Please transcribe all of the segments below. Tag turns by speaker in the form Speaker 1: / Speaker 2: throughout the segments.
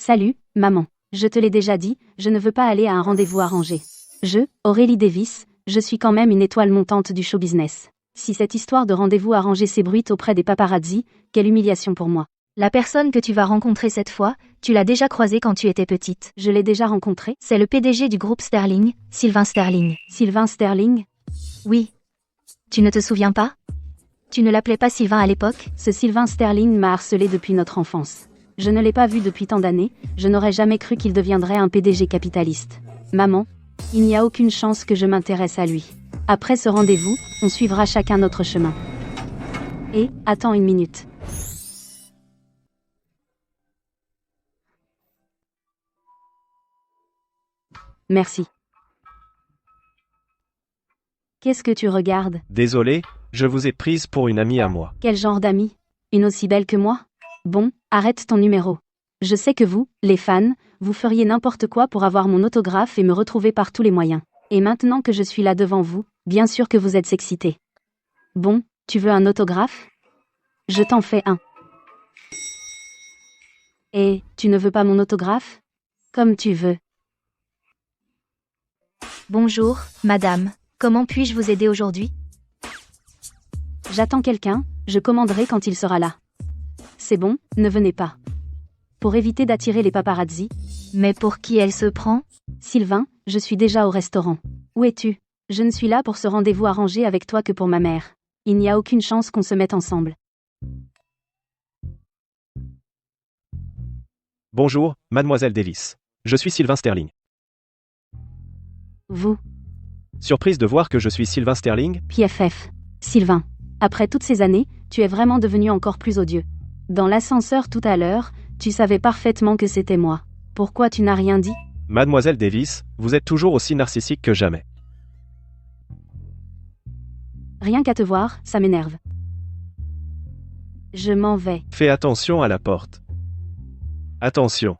Speaker 1: Salut, maman. Je te l'ai déjà dit, je ne veux pas aller à un rendez-vous arrangé. Aurélie Davis, je suis quand même une étoile montante du show business. Si cette histoire de rendez-vous arrangé s'ébruite auprès des paparazzi, quelle humiliation pour moi.
Speaker 2: La personne que tu vas rencontrer cette fois, tu l'as déjà croisée quand tu étais petite.
Speaker 1: Je l'ai déjà rencontré.
Speaker 2: C'est le PDG du groupe Sterling, Sylvain Sterling.
Speaker 1: Sylvain Sterling?
Speaker 2: Oui. Tu ne te souviens pas? Tu ne l'appelais pas Sylvain à l'époque?
Speaker 1: Ce Sylvain Sterling m'a harcelé depuis notre enfance. Je ne l'ai pas vu depuis tant d'années, je n'aurais jamais cru qu'il deviendrait un PDG capitaliste. Maman, il n'y a aucune chance que je m'intéresse à lui. Après ce rendez-vous, on suivra chacun notre chemin. Et, attends une minute. Merci. Qu'est-ce que tu regardes?
Speaker 3: Désolé, je vous ai prise pour une amie à moi.
Speaker 1: Quel genre d'amie? Une aussi belle que moi? Bon, arrête ton numéro. Je sais que vous, les fans, vous feriez n'importe quoi pour avoir mon autographe et me retrouver par tous les moyens. Et maintenant que je suis là devant vous, bien sûr que vous êtes excités. Bon, tu veux un autographe? Je t'en fais un. Et, tu ne veux pas mon autographe? Comme tu veux.
Speaker 2: Bonjour, madame. Comment puis-je vous aider aujourd'hui?
Speaker 1: J'attends quelqu'un, je commanderai quand il sera là. C'est bon, ne venez pas. Pour éviter d'attirer les paparazzi.
Speaker 2: Mais pour qui elle se prend?
Speaker 1: Sylvain, je suis déjà au restaurant. Où es-tu? Je ne suis là pour ce rendez-vous arrangé avec toi que pour ma mère. Il n'y a aucune chance qu'on se mette ensemble.
Speaker 3: Bonjour, mademoiselle Davis. Je suis Sylvain Sterling.
Speaker 1: Vous?
Speaker 3: Surprise de voir que je suis Sylvain Sterling?
Speaker 1: PFF. Sylvain. Après toutes ces années, tu es vraiment devenu encore plus odieux. Dans l'ascenseur tout à l'heure, tu savais parfaitement que c'était moi. Pourquoi tu n'as rien dit?
Speaker 3: Mademoiselle Davis, vous êtes toujours aussi narcissique que jamais.
Speaker 1: Rien qu'à te voir, ça m'énerve. Je m'en vais.
Speaker 3: Fais attention à la porte. Attention.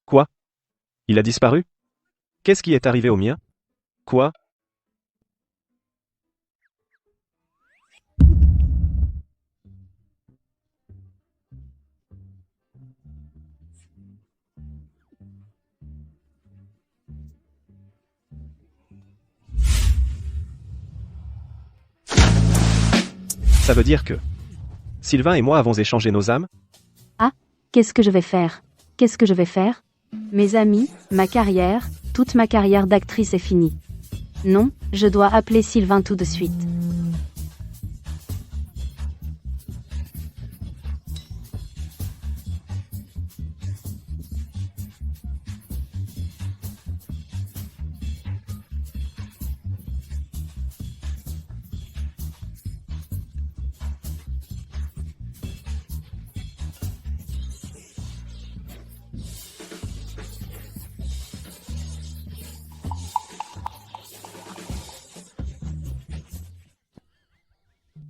Speaker 3: Quoi? Il a disparu? Qu'est-ce qui est arrivé au mien? Quoi? Ça veut dire que Sylvain et moi avons échangé nos âmes?
Speaker 1: Ah, qu'est-ce que je vais faire? Qu'est-ce que je vais faire? Mes amis, ma carrière, toute ma carrière d'actrice est finie. Non, je dois appeler Sylvain tout de suite.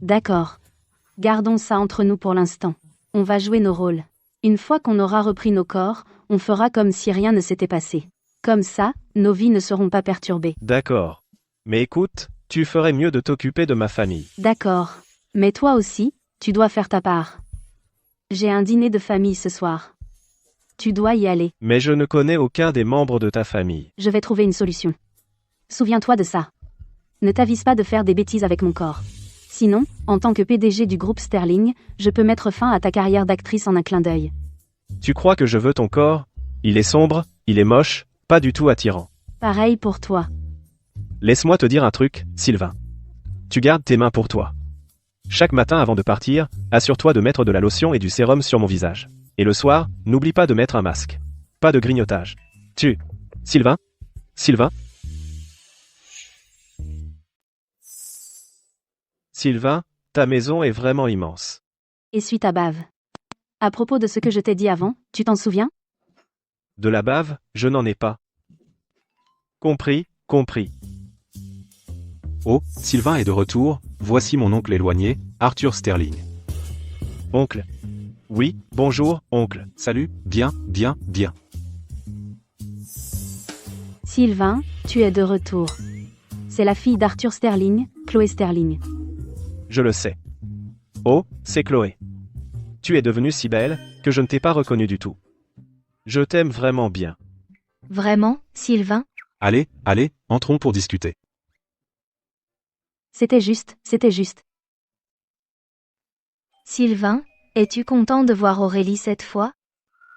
Speaker 1: D'accord. Gardons ça entre nous pour l'instant. On va jouer nos rôles. Une fois qu'on aura repris nos corps, on fera comme si rien ne s'était passé. Comme ça, nos vies ne seront pas perturbées.
Speaker 3: D'accord. Mais écoute, tu ferais mieux de t'occuper de ma famille.
Speaker 1: D'accord. Mais toi aussi, tu dois faire ta part. J'ai un dîner de famille ce soir. Tu dois y aller.
Speaker 3: Mais je ne connais aucun des membres de ta famille.
Speaker 1: Je vais trouver une solution. Souviens-toi de ça. Ne t'avise pas de faire des bêtises avec mon corps. Sinon, en tant que PDG du groupe Sterling, je peux mettre fin à ta carrière d'actrice en un clin d'œil.
Speaker 3: Tu crois que je veux ton corps? Il est sombre, il est moche, pas du tout attirant.
Speaker 1: Pareil pour toi.
Speaker 3: Laisse-moi te dire un truc, Sylvain. Tu gardes tes mains pour toi. Chaque matin avant de partir, assure-toi de mettre de la lotion et du sérum sur mon visage. Et le soir, n'oublie pas de mettre un masque. Pas de grignotage. Sylvain? Sylvain? Sylvain, ta maison est vraiment immense.
Speaker 1: Essuie ta bave. À propos de ce que je t'ai dit avant, tu t'en souviens?
Speaker 3: De la bave, je n'en ai pas. Compris.
Speaker 4: Oh, Sylvain est de retour, voici mon oncle éloigné, Arthur Sterling.
Speaker 3: Oncle. Oui, bonjour, oncle.
Speaker 4: Salut, bien, bien, bien.
Speaker 1: Sylvain, tu es de retour. C'est la fille d'Arthur Sterling, Chloé Sterling.
Speaker 3: Je le sais. Oh, c'est Chloé. Tu es devenue si belle, que je ne t'ai pas reconnue du tout. Je t'aime vraiment bien.
Speaker 2: Vraiment, Sylvain?
Speaker 4: Allez, allez, entrons pour discuter.
Speaker 1: C'était juste, c'était juste.
Speaker 2: Sylvain, es-tu content de voir Aurélie cette fois?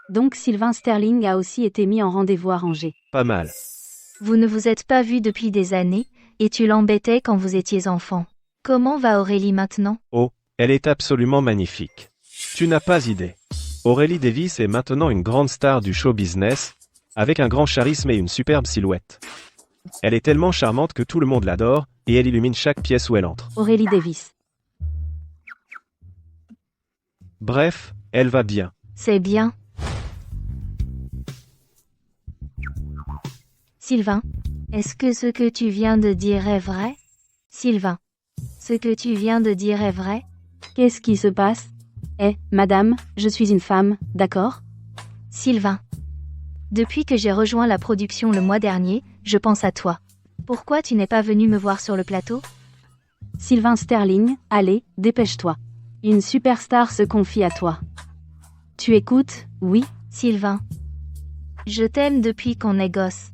Speaker 1: Donc Sylvain Sterling a aussi été mis en rendez-vous arrangé.
Speaker 3: Pas mal.
Speaker 2: Vous ne vous êtes pas vus depuis des années, et tu l'embêtais quand vous étiez enfant. Comment va Aurélie maintenant?
Speaker 3: Oh, elle est absolument magnifique. Tu n'as pas idée. Aurélie Davis est maintenant une grande star du show business, avec un grand charisme et une superbe silhouette. Elle est tellement charmante que tout le monde l'adore, et elle illumine chaque pièce où elle entre.
Speaker 1: Aurélie Davis.
Speaker 3: Bref, elle va bien.
Speaker 2: C'est bien. Sylvain, est-ce que ce que tu viens de dire est vrai? Sylvain, ce que tu viens de dire est vrai?
Speaker 1: Qu'est-ce qui se passe? Madame, je suis une femme, d'accord?
Speaker 2: Sylvain, depuis que j'ai rejoint la production le mois dernier, je pense à toi. Pourquoi tu n'es pas venu me voir sur le plateau?
Speaker 1: Sylvain Sterling, allez, dépêche-toi. Une superstar se confie à toi. Tu écoutes, oui?
Speaker 2: Sylvain, je t'aime depuis qu'on est gosse.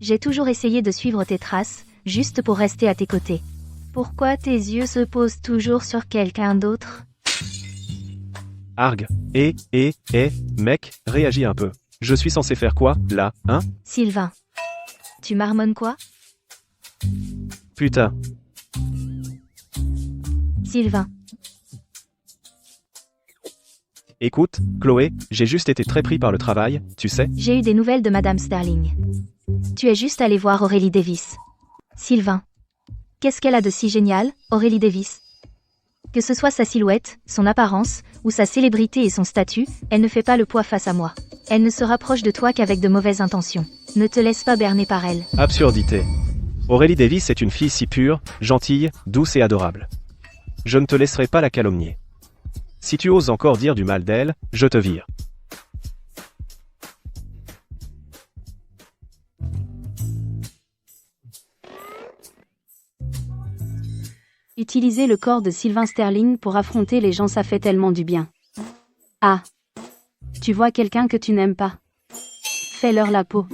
Speaker 2: J'ai toujours essayé de suivre tes traces, juste pour rester à tes côtés. Pourquoi tes yeux se posent toujours sur quelqu'un d'autre?
Speaker 3: Arg. Mec, réagis un peu. Je suis censé faire quoi, là, hein?
Speaker 2: Sylvain, tu marmonnes quoi?
Speaker 3: Putain.
Speaker 2: Sylvain,
Speaker 3: Écoute, Chloé, j'ai juste été très pris par le travail, tu sais.
Speaker 2: j'ai eu des nouvelles de Madame Sterling. Tu es juste allé voir Aurélie Davis. Sylvain, qu'est-ce qu'elle a de si génial, Aurélie Davis? Que ce soit sa silhouette, son apparence, ou sa célébrité et son statut, elle ne fait pas le poids face à moi. Elle ne se rapproche de toi qu'avec de mauvaises intentions. Ne te laisse pas berner par elle.
Speaker 3: Absurdité. Aurélie Davis est une fille si pure, gentille, douce et adorable. Je ne te laisserai pas la calomnier. Si tu oses encore dire du mal d'elle, je te vire.
Speaker 1: Utiliser le corps de Sylvain Sterling pour affronter les gens, ça fait tellement du bien. Ah. Tu vois quelqu'un que tu n'aimes pas. Fais-leur la peau.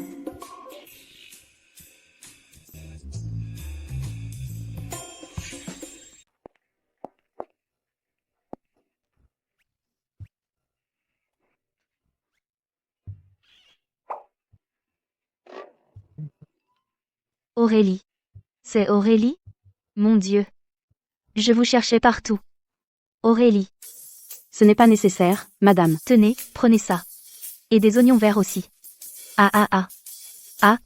Speaker 2: Aurélie. C'est Aurélie? Mon Dieu. Je vous cherchais partout. Aurélie.
Speaker 1: Ce n'est pas nécessaire, madame.
Speaker 2: Tenez, prenez ça. Et des oignons verts aussi. Ah,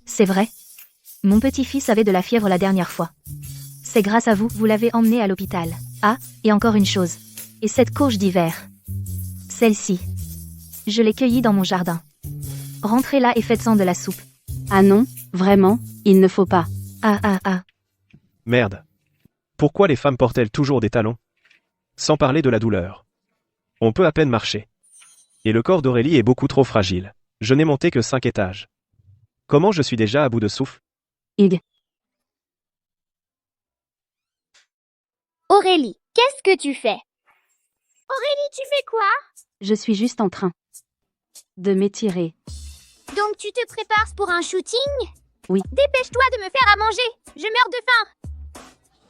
Speaker 2: c'est vrai. Mon petit-fils avait de la fièvre la dernière fois. C'est grâce à vous, vous l'avez emmené à l'hôpital. Ah, et encore une chose. Et cette courge d'hiver. Celle-ci. Je l'ai cueillie dans mon jardin. Rentrez là et faites-en de la soupe.
Speaker 1: Ah non, vraiment, il ne faut pas.
Speaker 2: Ah.
Speaker 3: Merde. Pourquoi les femmes portent-elles toujours des talons? Sans parler de la douleur. On peut à peine marcher. Et le corps d'Aurélie est beaucoup trop fragile. Je n'ai monté que 5 étages. Comment je suis déjà à bout de souffle?
Speaker 1: Hugues.
Speaker 5: Aurélie, qu'est-ce que tu fais? Aurélie, tu fais quoi?
Speaker 1: Je suis juste en train de m'étirer.
Speaker 5: Donc tu te prépares pour un shooting?
Speaker 1: Oui.
Speaker 5: Dépêche-toi de me faire à manger, je meurs de faim.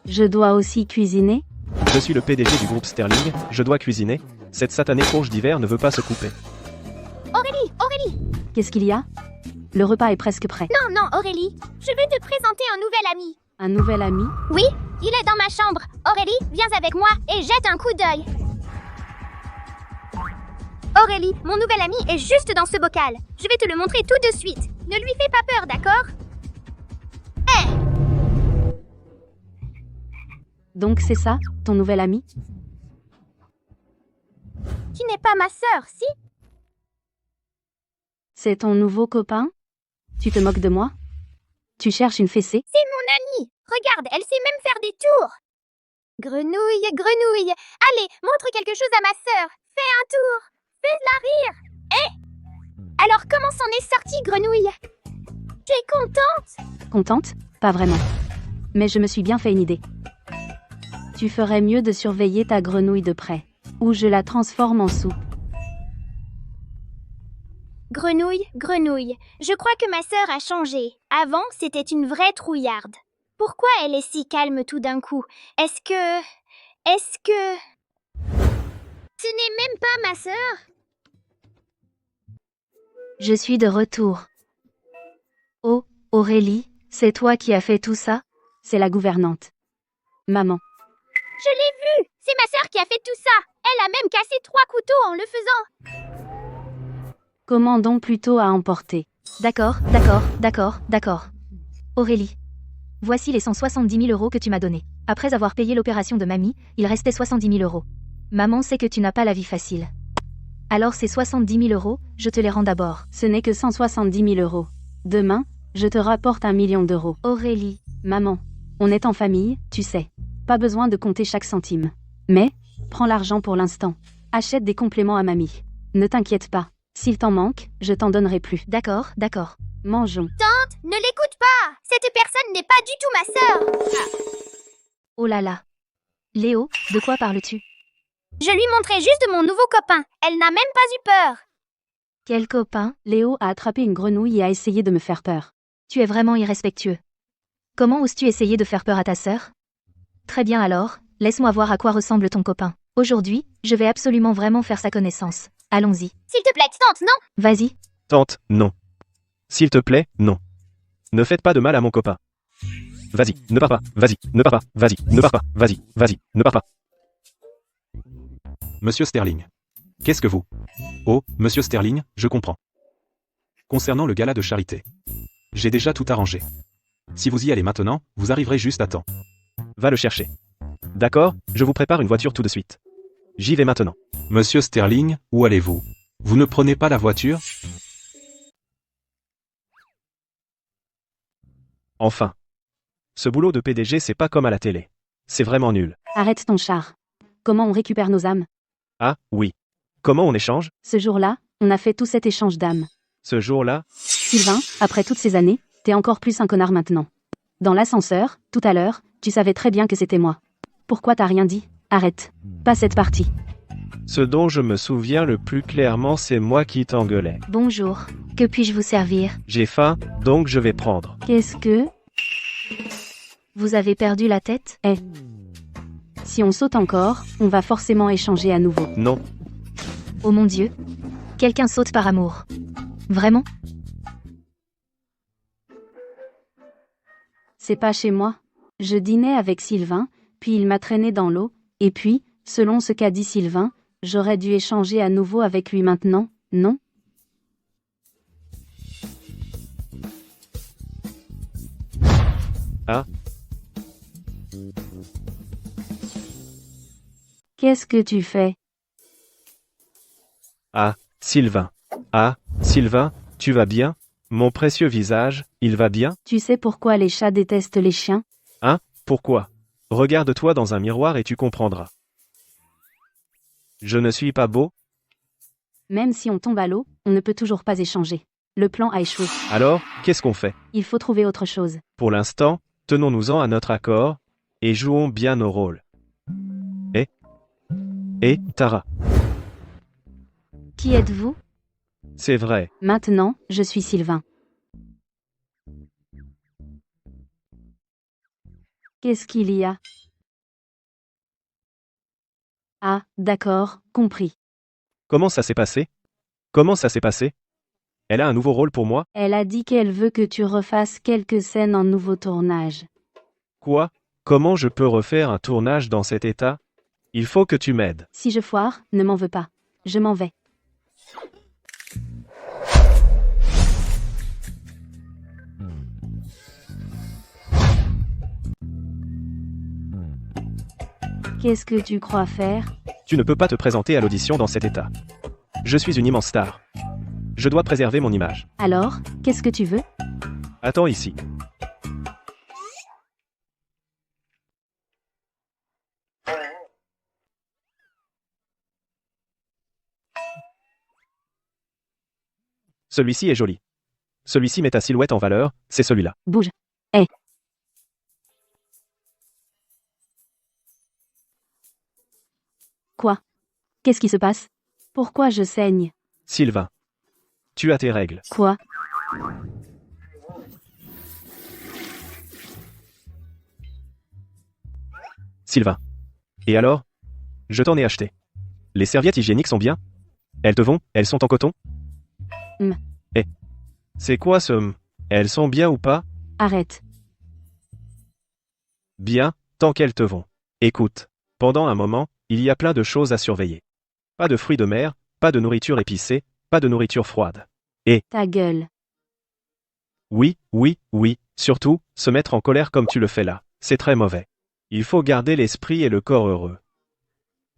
Speaker 1: Je dois aussi cuisiner?
Speaker 3: Je suis le PDG du groupe Sterling, je dois cuisiner. Cette satanée courge d'hiver ne veut pas se couper.
Speaker 5: Aurélie,
Speaker 1: Qu'est-ce qu'il y a? Le repas est presque prêt.
Speaker 5: non, Aurélie, je veux te présenter un nouvel ami.
Speaker 1: Un nouvel ami?
Speaker 5: Oui, il est dans ma chambre. Aurélie, viens avec moi et jette un coup d'œil. Aurélie, mon nouvel ami est juste dans ce bocal. Je vais te le montrer tout de suite. Ne lui fais pas peur, d'accord?
Speaker 1: Donc c'est ça, ton nouvel ami?
Speaker 5: Tu n'es pas ma sœur, si?
Speaker 1: C'est ton nouveau copain? Tu te moques de moi? Tu cherches une fessée?
Speaker 5: C'est mon amie. Regarde, elle sait même faire des tours. Grenouille. Allez, montre quelque chose à ma sœur. Fais un tour. fais la rire. Alors comment s'en est sortie, Grenouille? Tu es contente?
Speaker 1: Contente? Pas vraiment. Mais je me suis bien fait une idée. Tu ferais mieux de surveiller ta grenouille de près. Ou je la transforme en soupe.
Speaker 5: Grenouille, Grenouille, je crois que ma sœur a changé. Avant, c'était une vraie trouillarde. Pourquoi elle est si calme tout d'un coup? Est-ce que... Ce n'est même pas ma sœur?
Speaker 2: Je suis de retour. Oh, Aurélie, c'est toi qui as fait tout ça?
Speaker 1: C'est la gouvernante. Maman.
Speaker 5: Je l'ai vue! C'est ma sœur qui a fait tout ça! Elle a même cassé 3 couteaux en le faisant!
Speaker 1: Commandons plutôt à emporter.
Speaker 2: D'accord. Aurélie. Voici les 170 000 € que tu m'as donnés. Après avoir payé l'opération de mamie, il restait 70 000 €. Maman sait que tu n'as pas la vie facile. Alors ces 70 000 €, je te les rends d'abord.
Speaker 1: Ce n'est que 170 000 €. Demain, je te rapporte 1 million d'euros.
Speaker 2: Aurélie.
Speaker 1: Maman, on est en famille, tu sais. Pas besoin de compter chaque centime. Mais, prends l'argent pour l'instant. Achète des compléments à mamie. Ne t'inquiète pas. S'il t'en manque, je t'en donnerai plus.
Speaker 2: D'accord.
Speaker 1: Mangeons.
Speaker 5: Ne l'écoute pas! Cette personne n'est pas du tout ma sœur!
Speaker 2: Oh là là. Léo, de quoi parles-tu?
Speaker 5: Je lui montrais juste mon nouveau copain. Elle n'a même pas eu peur.
Speaker 2: Quel copain?
Speaker 1: Léo a attrapé une grenouille et a essayé de me faire peur.
Speaker 2: Tu es vraiment irrespectueux. Comment oses-tu essayer de faire peur à ta sœur? Très bien alors, laisse-moi voir à quoi ressemble ton copain. Aujourd'hui, je vais absolument vraiment faire sa connaissance. Allons-y.
Speaker 5: S'il te plaît, tante, non?
Speaker 2: Vas-y.
Speaker 3: Tante, non. S'il te plaît, non. Ne faites pas de mal à mon copain. Vas-y, ne pars pas, vas-y, ne pars pas, vas-y, ne pars pas, vas-y, ne pars pas.
Speaker 4: Monsieur Sterling. Qu'est-ce que vous? Oh, monsieur Sterling, je comprends. Concernant le gala de charité. J'ai déjà tout arrangé. Si vous y allez maintenant, vous arriverez juste à temps.
Speaker 3: Va le chercher. D'accord, je vous prépare une voiture tout de suite. J'y vais maintenant.
Speaker 4: Monsieur Sterling, où allez-vous? Vous ne prenez pas la voiture?
Speaker 3: Enfin. Ce boulot de PDG, c'est pas comme à la télé. C'est vraiment nul.
Speaker 1: Arrête ton char. Comment on récupère nos âmes?
Speaker 3: Ah, oui. Comment on échange?
Speaker 1: Ce jour-là, on a fait tout cet échange d'âmes.
Speaker 3: Ce jour-là,
Speaker 1: Sylvain, après toutes ces années, t'es encore plus un connard maintenant. Dans l'ascenseur, tout à l'heure, tu savais très bien que c'était moi. Pourquoi t'as rien dit? Arrête. Pas cette partie.
Speaker 3: ce dont je me souviens le plus clairement, c'est moi qui t'engueulais.
Speaker 2: Bonjour. Que puis-je vous servir?
Speaker 3: J'ai faim, donc je vais prendre.
Speaker 1: Qu'est-ce que...
Speaker 2: Vous avez perdu la tête?
Speaker 1: Si on saute encore, on va forcément échanger à nouveau.
Speaker 3: Non,
Speaker 2: Oh mon Dieu. Quelqu'un saute par amour. Vraiment?
Speaker 1: C'est pas chez moi. Je dînais avec Sylvain, puis il m'a traîné dans l'eau, et puis, selon ce qu'a dit Sylvain, j'aurais dû échanger à nouveau avec lui maintenant, non?
Speaker 3: Ah.
Speaker 1: Qu'est-ce que tu fais?
Speaker 3: Ah, Sylvain. Ah, Sylvain, tu vas bien? Mon précieux visage, il va bien?
Speaker 1: Tu sais pourquoi les chats détestent les chiens?
Speaker 3: Hein? Pourquoi? Regarde-toi dans un miroir et tu comprendras. Je ne suis pas beau?
Speaker 1: Même si on tombe à l'eau, on ne peut toujours pas échanger. Le plan a échoué.
Speaker 3: Alors, qu'est-ce qu'on fait?
Speaker 1: Il faut trouver autre chose.
Speaker 3: Pour l'instant, tenons-nous-en à notre accord, et jouons bien nos rôles. Tara,
Speaker 2: Qui êtes-vous?
Speaker 3: c'est vrai.
Speaker 1: Maintenant, je suis Sylvain. Qu'est-ce qu'il y a? Ah, d'accord, compris.
Speaker 3: Comment ça s'est passé? Comment ça s'est passé? Elle a un nouveau rôle pour moi?
Speaker 1: Elle a dit qu'elle veut que tu refasses quelques scènes en nouveau tournage.
Speaker 3: Quoi? Comment je peux refaire un tournage dans cet état? Il faut que tu m'aides.
Speaker 1: Si je foire, ne m'en veux pas. Je m'en vais. Qu'est-ce que tu crois faire?
Speaker 3: Tu ne peux pas te présenter à l'audition dans cet état. Je suis une immense star. Je dois préserver mon image.
Speaker 1: Alors, qu'est-ce que tu veux?
Speaker 3: Attends ici. Celui-ci est joli. Celui-ci met ta silhouette en valeur, c'est celui-là.
Speaker 1: Bouge. Hé. Quoi? Qu'est-ce qui se passe? Pourquoi je saigne?
Speaker 3: Sylvain. Tu as tes règles.
Speaker 1: Quoi?
Speaker 3: Sylvain. Et alors? Je t'en ai acheté. Les serviettes hygiéniques sont bien? Elles te vont? Elles sont en coton? Eh. C'est quoi ce Elles sont bien ou pas?
Speaker 1: Arrête.
Speaker 3: Bien, tant qu'elles te vont. Écoute. Pendant un moment, il y a plein de choses à surveiller. Pas de fruits de mer, pas de nourriture épicée, pas de nourriture froide.
Speaker 1: Ta gueule.
Speaker 3: Oui, surtout, se mettre en colère comme tu le fais là, c'est très mauvais. Il faut garder l'esprit et le corps heureux.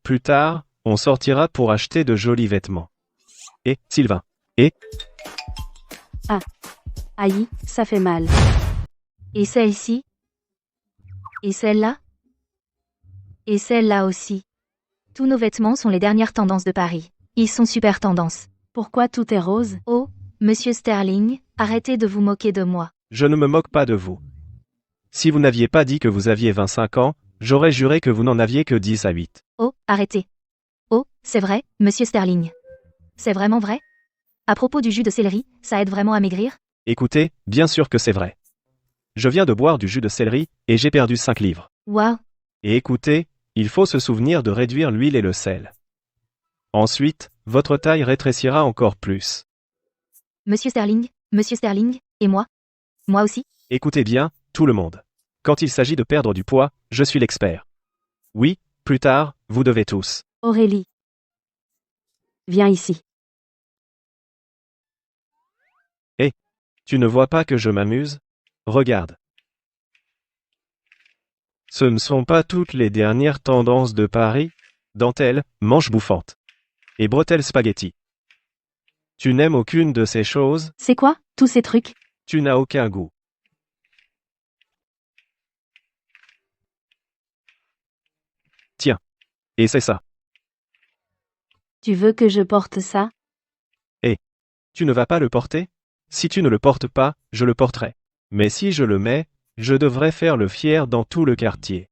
Speaker 3: Plus tard, on sortira pour acheter de jolis vêtements. Et, Sylvain.
Speaker 1: Aïe, ça fait mal.
Speaker 2: Et celle-ci? Et celle-là? Et celle-là aussi. Tous nos vêtements sont les dernières tendances de Paris. Ils sont super tendances.
Speaker 1: Pourquoi tout est rose?
Speaker 2: Oh, monsieur Sterling, arrêtez de vous moquer de moi.
Speaker 3: Je ne me moque pas de vous. Si vous n'aviez pas dit que vous aviez 25 ans, j'aurais juré que vous n'en aviez que 10 à 8.
Speaker 2: Oh, arrêtez. Oh, c'est vrai, monsieur Sterling. C'est vraiment vrai? À propos du jus de céleri, ça aide vraiment à maigrir?
Speaker 3: Écoutez, bien sûr que c'est vrai. Je viens de boire du jus de céleri, et j'ai perdu 5 livres.
Speaker 2: Waouh.
Speaker 3: Et écoutez, il faut se souvenir de réduire l'huile et le sel. Ensuite, votre taille rétrécira encore plus.
Speaker 2: Monsieur Sterling, et moi? Moi aussi?
Speaker 3: Écoutez bien, tout le monde. Quand il s'agit de perdre du poids, je suis l'expert. Oui, plus tard, vous devez tous.
Speaker 1: Aurélie. Viens ici.
Speaker 3: Tu ne vois pas que je m'amuse? Regarde. Ce ne sont pas toutes les dernières tendances de Paris? Dentelle, manche bouffante. Et bretelles spaghetti. Tu n'aimes aucune de ces choses?
Speaker 1: C'est quoi, tous ces trucs?
Speaker 3: Tu n'as aucun goût. Tiens. Et c'est ça.
Speaker 1: Tu veux que je porte ça?
Speaker 3: Tu ne vas pas le porter? Si tu ne le portes pas, je le porterai. Mais si je le mets, je devrais faire le fier dans tout le quartier.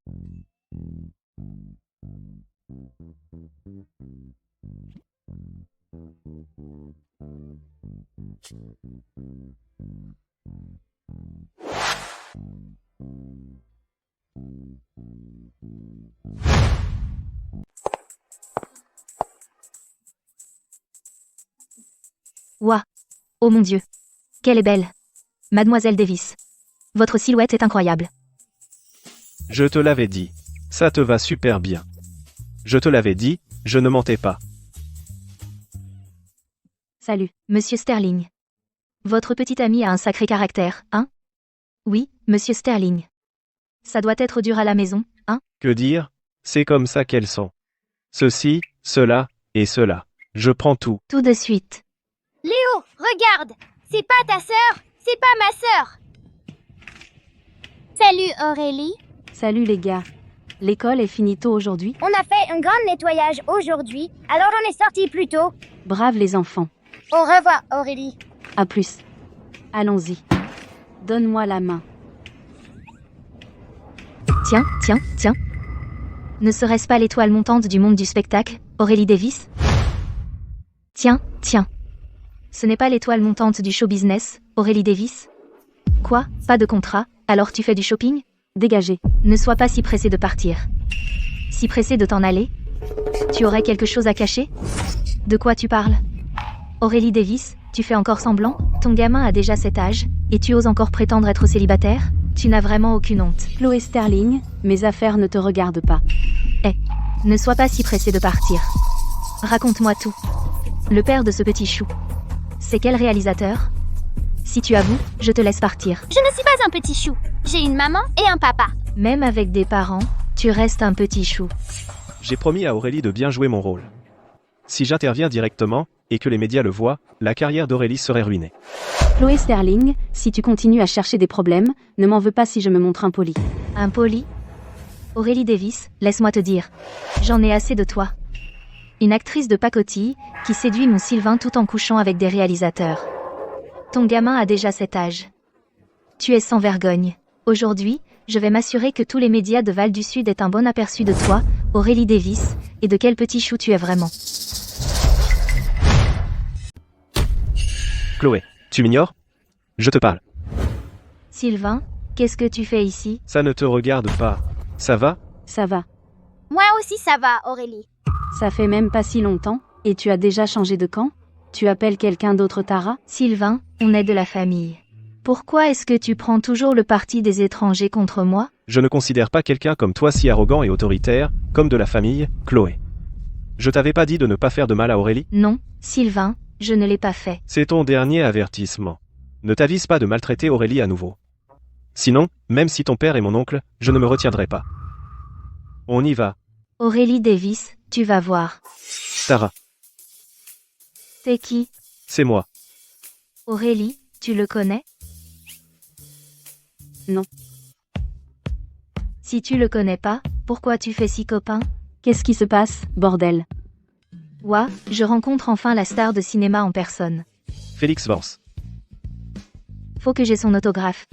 Speaker 2: Ouah. Oh mon Dieu. Qu'elle est belle. Mademoiselle Davis. Votre silhouette est incroyable.
Speaker 3: Je te l'avais dit. Ça te va super bien. Je te l'avais dit, je ne mentais pas.
Speaker 1: Salut.
Speaker 2: Monsieur Sterling. Votre petite amie a un sacré caractère, hein? Oui, monsieur Sterling. Ça doit être dur à la maison, hein?
Speaker 3: Que dire? C'est comme ça qu'elles sont. Ceci, cela, et cela. Je prends tout.
Speaker 2: Tout de suite.
Speaker 5: Léo, regarde! C'est pas ta sœur, c'est pas ma sœur! Salut Aurélie.
Speaker 1: Salut les gars. L'école est finie tôt aujourd'hui?
Speaker 5: On a fait un grand nettoyage aujourd'hui, alors on est sorti plus tôt.
Speaker 1: Brave les enfants.
Speaker 5: Au revoir Aurélie.
Speaker 1: À plus. Allons-y. Donne-moi la main.
Speaker 2: Tiens. Ne serait-ce pas l'étoile montante du monde du spectacle, Aurélie Davis? Tiens. Ce n'est pas l'étoile montante du show business, Aurélie Davis? Quoi? Pas de contrat? Alors tu fais du shopping?
Speaker 1: Dégagez.
Speaker 2: Ne sois pas si pressé de partir. Si pressé de t'en aller? Tu aurais quelque chose à cacher? De quoi tu parles? Aurélie Davis, tu fais encore semblant? Ton gamin a déjà cet âge, et tu oses encore prétendre être célibataire? Tu n'as vraiment aucune honte.
Speaker 1: Chloé Sterling, mes affaires ne te regardent pas.
Speaker 2: Ne sois pas si pressé de partir. Raconte-moi tout. Le père de ce petit chou. C'est quel réalisateur? Si tu avoues, je te laisse partir.
Speaker 5: Je ne suis pas un petit chou. J'ai une maman et un papa.
Speaker 2: Même avec des parents, tu restes un petit chou.
Speaker 3: J'ai promis à Aurélie de bien jouer mon rôle. Si j'interviens directement, et que les médias le voient, la carrière d'Aurélie serait ruinée.
Speaker 1: Chloé Sterling, si tu continues à chercher des problèmes, ne m'en veux pas si je me montre impoli.
Speaker 2: Impoli? Aurélie Davis, laisse-moi te dire. J'en ai assez de toi. Une actrice de pacotille, qui séduit mon Sylvain tout en couchant avec des réalisateurs. Ton gamin a déjà cet âge. Tu es sans vergogne. Aujourd'hui, je vais m'assurer que tous les médias de Val du Sud aient un bon aperçu de toi, Aurélie Davis, et de quel petit chou tu es vraiment.
Speaker 3: Chloé, tu m'ignores? Je te parle.
Speaker 2: Sylvain, qu'est-ce que tu fais ici?
Speaker 3: Ça ne te regarde pas. Ça va?
Speaker 1: Ça va.
Speaker 5: Moi aussi ça va, Aurélie.
Speaker 1: Ça fait même pas si longtemps, et tu as déjà changé de camp? Tu appelles quelqu'un d'autre Tara?
Speaker 2: Sylvain, on est de la famille. Pourquoi est-ce que tu prends toujours le parti des étrangers contre moi?
Speaker 3: Je ne considère pas quelqu'un comme toi si arrogant et autoritaire, comme de la famille, Chloé. Je t'avais pas dit de ne pas faire de mal à Aurélie?
Speaker 2: Non, Sylvain, je ne l'ai pas fait.
Speaker 3: C'est ton dernier avertissement. Ne t'avise pas de maltraiter Aurélie à nouveau. Sinon, même si ton père est mon oncle, je ne me retiendrai pas. On y va.
Speaker 2: Aurélie Davis, tu vas voir.
Speaker 3: Tara,
Speaker 2: T'es qui?
Speaker 3: c'est moi.
Speaker 2: Aurélie, tu le connais?
Speaker 1: Non.
Speaker 2: Si tu le connais pas, pourquoi tu fais si copain?
Speaker 1: Qu'est-ce qui se passe, bordel?
Speaker 2: Ouah, je rencontre enfin la star de cinéma en personne.
Speaker 3: Félix Vance.
Speaker 2: Faut que j'ai son autographe.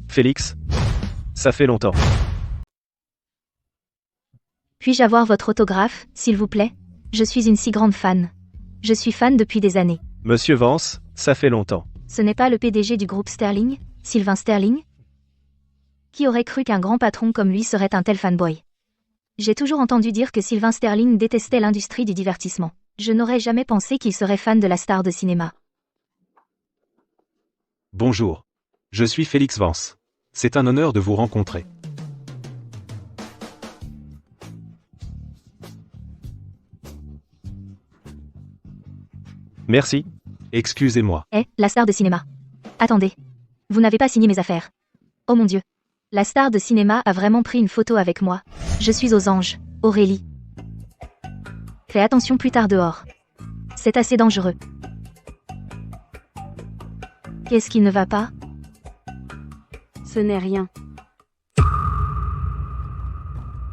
Speaker 3: Félix, ça fait longtemps.
Speaker 2: Puis-je avoir votre autographe, s'il vous plaît? Je suis une si grande fan. Je suis fan depuis des années.
Speaker 3: Monsieur Vance, ça fait longtemps.
Speaker 2: Ce n'est pas le PDG du groupe Sterling, Sylvain Sterling? Qui aurait cru qu'un grand patron comme lui serait un tel fanboy? J'ai toujours entendu dire que Sylvain Sterling détestait l'industrie du divertissement. Je n'aurais jamais pensé qu'il serait fan de la star de cinéma.
Speaker 4: Bonjour. Je suis Félix Vance. C'est un honneur de vous rencontrer.
Speaker 3: Merci.
Speaker 4: Excusez-moi.
Speaker 2: La star de cinéma. Attendez. Vous n'avez pas signé mes affaires. Oh mon Dieu. La star de cinéma a vraiment pris une photo avec moi. Je suis aux anges, Aurélie. Fais attention plus tard dehors. C'est assez dangereux. Qu'est-ce qui ne va pas?
Speaker 1: Ce n'est rien.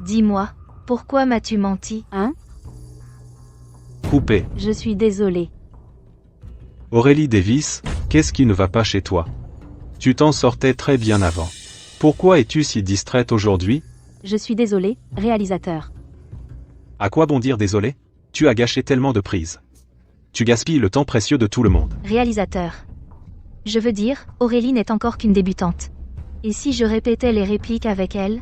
Speaker 2: Dis-moi, pourquoi m'as-tu menti?
Speaker 1: Hein?
Speaker 4: Coupé.
Speaker 1: Je suis désolée.
Speaker 4: Aurélie Davis, qu'est-ce qui ne va pas chez toi? Tu t'en sortais très bien avant. Pourquoi es-tu si distraite aujourd'hui?
Speaker 1: Je suis désolée, réalisateur.
Speaker 4: À quoi bon dire désolé? Tu as gâché tellement de prises. Tu gaspilles le temps précieux de tout le monde.
Speaker 2: Réalisateur. Je veux dire, Aurélie n'est encore qu'une débutante. Et si je répétais les répliques avec elle?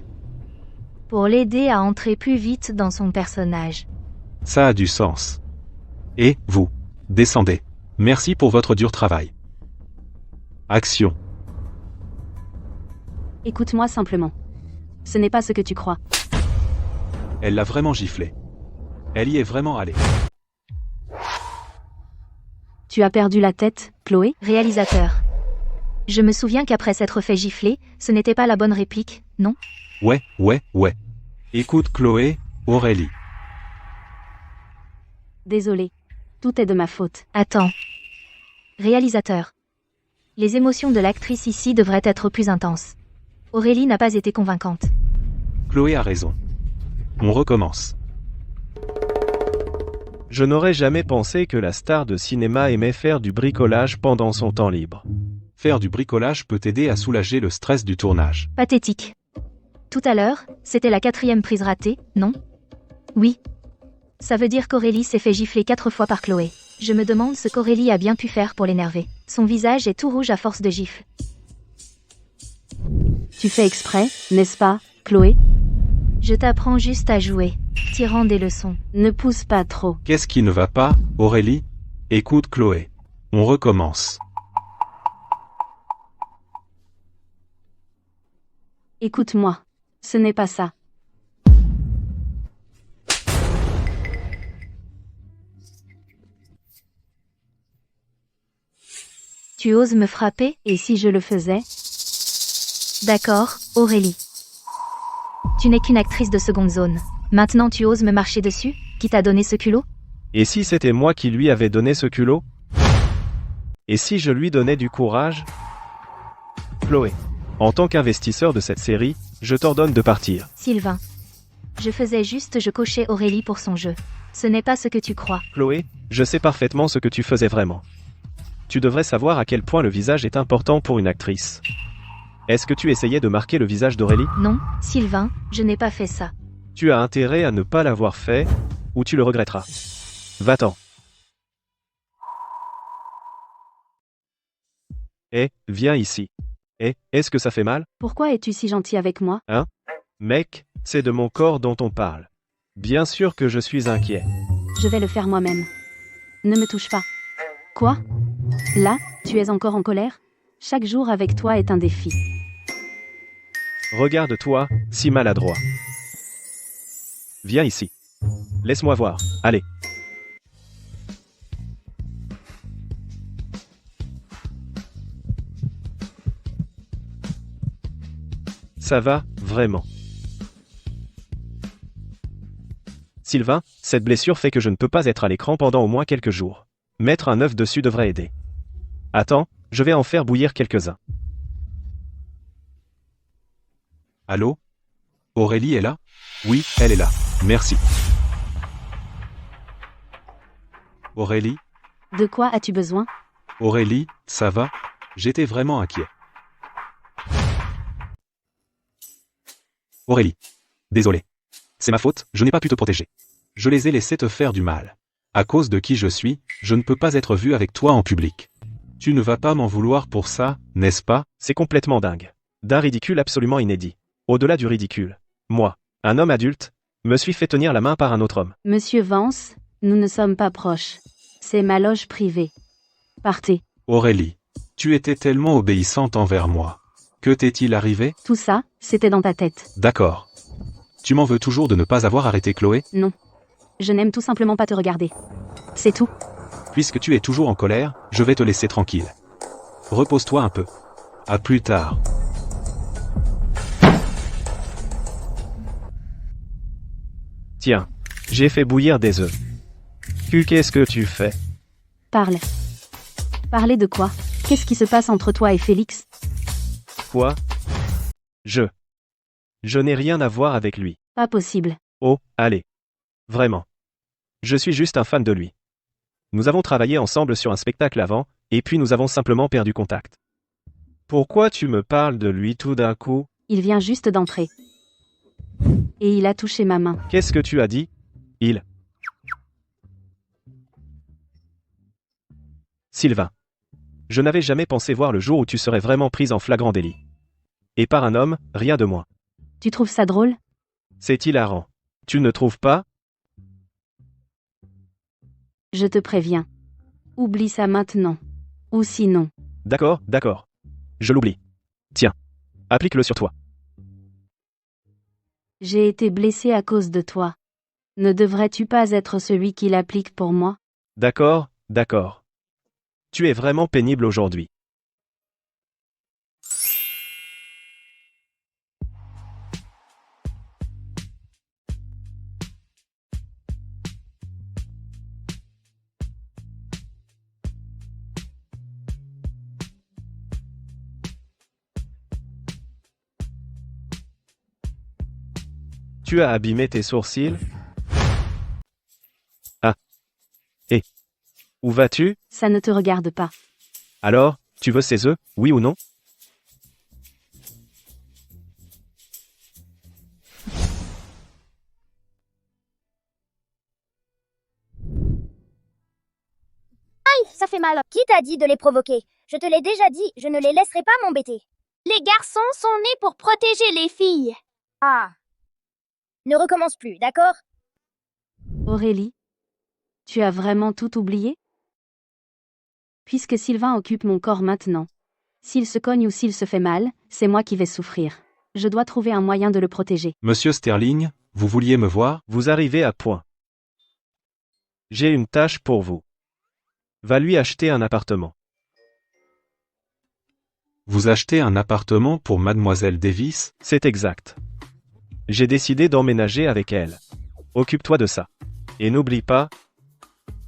Speaker 2: Pour l'aider à entrer plus vite dans son personnage.
Speaker 4: Ça a du sens. Et, vous, descendez. Merci pour votre dur travail. Action.
Speaker 1: Écoute-moi simplement. Ce n'est pas ce que tu crois.
Speaker 4: Elle l'a vraiment giflé. Elle y est vraiment allée.
Speaker 1: Tu as perdu la tête, Chloé?
Speaker 2: Réalisateur. Je me souviens qu'après s'être fait gifler, ce n'était pas la bonne réplique, non?
Speaker 4: Ouais. Écoute Chloé, Aurélie.
Speaker 1: Désolée. Tout est de ma faute.
Speaker 2: Attends. Réalisateur. Les émotions de l'actrice ici devraient être plus intenses. Aurélie n'a pas été convaincante.
Speaker 4: Chloé a raison. On recommence.
Speaker 3: Je n'aurais jamais pensé que la star de cinéma aimait faire du bricolage pendant son temps libre.
Speaker 4: Faire du bricolage peut aider à soulager le stress du tournage.
Speaker 2: Pathétique. Tout à l'heure, c'était la 4e prise ratée, non? Oui. Ça veut dire qu'Aurélie s'est fait gifler 4 fois par Chloé. Je me demande ce qu'Aurélie a bien pu faire pour l'énerver. Son visage est tout rouge à force de gifles.
Speaker 1: Tu fais exprès, n'est-ce pas, Chloé?
Speaker 2: Je t'apprends juste à jouer, tirant des leçons.
Speaker 1: Ne pousse pas trop.
Speaker 4: Qu'est-ce qui ne va pas, Aurélie? Écoute Chloé. On recommence.
Speaker 1: Écoute-moi. Ce n'est pas ça.
Speaker 2: Tu oses me frapper?
Speaker 1: Et si je le faisais?
Speaker 2: D'accord, Aurélie. Tu n'es qu'une actrice de seconde zone. Maintenant tu oses me marcher dessus? Qui t'a donné ce culot?
Speaker 3: Et si c'était moi qui lui avais donné ce culot? Et si je lui donnais du courage? Chloé, en tant qu'investisseur de cette série, je t'ordonne de partir.
Speaker 2: Sylvain. Je cochais Aurélie pour son jeu. Ce n'est pas ce que tu crois.
Speaker 3: Chloé, je sais parfaitement ce que tu faisais vraiment. Tu devrais savoir à quel point le visage est important pour une actrice. Est-ce que tu essayais de marquer le visage d'Aurélie?
Speaker 2: Non, Sylvain, je n'ai pas fait ça.
Speaker 3: Tu as intérêt à ne pas l'avoir fait, ou tu le regretteras. Va-t'en. Viens ici. Est-ce que ça fait mal?
Speaker 1: Pourquoi es-tu si gentil avec moi?
Speaker 3: Mec, c'est de mon corps dont on parle. Bien sûr que je suis inquiet.
Speaker 1: Je vais le faire moi-même. Ne me touche pas. Quoi? Là, tu es encore en colère? Chaque jour avec toi est un défi.
Speaker 3: Regarde-toi, si maladroit. Viens ici. Laisse-moi voir, allez. Ça va, vraiment. Sylvain, cette blessure fait que je ne peux pas être à l'écran pendant au moins quelques jours. Mettre un œuf dessus devrait aider. Attends, je vais en faire bouillir quelques-uns.
Speaker 4: Allô? Aurélie est là? Oui, elle est là. Merci. Aurélie?
Speaker 1: De quoi as-tu besoin?
Speaker 4: Aurélie, ça va? J'étais vraiment inquiet. Aurélie. Désolé. C'est ma faute, je n'ai pas pu te protéger. Je les ai laissés te faire du mal. À cause de qui je suis, je ne peux pas être vu avec toi en public. Tu ne vas pas m'en vouloir pour ça, n'est-ce pas?
Speaker 3: C'est complètement dingue. D'un ridicule absolument inédit. Au-delà du ridicule. Moi, un homme adulte, me suis fait tenir la main par un autre homme.
Speaker 1: Monsieur Vance, nous ne sommes pas proches. C'est ma loge privée. Partez.
Speaker 4: Aurélie. Tu étais tellement obéissante envers moi. Que t'est-il arrivé?
Speaker 1: Tout ça, c'était dans ta tête.
Speaker 4: D'accord. Tu m'en veux toujours de ne pas avoir arrêté Chloé?
Speaker 1: Non. Je n'aime tout simplement pas te regarder. C'est tout.
Speaker 4: Puisque tu es toujours en colère, je vais te laisser tranquille. Repose-toi un peu. À plus tard.
Speaker 3: Tiens, j'ai fait bouillir des œufs. Qu'est-ce que tu fais?
Speaker 1: Parle. Parler de quoi? Qu'est-ce qui se passe entre toi et Félix?
Speaker 3: Quoi? Je n'ai rien à voir avec lui.
Speaker 1: Pas possible.
Speaker 3: Oh, allez. Vraiment. Je suis juste un fan de lui. Nous avons travaillé ensemble sur un spectacle avant, et puis nous avons simplement perdu contact. Pourquoi tu me parles de lui tout d'un coup?
Speaker 1: Il vient juste d'entrer. Et il a touché ma main.
Speaker 3: Qu'est-ce que tu as dit? Il. Sylvain. Je n'avais jamais pensé voir le jour où tu serais vraiment prise en flagrant délit. Et par un homme, rien de moins.
Speaker 1: Tu trouves ça drôle?
Speaker 3: C'est hilarant. Tu ne trouves pas?
Speaker 1: Je te préviens. Oublie ça maintenant. Ou sinon.
Speaker 3: D'accord, d'accord. Je l'oublie. Tiens. Applique-le sur toi.
Speaker 1: J'ai été blessé à cause de toi. Ne devrais-tu pas être celui qui l'applique pour moi?
Speaker 3: D'accord, d'accord. Tu es vraiment pénible aujourd'hui. Tu as abîmé tes sourcils? Ah. Et où vas-tu?
Speaker 1: Ça ne te regarde pas.
Speaker 3: Alors, tu veux ces œufs, oui ou non?
Speaker 5: Ça fait mal. Qui t'a dit de les provoquer? Je te l'ai déjà dit, je ne les laisserai pas m'embêter. Les garçons sont nés pour protéger les filles. Ah. Ne recommence plus, d'accord?
Speaker 1: Aurélie? Tu as vraiment tout oublié? Puisque Sylvain occupe mon corps maintenant. S'il se cogne ou s'il se fait mal, c'est moi qui vais souffrir. Je dois trouver un moyen de le protéger.
Speaker 4: Monsieur Sterling, vous vouliez me voir?
Speaker 3: Vous arrivez à point. J'ai une tâche pour vous. Va lui acheter un appartement.
Speaker 4: Vous achetez un appartement pour Mademoiselle Davis?
Speaker 3: C'est exact. J'ai décidé d'emménager avec elle. Occupe-toi de ça. Et n'oublie pas,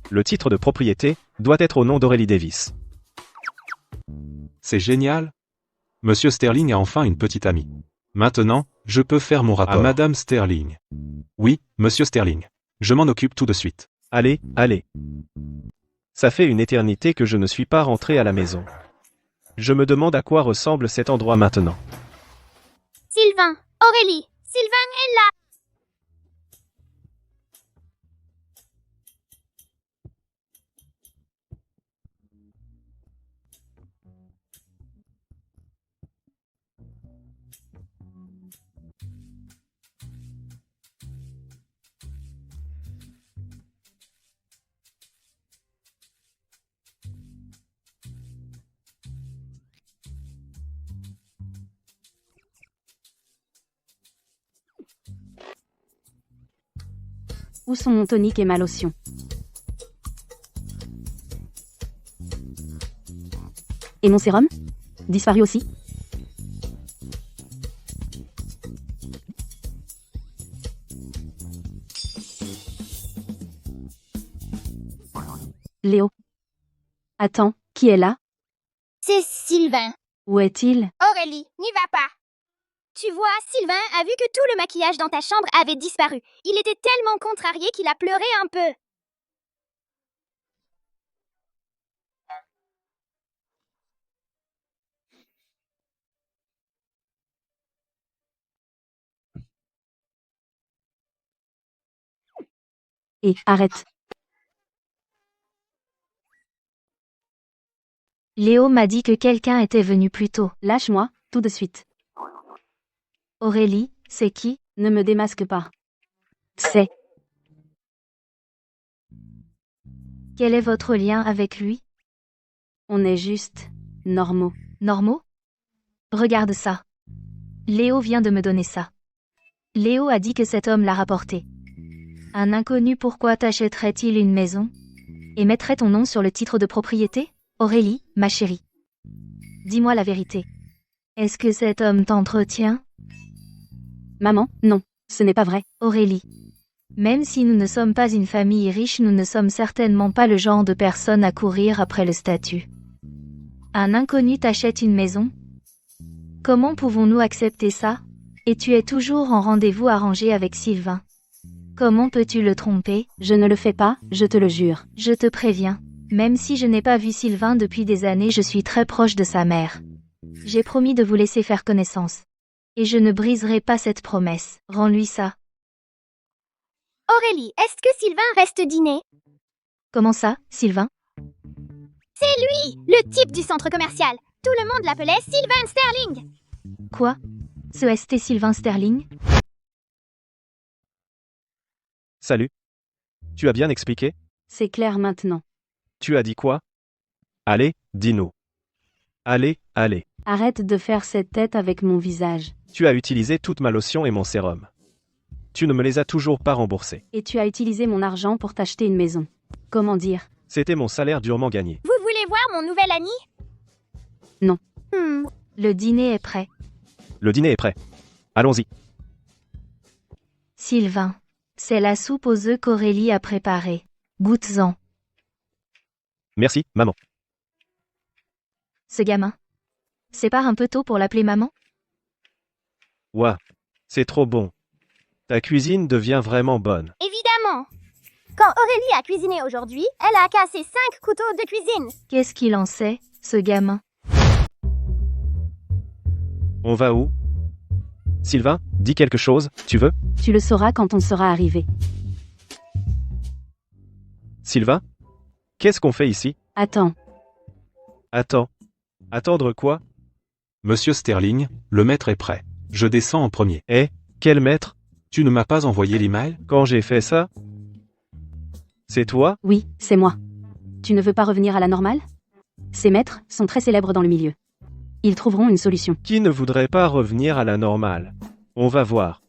Speaker 3: le titre de propriété doit être au nom d'Aurélie Davis.
Speaker 4: C'est génial. Monsieur Sterling a enfin une petite amie. Maintenant, je peux faire mon rapport à Madame Sterling. Oui, Monsieur Sterling. Je m'en occupe tout de suite.
Speaker 3: Allez, allez. Ça fait une éternité que je ne suis pas rentré à la maison. Je me demande à quoi ressemble cet endroit maintenant.
Speaker 5: Sylvain, Aurélie, Sylvain est là.
Speaker 1: Où sont mon tonique et ma lotion? Et mon sérum? Disparu aussi? Léo. Attends, qui est là?
Speaker 5: C'est Sylvain.
Speaker 1: Où est-il?
Speaker 5: Aurélie, n'y va pas. Tu vois, Sylvain a vu que tout le maquillage dans ta chambre avait disparu. Il était tellement contrarié qu'il a pleuré un peu.
Speaker 1: Et arrête.
Speaker 2: Léo m'a dit que quelqu'un était venu plus tôt.
Speaker 1: Lâche-moi, tout de suite.
Speaker 2: Aurélie, c'est qui?
Speaker 1: Ne me démasque pas. C'est.
Speaker 2: Quel est votre lien avec lui?
Speaker 1: On est juste normaux.
Speaker 2: Normaux? Regarde ça. Léo vient de me donner ça. Léo a dit que cet homme l'a rapporté. Un inconnu, pourquoi t'achèterait-il une maison? Et mettrait ton nom sur le titre de propriété? Aurélie, ma chérie. Dis-moi la vérité. Est-ce que cet homme t'entretient?
Speaker 1: Maman, non, ce n'est pas vrai.
Speaker 2: Aurélie. Même si nous ne sommes pas une famille riche, nous ne sommes certainement pas le genre de personnes à courir après le statut. Un inconnu t'achète une maison? Comment pouvons-nous accepter ça? Et tu es toujours en rendez-vous arrangé avec Sylvain. Comment peux-tu le tromper?
Speaker 1: Je ne le fais pas, je te le jure.
Speaker 2: Je te préviens. Même si je n'ai pas vu Sylvain depuis des années, je suis très proche de sa mère. J'ai promis de vous laisser faire connaissance. Et je ne briserai pas cette promesse. Rends-lui ça.
Speaker 5: Aurélie, est-ce que Sylvain reste dîner?
Speaker 2: Comment ça, Sylvain?
Speaker 5: C'est lui, le type du centre commercial. Tout le monde l'appelait Sylvain Sterling.
Speaker 2: Quoi? Ce ST Sylvain Sterling?
Speaker 3: Salut. Tu as bien expliqué?
Speaker 1: C'est clair maintenant.
Speaker 3: Tu as dit quoi? Allez, dis-nous. Allez, allez.
Speaker 1: Arrête de faire cette tête avec mon visage.
Speaker 3: Tu as utilisé toute ma lotion et mon sérum. Tu ne me les as toujours pas remboursés.
Speaker 1: Et tu as utilisé mon argent pour t'acheter une maison. Comment dire?
Speaker 3: C'était mon salaire durement gagné.
Speaker 5: Vous voulez voir mon nouvel ami?
Speaker 1: Non.
Speaker 2: Le dîner est prêt.
Speaker 3: Le dîner est prêt. Allons-y.
Speaker 2: Sylvain. C'est la soupe aux œufs qu'Aurélie a préparée. Goûte-en.
Speaker 3: Merci, maman.
Speaker 2: Ce gamin. C'est pas un peu tôt pour l'appeler maman?
Speaker 3: Ouah, c'est trop bon. Ta cuisine devient vraiment bonne.
Speaker 5: Évidemment. Quand Aurélie a cuisiné aujourd'hui, elle a cassé 5 couteaux de cuisine.
Speaker 2: Qu'est-ce qu'il en sait, ce gamin?
Speaker 3: On va où? Sylvain, dis quelque chose, tu veux?
Speaker 1: Tu le sauras quand on sera arrivé.
Speaker 3: Sylvain? Qu'est-ce qu'on fait ici?
Speaker 1: Attends.
Speaker 3: Attends. Attendre quoi?
Speaker 4: Monsieur Sterling, le maître est prêt. Je descends en premier.
Speaker 3: Eh, quel maître?
Speaker 4: Tu ne m'as pas envoyé l'email?
Speaker 3: Quand j'ai fait ça? C'est toi?
Speaker 1: Oui, c'est moi. Tu ne veux pas revenir à la normale? Ces maîtres sont très célèbres dans le milieu. Ils trouveront une solution.
Speaker 3: Qui ne voudrait pas revenir à la normale? On va voir.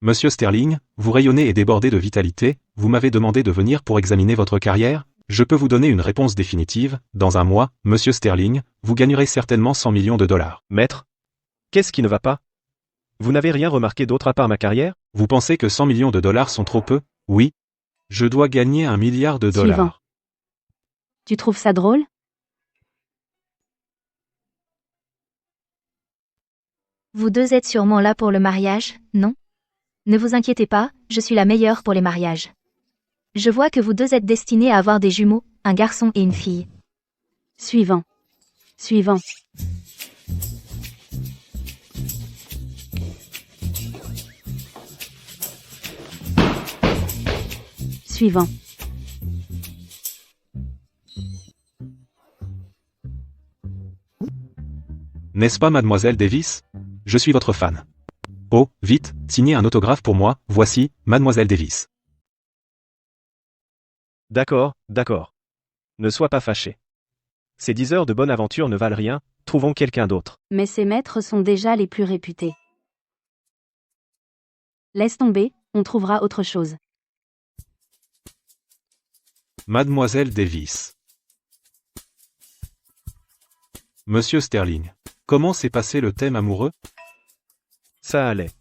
Speaker 4: Monsieur Sterling, vous rayonnez et débordez de vitalité, vous m'avez demandé de venir pour examiner votre carrière? Je peux vous donner une réponse définitive. Dans un mois, Monsieur Sterling, vous gagnerez certainement 100 millions de dollars.
Speaker 3: Maître? Qu'est-ce qui ne va pas? Vous n'avez rien remarqué d'autre à part ma carrière?
Speaker 4: Vous pensez que 100 millions de dollars sont trop peu? Oui. Je dois gagner 1 milliard de dollars.
Speaker 1: Suivant. Tu trouves ça drôle?
Speaker 2: Vous deux êtes sûrement là pour le mariage, non? Ne vous inquiétez pas, je suis la meilleure pour les mariages. Je vois que vous deux êtes destinés à avoir des jumeaux, un garçon et une fille.
Speaker 1: Suivant. Suivant. Suivant.
Speaker 4: N'est-ce pas mademoiselle Davis? Je suis votre fan. Oh, vite, signez un autographe pour moi, voici, mademoiselle Davis.
Speaker 3: D'accord, d'accord. Ne sois pas fâché. Ces 10 heures de bonne aventure ne valent rien, trouvons quelqu'un d'autre.
Speaker 1: Mais ces maîtres sont déjà les plus réputés. Laisse tomber, on trouvera autre chose.
Speaker 4: Mademoiselle Davis. Monsieur Sterling. Comment s'est passé le thème amoureux?
Speaker 3: Ça allait.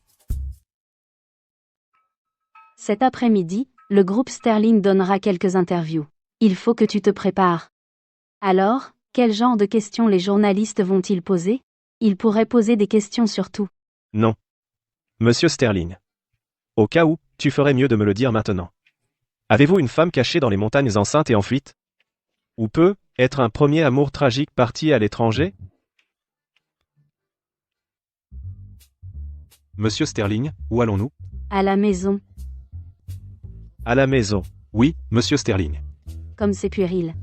Speaker 1: Cet après-midi, le groupe Sterling donnera quelques interviews. Il faut que tu te prépares. Alors, quel genre de questions les journalistes vont-ils poser? Ils pourraient poser des questions sur tout.
Speaker 3: Non. Monsieur Sterling. Au cas où, tu ferais mieux de me le dire maintenant. Avez-vous une femme cachée dans les montagnes enceintes et en fuite? Ou peut être un premier amour tragique parti à l'étranger?
Speaker 4: Monsieur Sterling, où allons-nous?
Speaker 1: À la maison,
Speaker 3: À la maison.
Speaker 4: Oui, monsieur Sterling.
Speaker 1: comme c'est puéril.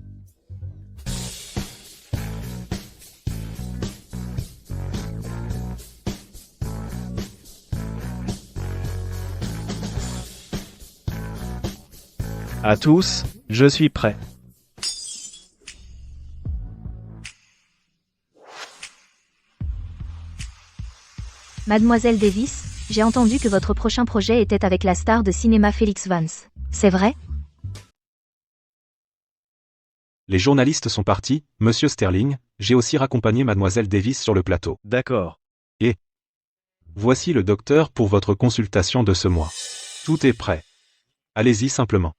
Speaker 3: À tous, je suis prêt.
Speaker 2: Mademoiselle Davis, j'ai entendu que votre prochain projet était avec la star de cinéma Felix Vance. C'est vrai?
Speaker 4: Les journalistes sont partis, monsieur Sterling, j'ai aussi raccompagné mademoiselle Davis sur le plateau.
Speaker 3: D'accord.
Speaker 4: Voici le docteur pour votre consultation de ce mois. Tout est prêt. Allez-y simplement.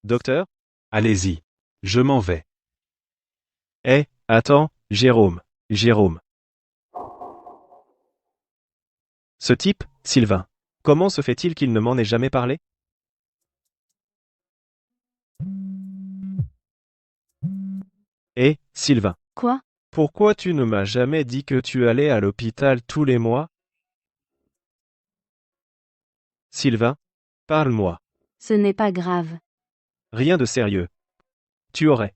Speaker 3: Docteur?
Speaker 4: Allez-y. Je m'en vais.
Speaker 3: Attends, Jérôme. Jérôme. Ce type, Sylvain. Comment se fait-il qu'il ne m'en ait jamais parlé? Sylvain.
Speaker 1: Quoi?
Speaker 3: Pourquoi tu ne m'as jamais dit que tu allais à l'hôpital tous les mois? Sylvain, parle-moi.
Speaker 1: Ce n'est pas grave.
Speaker 3: Rien de sérieux. Tu aurais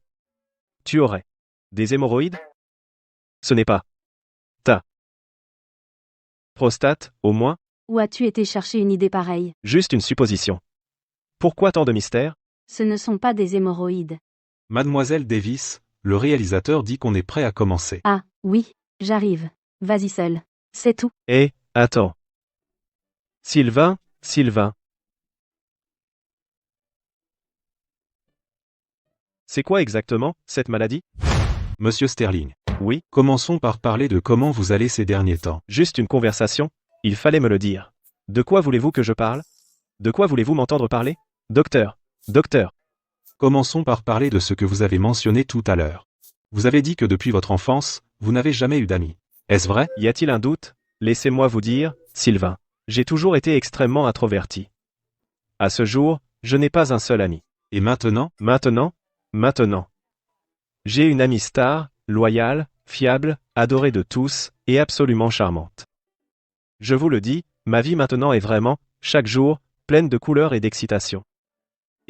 Speaker 3: des hémorroïdes? Ce n'est pas ta prostate, au moins,
Speaker 1: Où as-tu été chercher une idée pareille?
Speaker 3: juste une supposition. Pourquoi tant de mystère?
Speaker 1: Ce ne sont pas des hémorroïdes.
Speaker 4: Mademoiselle Davis, le réalisateur dit qu'on est prêt à commencer.
Speaker 1: Ah, oui, j'arrive. Vas-y seul. C'est tout.
Speaker 3: Attends. Sylvain. C'est quoi exactement, cette maladie?
Speaker 4: Monsieur Sterling.
Speaker 3: Oui,
Speaker 4: Commençons par parler de comment vous allez ces derniers temps.
Speaker 3: juste une conversation, il fallait me le dire. De quoi voulez-vous que je parle? De quoi voulez-vous m'entendre parler? Docteur.
Speaker 4: Commençons par parler de ce que vous avez mentionné tout à l'heure. Vous avez dit que depuis votre enfance, vous n'avez jamais eu d'amis. Est-ce vrai?
Speaker 3: Y a-t-il un doute? Laissez-moi vous dire, Sylvain. J'ai toujours été extrêmement introverti. À ce jour, je n'ai pas un seul ami.
Speaker 4: Et maintenant?
Speaker 3: Maintenant. J'ai une amie star, loyale, fiable, adorée de tous, et absolument charmante. Je vous le dis, ma vie maintenant est vraiment, chaque jour, pleine de couleurs et d'excitation.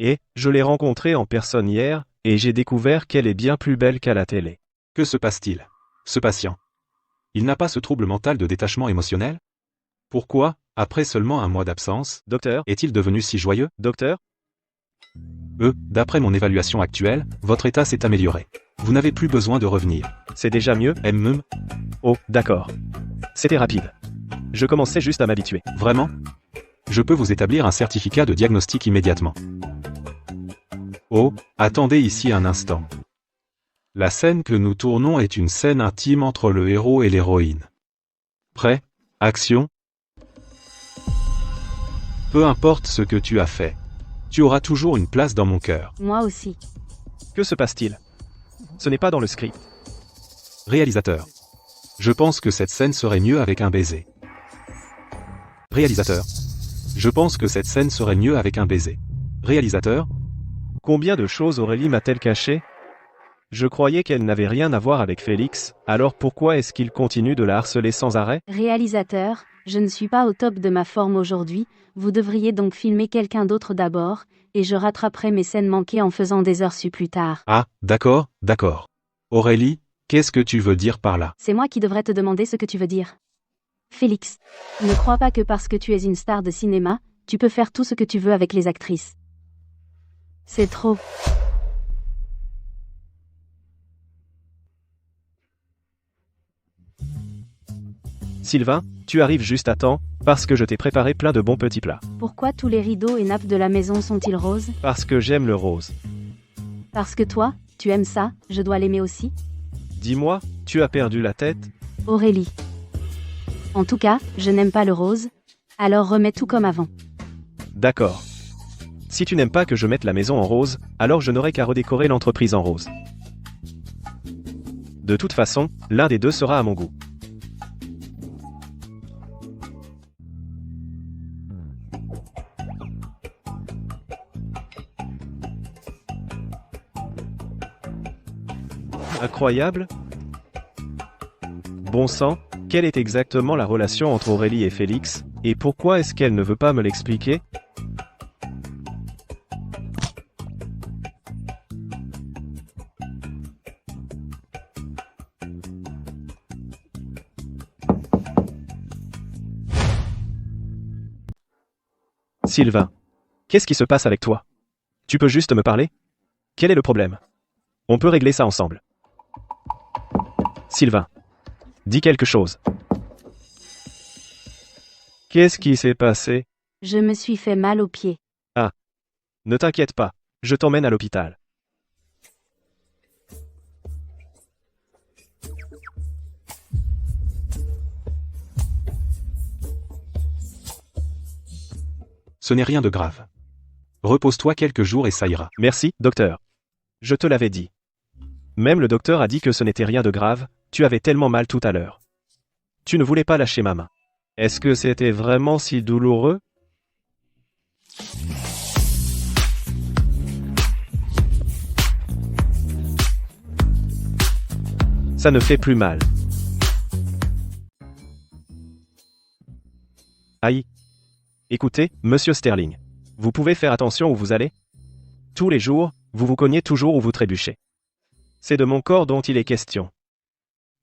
Speaker 3: Et, je l'ai rencontrée en personne hier, et j'ai découvert qu'elle est bien plus belle qu'à la télé.
Speaker 4: Que se passe-t-il? Ce patient. Il n'a pas ce trouble mental de détachement émotionnel? Pourquoi, après seulement un mois d'absence,
Speaker 3: Docteur,
Speaker 4: est-il devenu si joyeux?
Speaker 3: docteur,
Speaker 4: D'après mon évaluation actuelle, votre état s'est amélioré. Vous n'avez plus besoin de revenir.
Speaker 3: c'est déjà mieux? Oh, d'accord. C'était rapide. Je commençais juste à m'habituer.
Speaker 4: Vraiment? Je peux vous établir un certificat de diagnostic immédiatement. Oh, attendez ici un instant. La scène que nous tournons est une scène intime entre le héros et l'héroïne. Prêt? Action? Peu importe ce que tu as fait. Tu auras toujours une place dans mon cœur.
Speaker 1: Moi aussi.
Speaker 3: Que se passe-t-il? Ce n'est pas dans le script.
Speaker 4: Réalisateur. Je pense que cette scène serait mieux avec un baiser. Réalisateur. Je pense que cette scène serait mieux avec un baiser. Réalisateur?
Speaker 3: Combien de choses Aurélie m'a-t-elle caché? Je croyais qu'elle n'avait rien à voir avec Félix, alors pourquoi est-ce qu'il continue de la harceler sans arrêt?
Speaker 1: Réalisateur, je ne suis pas au top de ma forme aujourd'hui, vous devriez donc filmer quelqu'un d'autre d'abord, et je rattraperai mes scènes manquées en faisant des heures sup plus tard.
Speaker 4: Ah, d'accord, d'accord. Aurélie, qu'est-ce que tu veux dire par là?
Speaker 1: C'est moi qui devrais te demander ce que tu veux dire. Félix, ne crois pas que parce que tu es une star de cinéma, tu peux faire tout ce que tu veux avec les actrices. C'est trop.
Speaker 3: Sylvain, tu arrives juste à temps, parce que je t'ai préparé plein de bons petits plats.
Speaker 1: Pourquoi tous les rideaux et nappes de la maison sont-ils roses?
Speaker 3: Parce que j'aime le rose.
Speaker 1: Parce que toi, tu aimes ça, je dois l'aimer aussi?
Speaker 3: Dis-moi, tu as perdu la tête?
Speaker 1: Aurélie. En tout cas, je n'aime pas le rose. Alors remets tout comme avant.
Speaker 3: D'accord. Si tu n'aimes pas que je mette la maison en rose, alors je n'aurai qu'à redécorer l'entreprise en rose. De toute façon, l'un des deux sera à mon goût. Incroyable. Bon sang, quelle est exactement la relation entre Aurélie et Félix, et pourquoi est-ce qu'elle ne veut pas me l'expliquer? Sylvain, qu'est-ce qui se passe avec toi? Tu peux juste me parler? Quel est le problème? On peut régler ça ensemble. Sylvain, dis quelque chose. Qu'est-ce qui s'est passé?
Speaker 1: Je me suis fait mal aux pieds.
Speaker 3: Ne t'inquiète pas, je t'emmène à l'hôpital.
Speaker 4: Ce n'est rien de grave. Repose-toi quelques jours et ça ira.
Speaker 3: Merci, docteur. Je te l'avais dit. Même le docteur a dit que ce n'était rien de grave, tu avais tellement mal tout à l'heure. Tu ne voulais pas lâcher ma main. Est-ce que c'était vraiment si douloureux? Ça ne fait plus mal. Aïe. Écoutez, monsieur Sterling. Vous pouvez faire attention où vous allez? Tous les jours, vous vous cognez toujours ou vous trébuchez. C'est de mon corps dont il est question.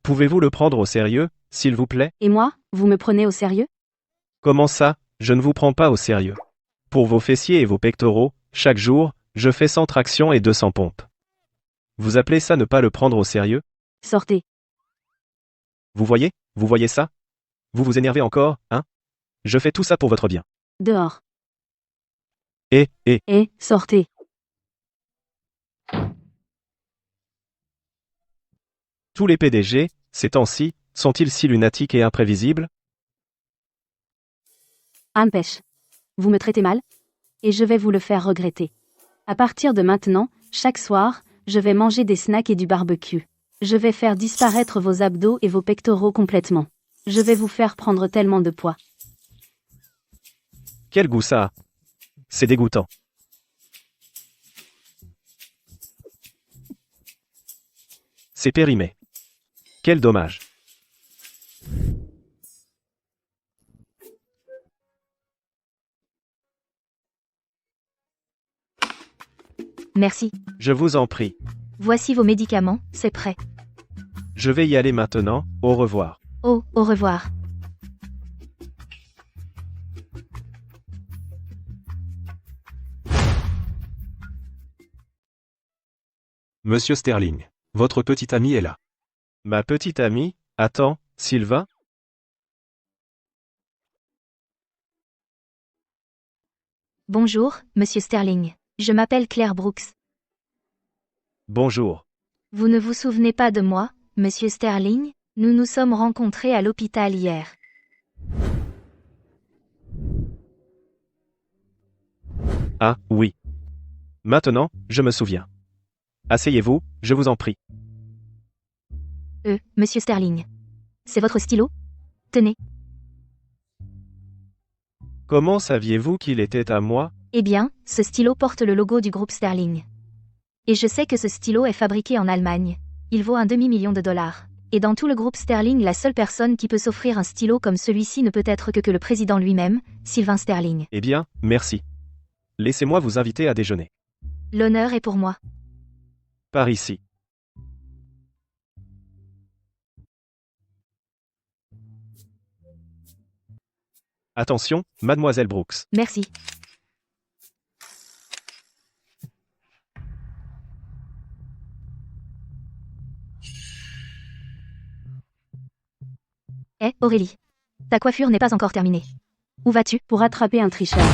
Speaker 3: Pouvez-vous le prendre au sérieux, s'il vous plaît?
Speaker 1: Et moi, vous me prenez au sérieux?
Speaker 3: Comment ça, je ne vous prends pas au sérieux. Pour vos fessiers et vos pectoraux, chaque jour, je fais 100 tractions et 200 pompes. Vous appelez ça ne pas le prendre au sérieux?
Speaker 1: Sortez.
Speaker 3: Vous voyez ça? Vous vous énervez encore, hein? Je fais tout ça pour votre bien.
Speaker 1: Dehors.
Speaker 3: Et,
Speaker 1: Sortez.
Speaker 3: tous les PDG, ces temps-ci, sont-ils si lunatiques et imprévisibles?
Speaker 1: Empêche. Vous me traitez mal? Et je vais vous le faire regretter. À partir de maintenant, chaque soir, je vais manger des snacks et du barbecue. Je vais faire disparaître vos abdos et vos pectoraux complètement. Je vais vous faire prendre tellement de poids.
Speaker 3: Quel goût ça a? C'est dégoûtant. C'est périmé. Quel dommage.
Speaker 2: Merci.
Speaker 3: Je vous en prie.
Speaker 2: Voici vos médicaments, c'est prêt.
Speaker 3: Je vais y aller maintenant, au revoir.
Speaker 2: Oh, au revoir.
Speaker 4: Monsieur Sterling, votre petite amie est là.
Speaker 3: Ma petite amie, attends, Sylvain?
Speaker 2: Bonjour, monsieur Sterling. Je m'appelle Claire Brooks.
Speaker 3: Bonjour.
Speaker 2: Vous ne vous souvenez pas de moi, monsieur Sterling? Nous nous sommes rencontrés à l'hôpital hier.
Speaker 3: Ah, oui. Maintenant, je me souviens. Asseyez-vous, je vous en prie.
Speaker 2: Monsieur Sterling. C'est votre stylo? Tenez.
Speaker 3: Comment saviez-vous qu'il était à moi?
Speaker 2: Eh bien, ce stylo porte le logo du groupe Sterling. Et je sais que ce stylo est fabriqué en Allemagne. Il vaut un demi-million de dollars. Et dans tout le groupe Sterling, la seule personne qui peut s'offrir un stylo comme celui-ci ne peut être que le président lui-même, Sylvain Sterling.
Speaker 3: Eh bien, merci. Laissez-moi vous inviter à déjeuner.
Speaker 2: L'honneur est pour moi.
Speaker 3: Par ici. Attention, mademoiselle Brooks.
Speaker 2: Merci. Eh, Aurélie. Ta coiffure n'est pas encore terminée. Où vas-tu?
Speaker 1: Pour attraper un tricheur.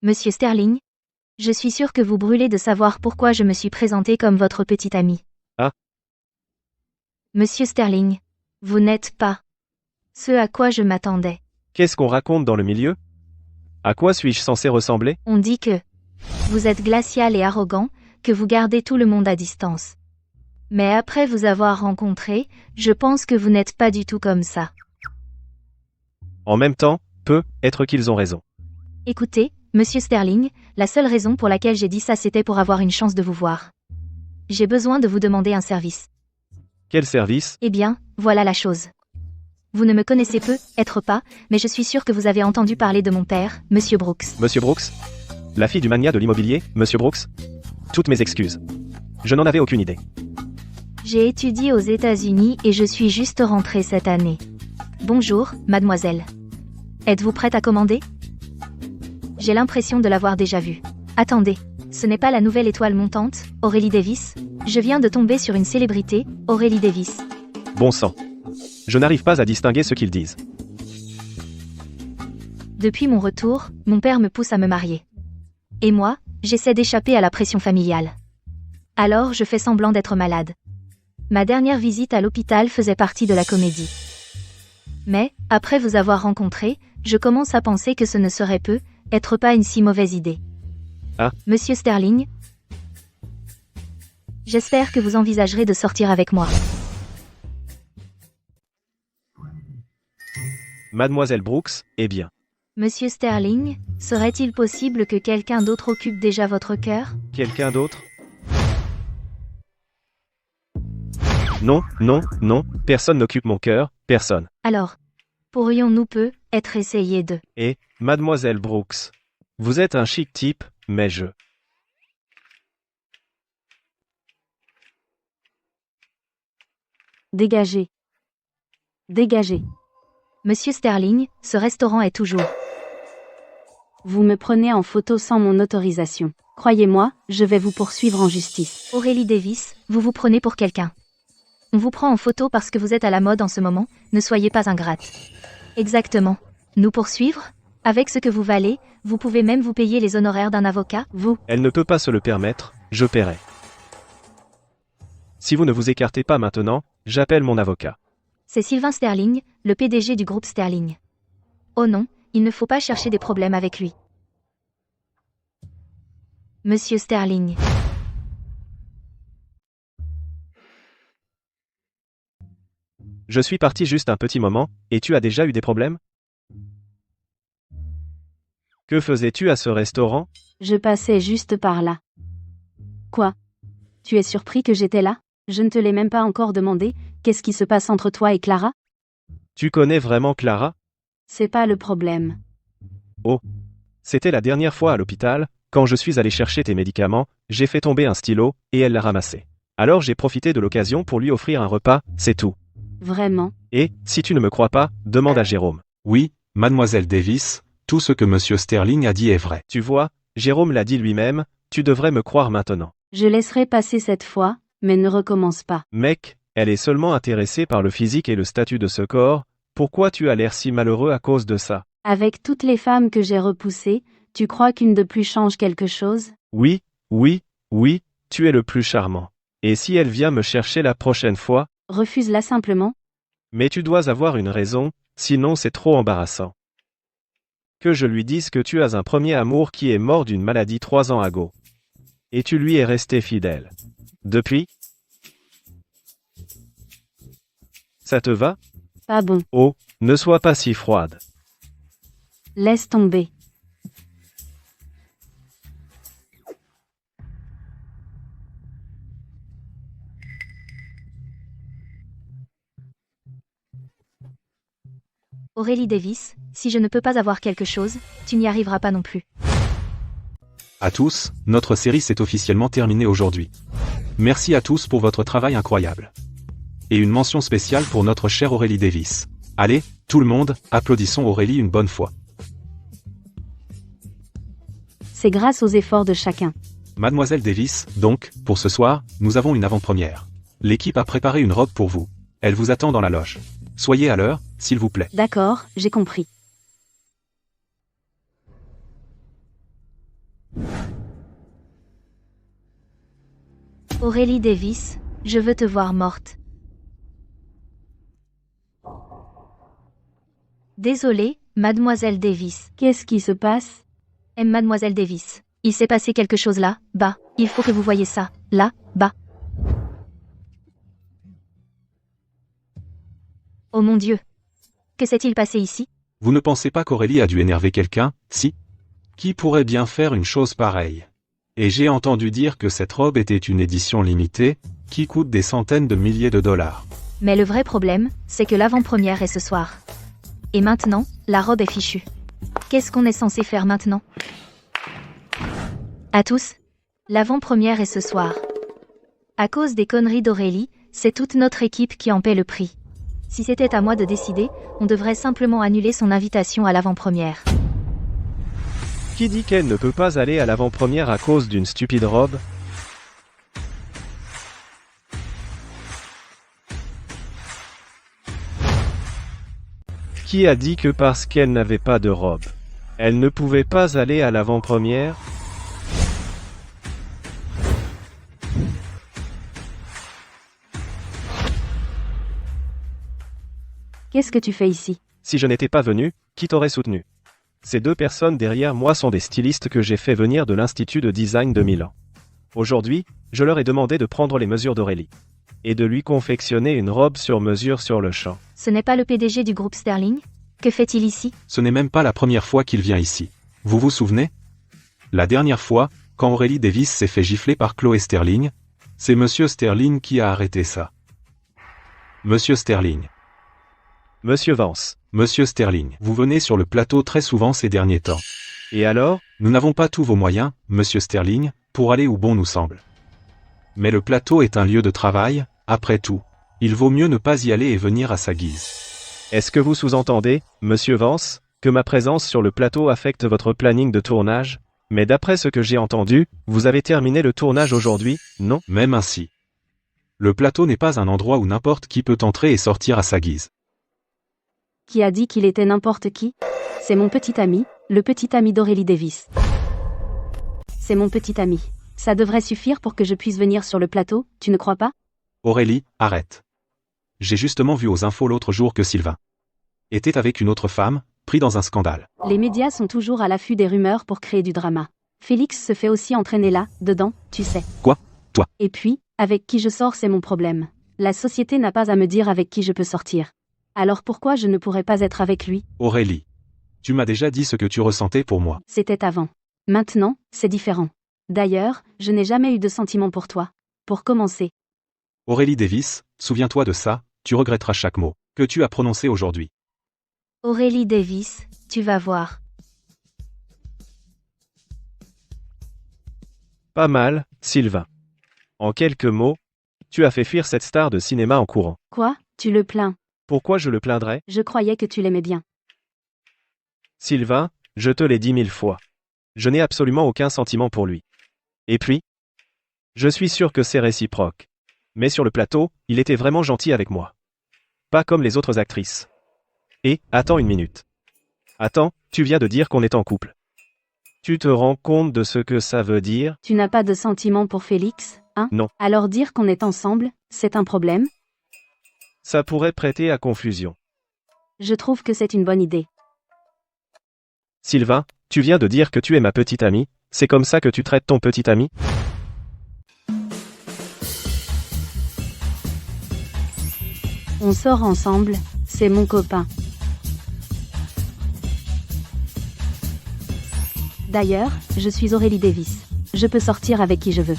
Speaker 2: Monsieur Sterling? Je suis sûre que vous brûlez de savoir pourquoi je me suis présentée comme votre petite amie.
Speaker 3: Ah.
Speaker 2: Monsieur Sterling, vous n'êtes pas ce à quoi je m'attendais.
Speaker 3: Qu'est-ce qu'on raconte dans le milieu? À quoi suis-je censé ressembler?
Speaker 2: On dit que vous êtes glacial et arrogant, que vous gardez tout le monde à distance. Mais après vous avoir rencontré, je pense que vous n'êtes pas du tout comme ça.
Speaker 3: En même temps, peut-être qu'ils ont raison.
Speaker 2: Écoutez, Monsieur Sterling, la seule raison pour laquelle j'ai dit ça c'était pour avoir une chance de vous voir. J'ai besoin de vous demander un service.
Speaker 3: Quel service?
Speaker 2: Eh bien, voilà la chose. Vous ne me connaissez peut-être pas, mais je suis sûre que vous avez entendu parler de mon père, Monsieur Brooks.
Speaker 3: Monsieur Brooks? La fille du magnat de l'immobilier, Monsieur Brooks? Toutes mes excuses. Je n'en avais aucune idée.
Speaker 2: J'ai étudié aux États-Unis et je suis juste rentrée cette année. Bonjour, mademoiselle. Êtes-vous prête à commander? J'ai l'impression de l'avoir déjà vue. Attendez, ce n'est pas la nouvelle étoile montante, Aurélie Davis? Je viens de tomber sur une célébrité, Aurélie Davis.
Speaker 3: Bon sang. Je n'arrive pas à distinguer ce qu'ils disent.
Speaker 2: Depuis mon retour, mon père me pousse à me marier. Et moi, j'essaie d'échapper à la pression familiale. Alors je fais semblant d'être malade. Ma dernière visite à l'hôpital faisait partie de la comédie. Mais, après vous avoir rencontré, je commence à penser que ce ne serait peut-être pas une si mauvaise idée.
Speaker 3: Ah.
Speaker 2: Monsieur Sterling, j'espère que vous envisagerez de sortir avec moi.
Speaker 3: Mademoiselle Brooks, eh bien.
Speaker 2: Monsieur Sterling, serait-il possible que quelqu'un d'autre occupe déjà votre cœur?
Speaker 3: Quelqu'un d'autre? Non, non, non, personne n'occupe mon cœur, personne.
Speaker 2: Alors, pourrions-nous peut-être essayer de...
Speaker 3: Et, mademoiselle Brooks, vous êtes un chic type, mais je...
Speaker 1: Dégagez. Dégagez.
Speaker 2: Monsieur Sterling, ce restaurant est toujours...
Speaker 1: Vous me prenez en photo sans mon autorisation. Croyez-moi, je vais vous poursuivre en justice.
Speaker 2: Aurélie Davis, vous vous prenez pour quelqu'un. On vous prend en photo parce que vous êtes à la mode en ce moment, ne soyez pas ingrate. Exactement. Nous poursuivre? Avec ce que vous valez, vous pouvez même vous payer les honoraires d'un avocat, vous.
Speaker 3: Elle ne peut pas se le permettre, je paierai. Si vous ne vous écartez pas maintenant, j'appelle mon avocat.
Speaker 2: C'est Sylvain Sterling, le PDG du groupe Sterling. Oh non, il ne faut pas chercher des problèmes avec lui. Monsieur Sterling.
Speaker 3: Je suis parti juste un petit moment, et tu as déjà eu des problèmes? Que faisais-tu à ce restaurant?
Speaker 1: Je passais juste par là. Quoi? Tu es surpris que j'étais là? Je ne te l'ai même pas encore demandé, qu'est-ce qui se passe entre toi et Clara?
Speaker 3: Tu connais vraiment Clara?
Speaker 1: C'est pas le problème.
Speaker 3: Oh. C'était la dernière fois à l'hôpital, quand je suis allé chercher tes médicaments, j'ai fait tomber un stylo, et elle l'a ramassé. Alors j'ai profité de l'occasion pour lui offrir un repas, c'est tout.
Speaker 1: Vraiment?
Speaker 3: Et, si tu ne me crois pas, demande à Jérôme.
Speaker 4: Oui, mademoiselle Davis, tout ce que monsieur Sterling a dit est vrai.
Speaker 3: Tu vois, Jérôme l'a dit lui-même, tu devrais me croire maintenant.
Speaker 1: Je laisserai passer cette fois, mais ne recommence pas.
Speaker 3: Mec, elle est seulement intéressée par le physique et le statut de ce corps, pourquoi tu as l'air si malheureux à cause de ça?
Speaker 1: Avec toutes les femmes que j'ai repoussées, tu crois qu'une de plus change quelque chose?
Speaker 3: Oui, oui, oui, tu es le plus charmant. Et si elle vient me chercher la prochaine fois?
Speaker 1: Refuse-la simplement.
Speaker 3: Mais tu dois avoir une raison, sinon c'est trop embarrassant. Que je lui dise que tu as un premier amour qui est mort d'une maladie 3 ans ago. Et tu lui es resté fidèle. Depuis? Ça te va?
Speaker 1: Pas bon.
Speaker 3: Oh, Ne sois pas si froide.
Speaker 1: Laisse tomber.
Speaker 2: Aurélie Davis, si je ne peux pas avoir quelque chose, tu n'y arriveras pas non plus.
Speaker 4: À tous, notre série s'est officiellement terminée aujourd'hui. Merci à tous pour votre travail incroyable. Et une mention spéciale pour notre chère Aurélie Davis. Allez, tout le monde, applaudissons Aurélie une bonne fois.
Speaker 1: C'est grâce aux efforts de chacun.
Speaker 4: Mademoiselle Davis, donc, pour ce soir, nous avons une avant-première. L'équipe a préparé une robe pour vous. Elle vous attend dans la loge. Soyez à l'heure, s'il vous plaît.
Speaker 1: D'accord, j'ai compris.
Speaker 2: Aurélie Davis, je veux te voir morte. Désolée, Mademoiselle Davis.
Speaker 1: Qu'est-ce qui se passe?
Speaker 2: Mademoiselle Davis, il s'est passé quelque chose là, bas. Il faut que vous voyez ça, là, bas. Oh mon Dieu. Que s'est-il passé ici?
Speaker 4: Vous ne pensez pas qu'Aurélie a dû énerver quelqu'un, si? Qui pourrait bien faire une chose pareille? Et j'ai entendu dire que cette robe était une édition limitée, qui coûte des centaines de milliers de dollars.
Speaker 2: Mais le vrai problème, c'est que l'avant-première est ce soir. Et maintenant, la robe est fichue. Qu'est-ce qu'on est censé faire maintenant? À tous, l'avant-première est ce soir. À cause des conneries d'Aurélie, c'est toute notre équipe qui en paie le prix. Si c'était à moi de décider, on devrait simplement annuler son invitation à l'avant-première.
Speaker 3: Qui dit qu'elle ne peut pas aller à l'avant-première à cause d'une stupide robe? Qui a dit que parce qu'elle n'avait pas de robe, elle ne pouvait pas aller à l'avant-première?
Speaker 1: Qu'est-ce que tu fais ici?
Speaker 3: Si je n'étais pas venu, qui t'aurait soutenu? Ces deux personnes derrière moi sont des stylistes que j'ai fait venir de l'Institut de Design de Milan. Aujourd'hui, je leur ai demandé de prendre les mesures d'Aurélie et de lui confectionner une robe sur mesure sur le champ.
Speaker 2: Ce n'est pas le PDG du groupe Sterling? Que fait-il ici?
Speaker 4: Ce n'est même pas la première fois qu'il vient ici. Vous vous souvenez? La dernière fois, quand Aurélie Davis s'est fait gifler par Chloé Sterling, c'est Monsieur Sterling qui a arrêté ça. Monsieur Sterling.
Speaker 3: Monsieur Vance.
Speaker 4: Monsieur Sterling, vous venez sur le plateau très souvent ces derniers temps.
Speaker 3: Et alors?
Speaker 4: Nous n'avons pas tous vos moyens, Monsieur Sterling, pour aller où bon nous semble. Mais le plateau est un lieu de travail, après tout. Il vaut mieux ne pas y aller et venir à sa guise.
Speaker 3: Est-ce que vous sous-entendez, Monsieur Vance, que ma présence sur le plateau affecte votre planning de tournage? Mais d'après ce que j'ai entendu, vous avez terminé le tournage aujourd'hui, non?
Speaker 4: Même ainsi. Le plateau n'est pas un endroit où n'importe qui peut entrer et sortir à sa guise.
Speaker 1: Qui a dit qu'il était n'importe qui? C'est mon petit ami, le petit ami d'Aurélie Davis. C'est mon petit ami. Ça devrait suffire pour que je puisse venir sur le plateau, tu ne crois pas?
Speaker 4: Aurélie, arrête. J'ai justement vu aux infos l'autre jour que Sylvain était avec une autre femme, pris dans un scandale.
Speaker 1: Les médias sont toujours à l'affût des rumeurs pour créer du drama. Félix se fait aussi entraîner là, dedans, tu sais.
Speaker 4: Quoi? Toi?
Speaker 1: Et puis, avec qui je sors, c'est mon problème. La société n'a pas à me dire avec qui je peux sortir. Alors pourquoi je ne pourrais pas être avec lui?
Speaker 4: Aurélie. Tu m'as déjà dit ce que tu ressentais pour moi.
Speaker 1: C'était avant. Maintenant, c'est différent. D'ailleurs, je n'ai jamais eu de sentiments pour toi. Pour commencer.
Speaker 4: Aurélie Davis, souviens-toi de ça, tu regretteras chaque mot que tu as prononcé aujourd'hui.
Speaker 2: Aurélie Davis, tu vas voir.
Speaker 3: Pas mal, Sylvain. En quelques mots, tu as fait fuir cette star de cinéma en courant.
Speaker 1: Quoi? Tu le plains?
Speaker 3: Pourquoi je le plaindrais?
Speaker 1: Je croyais que tu l'aimais bien.
Speaker 3: Sylvain, je te l'ai dit 1000 fois. Je n'ai absolument aucun sentiment pour lui. Et puis? Je suis sûr que c'est réciproque. Mais sur le plateau, il était vraiment gentil avec moi. Pas comme les autres actrices. Et, attends une minute. Attends, tu viens de dire qu'on est en couple. Tu te rends compte de ce que ça veut dire?
Speaker 1: Tu n'as pas de sentiments pour Félix, hein?
Speaker 3: Non.
Speaker 1: Alors dire qu'on est ensemble, c'est un problème?
Speaker 3: Ça pourrait prêter à confusion.
Speaker 1: Je trouve que c'est une bonne idée.
Speaker 3: Sylvain, tu viens de dire que tu es ma petite amie, c'est comme ça que tu traites ton petit ami?
Speaker 1: On sort ensemble, c'est mon copain. D'ailleurs, je suis Aurélie Davis. Je peux sortir avec qui je veux.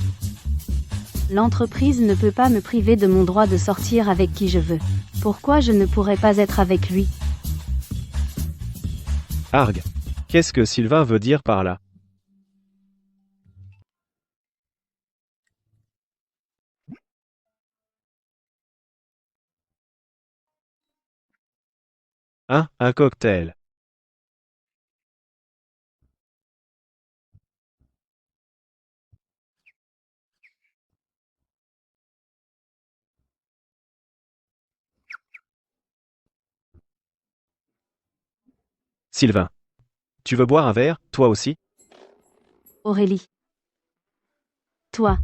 Speaker 1: L'entreprise ne peut pas me priver de mon droit de sortir avec qui je veux. Pourquoi je ne pourrais pas être avec lui?
Speaker 3: Arg. Qu'est-ce que Sylvain veut dire par là? Hein, un cocktail. Sylvain. Tu veux boire un verre, toi aussi?
Speaker 1: Aurélie. Toi.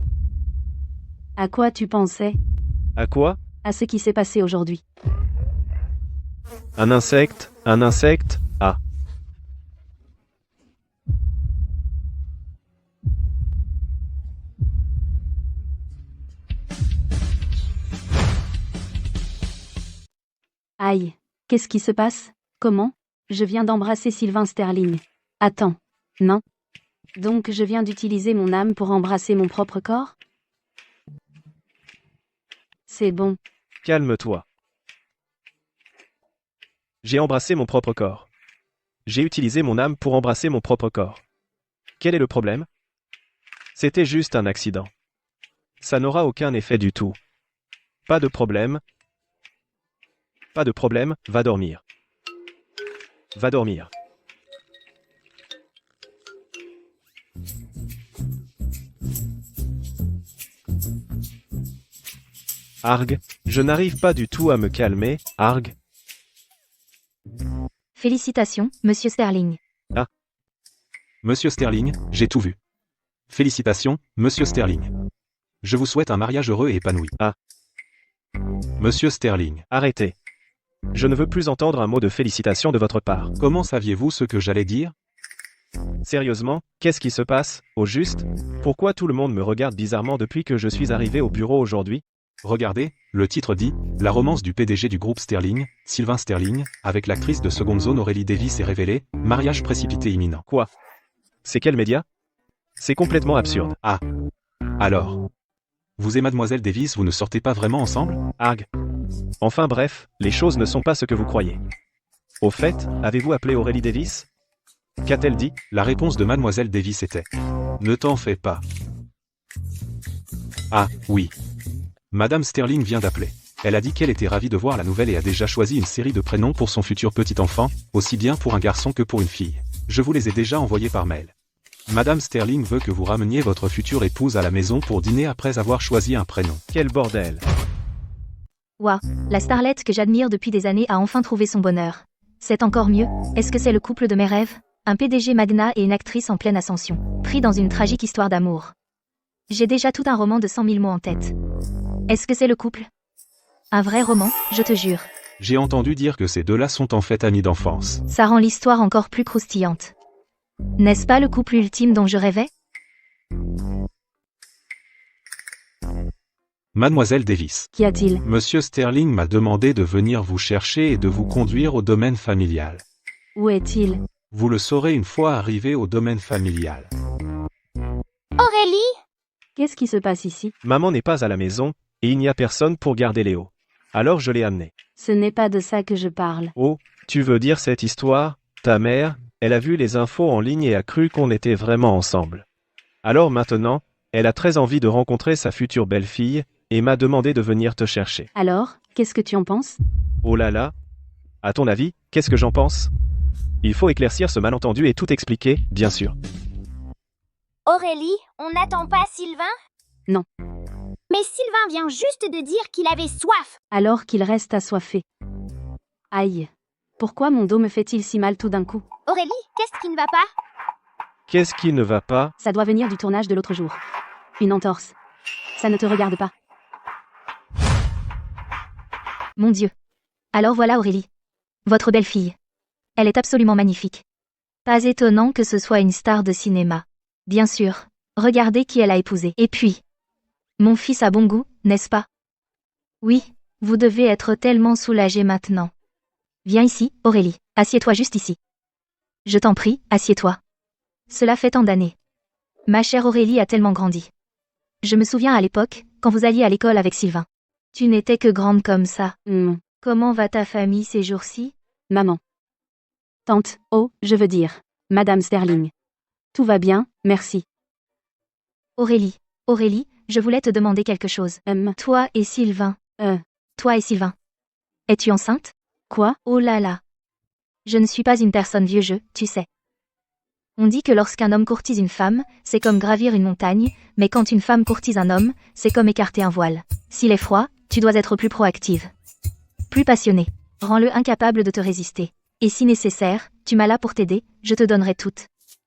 Speaker 1: À quoi tu pensais?
Speaker 3: À quoi?
Speaker 1: À ce qui s'est passé aujourd'hui.
Speaker 3: Un insecte, ah.
Speaker 1: Aïe. Qu'est-ce qui se passe? Comment? Je viens d'embrasser Sylvain Sterling. Attends. Non. Donc je viens d'utiliser mon âme pour embrasser mon propre corps? C'est bon.
Speaker 3: Calme-toi. J'ai embrassé mon propre corps. J'ai utilisé mon âme pour embrasser mon propre corps. Quel est le problème? C'était juste un accident. Ça n'aura aucun effet du tout. Pas de problème. Pas de problème, va dormir. Va dormir. Arg, je n'arrive pas du tout à me calmer, Arg.
Speaker 2: Félicitations, monsieur Sterling.
Speaker 4: Monsieur Sterling, j'ai tout vu. Félicitations, monsieur Sterling. Je vous souhaite un mariage heureux et épanoui.
Speaker 3: Ah.
Speaker 4: Monsieur Sterling.
Speaker 3: Arrêtez. Je ne veux plus entendre un mot de félicitations de votre part.
Speaker 4: Comment saviez-vous ce que j'allais dire?
Speaker 3: Sérieusement, qu'est-ce qui se passe, au juste? Pourquoi tout le monde me regarde bizarrement depuis que je suis arrivé au bureau aujourd'hui?
Speaker 4: Regardez, le titre dit « La romance du PDG du groupe Sterling, Sylvain Sterling, avec l'actrice de seconde zone Aurélie Davis est révélée, mariage précipité imminent. »
Speaker 3: Quoi? C'est quel média? C'est complètement absurde.
Speaker 4: Ah. Alors. Vous et mademoiselle Davis, vous ne sortez pas vraiment ensemble?
Speaker 3: Arg. Enfin bref, les choses ne sont pas ce que vous croyez. Au fait, avez-vous appelé Aurélie Davis? Qu'a-t-elle dit?
Speaker 4: La réponse de mademoiselle Davis était « Ne t'en fais pas. » Ah, oui. Madame Sterling vient d'appeler. Elle a dit qu'elle était ravie de voir la nouvelle et a déjà choisi une série de prénoms pour son futur petit enfant, aussi bien pour un garçon que pour une fille. Je vous les ai déjà envoyés par mail. Madame Sterling veut que vous rameniez votre future épouse à la maison pour dîner après avoir choisi un prénom.
Speaker 3: Quel bordel!
Speaker 2: Waouh, la starlette que j'admire depuis des années a enfin trouvé son bonheur. C'est encore mieux, est-ce que c'est le couple de mes rêves? Un PDG magnat et une actrice en pleine ascension, pris dans une tragique histoire d'amour. J'ai déjà tout un roman de 100 000 mots en tête. Est-ce que c'est le couple? Un vrai roman, je te jure.
Speaker 4: J'ai entendu dire que ces deux-là sont en fait amis d'enfance.
Speaker 2: Ça rend l'histoire encore plus croustillante. N'est-ce pas le couple ultime dont je rêvais?
Speaker 4: Mademoiselle Davis.
Speaker 1: Qu'y a-t-il?
Speaker 4: Monsieur Sterling m'a demandé de venir vous chercher et de vous conduire au domaine familial.
Speaker 1: Où est-il?
Speaker 4: Vous le saurez une fois arrivé au domaine familial.
Speaker 5: Aurélie?
Speaker 1: Qu'est-ce qui se passe ici?
Speaker 3: Maman n'est pas à la maison, et il n'y a personne pour garder Léo. Alors je l'ai amené.
Speaker 1: Ce n'est pas de ça que je parle.
Speaker 3: Oh, tu veux dire cette histoire? Ta mère, elle a vu les infos en ligne et a cru qu'on était vraiment ensemble. Alors maintenant, elle a très envie de rencontrer sa future belle-fille, et m'a demandé de venir te chercher.
Speaker 1: Alors, qu'est-ce que tu en penses?
Speaker 3: Oh là là! À ton avis, qu'est-ce que j'en pense? Il faut éclaircir ce malentendu et tout expliquer, bien sûr.
Speaker 5: Aurélie, on n'attend pas Sylvain?
Speaker 1: Non.
Speaker 5: Mais Sylvain vient juste de dire qu'il avait soif.
Speaker 1: Alors qu'il reste assoiffé. Aïe. Pourquoi mon dos me fait-il si mal tout d'un coup?
Speaker 5: Aurélie, qu'est-ce qui ne va pas?
Speaker 3: Qu'est-ce qui ne va pas?
Speaker 1: Ça doit venir du tournage de l'autre jour. Une entorse. Ça ne te regarde pas.
Speaker 2: Mon Dieu. Alors voilà Aurélie. Votre belle-fille. Elle est absolument magnifique. Pas étonnant que ce soit une star de cinéma. Bien sûr. Regardez qui elle a épousé. Et puis. Mon fils a bon goût, n'est-ce pas? Oui, vous devez être tellement soulagée maintenant. Viens ici, Aurélie. Assieds-toi juste ici. Je t'en prie, assieds-toi. Cela fait tant d'années. Ma chère Aurélie a tellement grandi. Je me souviens à l'époque, quand vous alliez à l'école avec Sylvain. Tu n'étais que grande comme ça. Comment va ta famille ces jours-ci?
Speaker 1: Maman. Tante, oh, je veux dire. Madame Sterling. Tout va bien, merci.
Speaker 2: Aurélie, je voulais te demander quelque chose. Toi et Sylvain. Toi et Sylvain. Es-tu enceinte?
Speaker 1: Quoi?
Speaker 2: Oh là là. Je ne suis pas une personne vieux jeu, tu sais. On dit que lorsqu'un homme courtise une femme, c'est comme gravir une montagne, mais quand une femme courtise un homme, c'est comme écarter un voile. S'il est froid, tu dois être plus proactive. Plus passionnée. Rends-le incapable de te résister. Et si nécessaire, tu m'as là pour t'aider, je te donnerai toute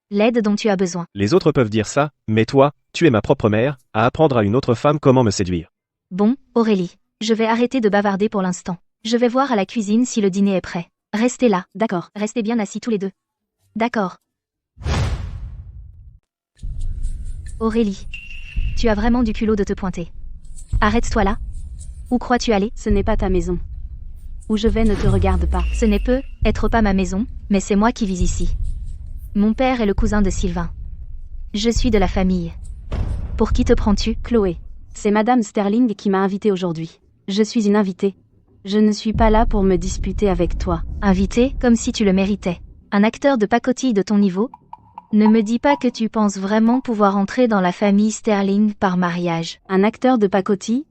Speaker 2: l'aide dont tu as besoin.
Speaker 3: Les autres peuvent dire ça, mais toi, tu es ma propre mère, à apprendre à une autre femme comment me séduire.
Speaker 2: Bon, Aurélie, je vais arrêter de bavarder pour l'instant. Je vais voir à la cuisine si le dîner est prêt. Restez là.
Speaker 1: D'accord.
Speaker 2: Restez bien assis tous les deux. D'accord. Aurélie, tu as vraiment du culot de te pointer. Arrête-toi là. Où crois-tu aller?
Speaker 1: Ce n'est pas ta maison. Où je vais ne te regarde pas.
Speaker 2: Ce n'est peut être pas ma maison, mais c'est moi qui vis ici. Mon père est le cousin de Sylvain. Je suis de la famille. Pour qui te prends-tu?
Speaker 1: Chloé. C'est Madame Sterling qui m'a invitée aujourd'hui. Je suis une invitée. Je ne suis pas là pour me disputer avec toi.
Speaker 2: Invitée, comme si tu le méritais. Un acteur de pacotille de ton niveau? Ne me dis pas que tu penses vraiment pouvoir entrer dans la famille Sterling par mariage.
Speaker 1: Un acteur de pacotille?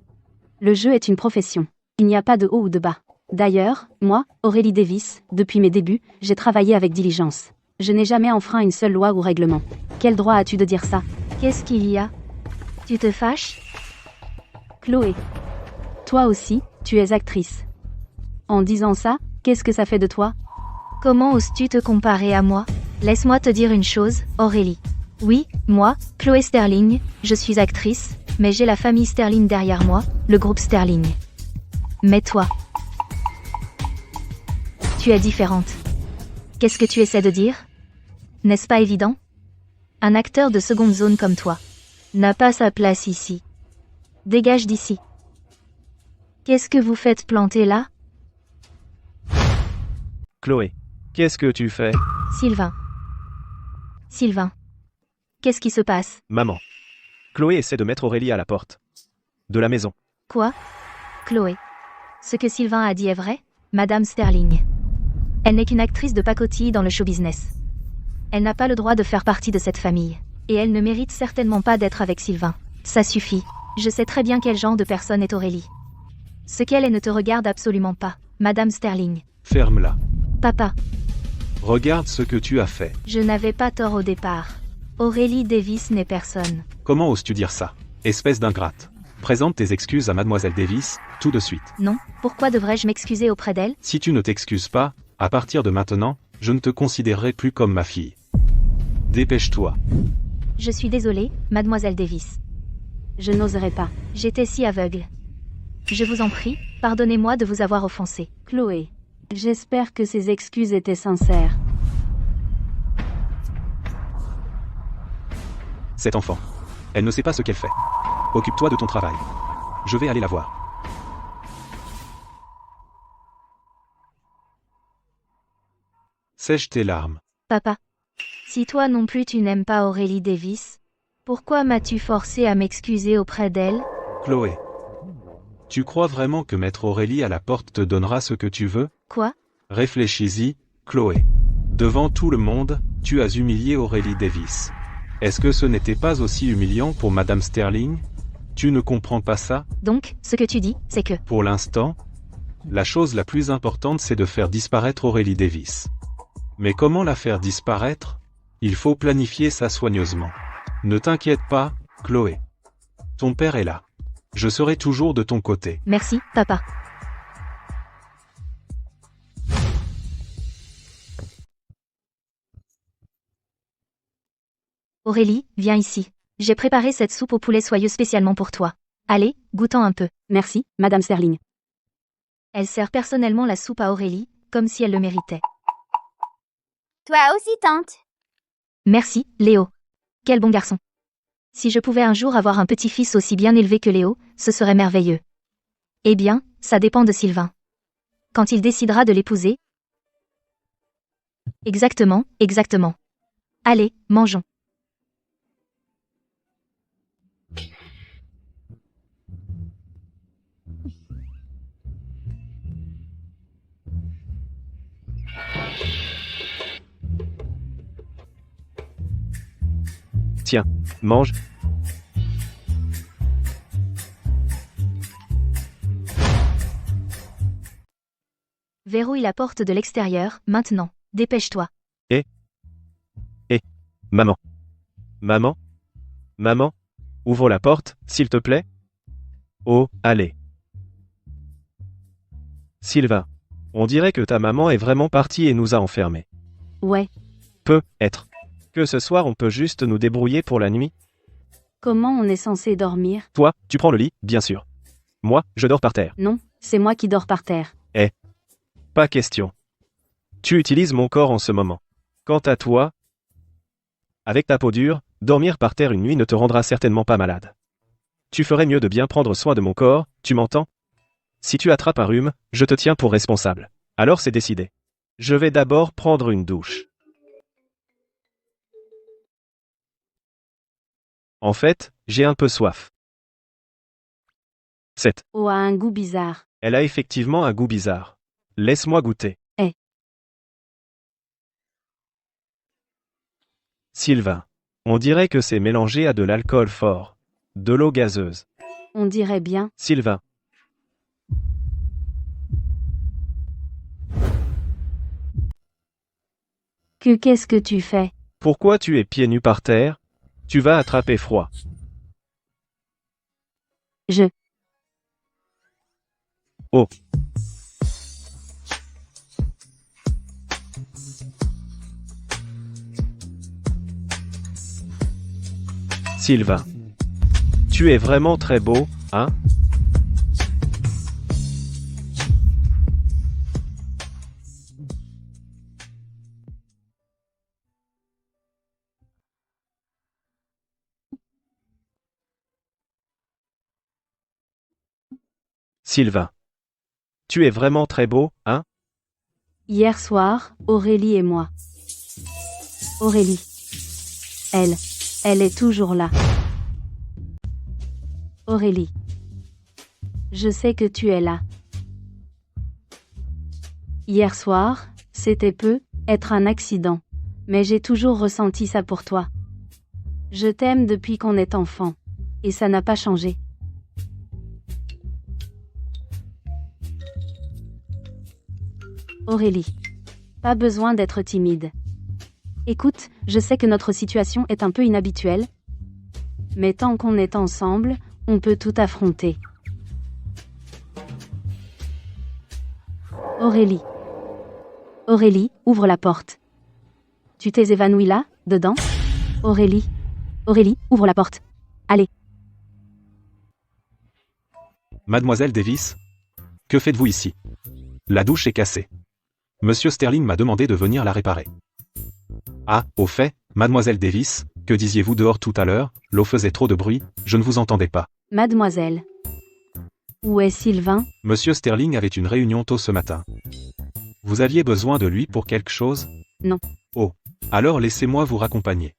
Speaker 1: Le jeu est une profession. Il n'y a pas de haut ou de bas. D'ailleurs, moi, Aurélie Davis, depuis mes débuts, j'ai travaillé avec diligence. Je n'ai jamais enfreint une seule loi ou règlement. Quel droit as-tu de dire ça?
Speaker 2: Qu'est-ce qu'il y a? Tu te fâches?
Speaker 1: Chloé. Toi aussi, tu es actrice. En disant ça, qu'est-ce que ça fait de toi?
Speaker 2: Comment oses-tu te comparer à moi? Laisse-moi te dire une chose, Aurélie. Oui, moi, Chloé Sterling, je suis actrice, mais j'ai la famille Sterling derrière moi, le groupe Sterling. Mais toi, tu es différente. Qu'est-ce que tu essaies de dire? N'est-ce pas évident? Un acteur de seconde zone comme toi n'a pas sa place ici. Dégage d'ici. Qu'est-ce que vous faites planter là?
Speaker 3: Chloé, qu'est-ce que tu fais?
Speaker 2: Sylvain. Qu'est-ce qui se passe?
Speaker 3: Maman. Chloé essaie de mettre Aurélie à la porte. De la maison.
Speaker 2: Quoi? Chloé. Ce que Sylvain a dit est vrai, Madame Sterling. Elle n'est qu'une actrice de pacotille dans le show business. Elle n'a pas le droit de faire partie de cette famille. Et elle ne mérite certainement pas d'être avec Sylvain. Ça suffit. Je sais très bien quel genre de personne est Aurélie. Ce qu'elle est ne te regarde absolument pas, Madame Sterling.
Speaker 4: Ferme-la.
Speaker 2: Papa,
Speaker 4: Regarde ce que tu as fait.
Speaker 2: je n'avais pas tort au départ. Aurélie Davis n'est personne.
Speaker 4: Comment oses-tu dire ça? Espèce d'ingrate. Présente tes excuses à Mademoiselle Davis, tout de suite.
Speaker 2: Non, pourquoi devrais-je m'excuser auprès d'elle?
Speaker 4: Si tu ne t'excuses pas, à partir de maintenant, je ne te considérerai plus comme ma fille. Dépêche-toi.
Speaker 2: Je suis désolée, Mademoiselle Davis.
Speaker 1: Je n'oserais pas.
Speaker 2: J'étais si aveugle. Je vous en prie, pardonnez-moi de vous avoir offensé.
Speaker 1: Chloé. J'espère que ces excuses étaient sincères.
Speaker 4: Cette enfant. Elle ne sait pas ce qu'elle fait. Occupe-toi de ton travail. Je vais aller la voir. Sèche tes larmes.
Speaker 2: Papa. Si toi non plus tu n'aimes pas Aurélie Davis, pourquoi m'as-tu forcé à m'excuser auprès d'elle?
Speaker 4: Chloé. Tu crois vraiment que mettre Aurélie à la porte te donnera ce que tu veux?
Speaker 2: Quoi?
Speaker 4: Réfléchis-y, Chloé. Devant tout le monde, tu as humilié Aurélie Davis. Est-ce que ce n'était pas aussi humiliant pour Madame Sterling? Tu ne comprends pas ça?
Speaker 2: Donc, ce que tu dis, c'est que...
Speaker 4: Pour l'instant, la chose la plus importante c'est de faire disparaître Aurélie Davis. Mais comment la faire disparaître? Il faut planifier ça soigneusement. Ne t'inquiète pas, Chloé. Ton père est là. Je serai toujours de ton côté.
Speaker 2: Merci, papa. Aurélie, viens ici. J'ai préparé cette soupe au poulet soyeux spécialement pour toi. Allez, goûtons un peu.
Speaker 1: Merci, Madame Sterling.
Speaker 2: Elle sert personnellement la soupe à Aurélie, comme si elle le méritait.
Speaker 5: Toi aussi, tante.
Speaker 2: Merci, Léo. Quel bon garçon. Si je pouvais un jour avoir un petit-fils aussi bien élevé que Léo, ce serait merveilleux. Eh bien, ça dépend de Sylvain. Quand il décidera de l'épouser. Exactement. Allez, mangeons.
Speaker 3: Tiens, mange.
Speaker 2: Verrouille la porte de l'extérieur, maintenant. Dépêche-toi.
Speaker 3: Maman. Maman. Maman. Ouvre la porte, s'il te plaît. Oh, allez. Sylvain. On dirait que ta maman est vraiment partie et nous a enfermés.
Speaker 1: Ouais.
Speaker 3: Peut être. Que ce soir on peut juste nous débrouiller pour la nuit.
Speaker 1: Comment on est censé dormir?
Speaker 3: Toi, tu prends le lit, bien sûr. Moi, je dors par terre.
Speaker 1: Non, c'est moi qui dors par terre.
Speaker 3: Pas question. Tu utilises mon corps en ce moment. Quant à toi, avec ta peau dure, dormir par terre une nuit ne te rendra certainement pas malade. Tu ferais mieux de bien prendre soin de mon corps, tu m'entends? Si tu attrapes un rhume, je te tiens pour responsable. Alors c'est décidé. Je vais d'abord prendre une douche. En fait, j'ai un peu soif. 7.
Speaker 1: Oh, a un goût bizarre.
Speaker 3: Elle a effectivement un goût bizarre. Laisse-moi goûter.
Speaker 1: Eh.
Speaker 3: Sylvain. On dirait que c'est mélangé à de l'alcool fort. De l'eau gazeuse.
Speaker 1: On dirait bien.
Speaker 3: Sylvain.
Speaker 1: Qu'est-ce que tu fais?
Speaker 3: Pourquoi tu es pieds nus par terre? Tu vas attraper froid.
Speaker 1: Je.
Speaker 3: Oh. Sylvain. Tu es vraiment très beau, hein? Sylvain. Tu es vraiment très beau, hein?
Speaker 1: Hier soir, Aurélie et moi. Aurélie. Elle est toujours là. Aurélie. Je sais que tu es là. Hier soir, c'était peut être un accident. Mais j'ai toujours ressenti ça pour toi. Je t'aime depuis qu'on est enfant. Et ça n'a pas changé. Aurélie. Pas besoin d'être timide. Écoute, je sais que notre situation est un peu inhabituelle. Mais tant qu'on est ensemble, on peut tout affronter. Aurélie. Aurélie, ouvre la porte. Tu t'es évanouie là, dedans? Aurélie. Aurélie, ouvre la porte. Allez.
Speaker 4: Mademoiselle Davis? Que faites-vous ici? La douche est cassée. Monsieur Sterling m'a demandé de venir la réparer. Ah, au fait, Mademoiselle Davis, que disiez-vous dehors tout à l'heure? L'eau faisait trop de bruit, je ne vous entendais pas.
Speaker 1: Mademoiselle. Où est Sylvain?
Speaker 4: Monsieur Sterling avait une réunion tôt ce matin. Vous aviez besoin de lui pour quelque chose?
Speaker 1: Non.
Speaker 4: Oh. Alors laissez-moi vous raccompagner.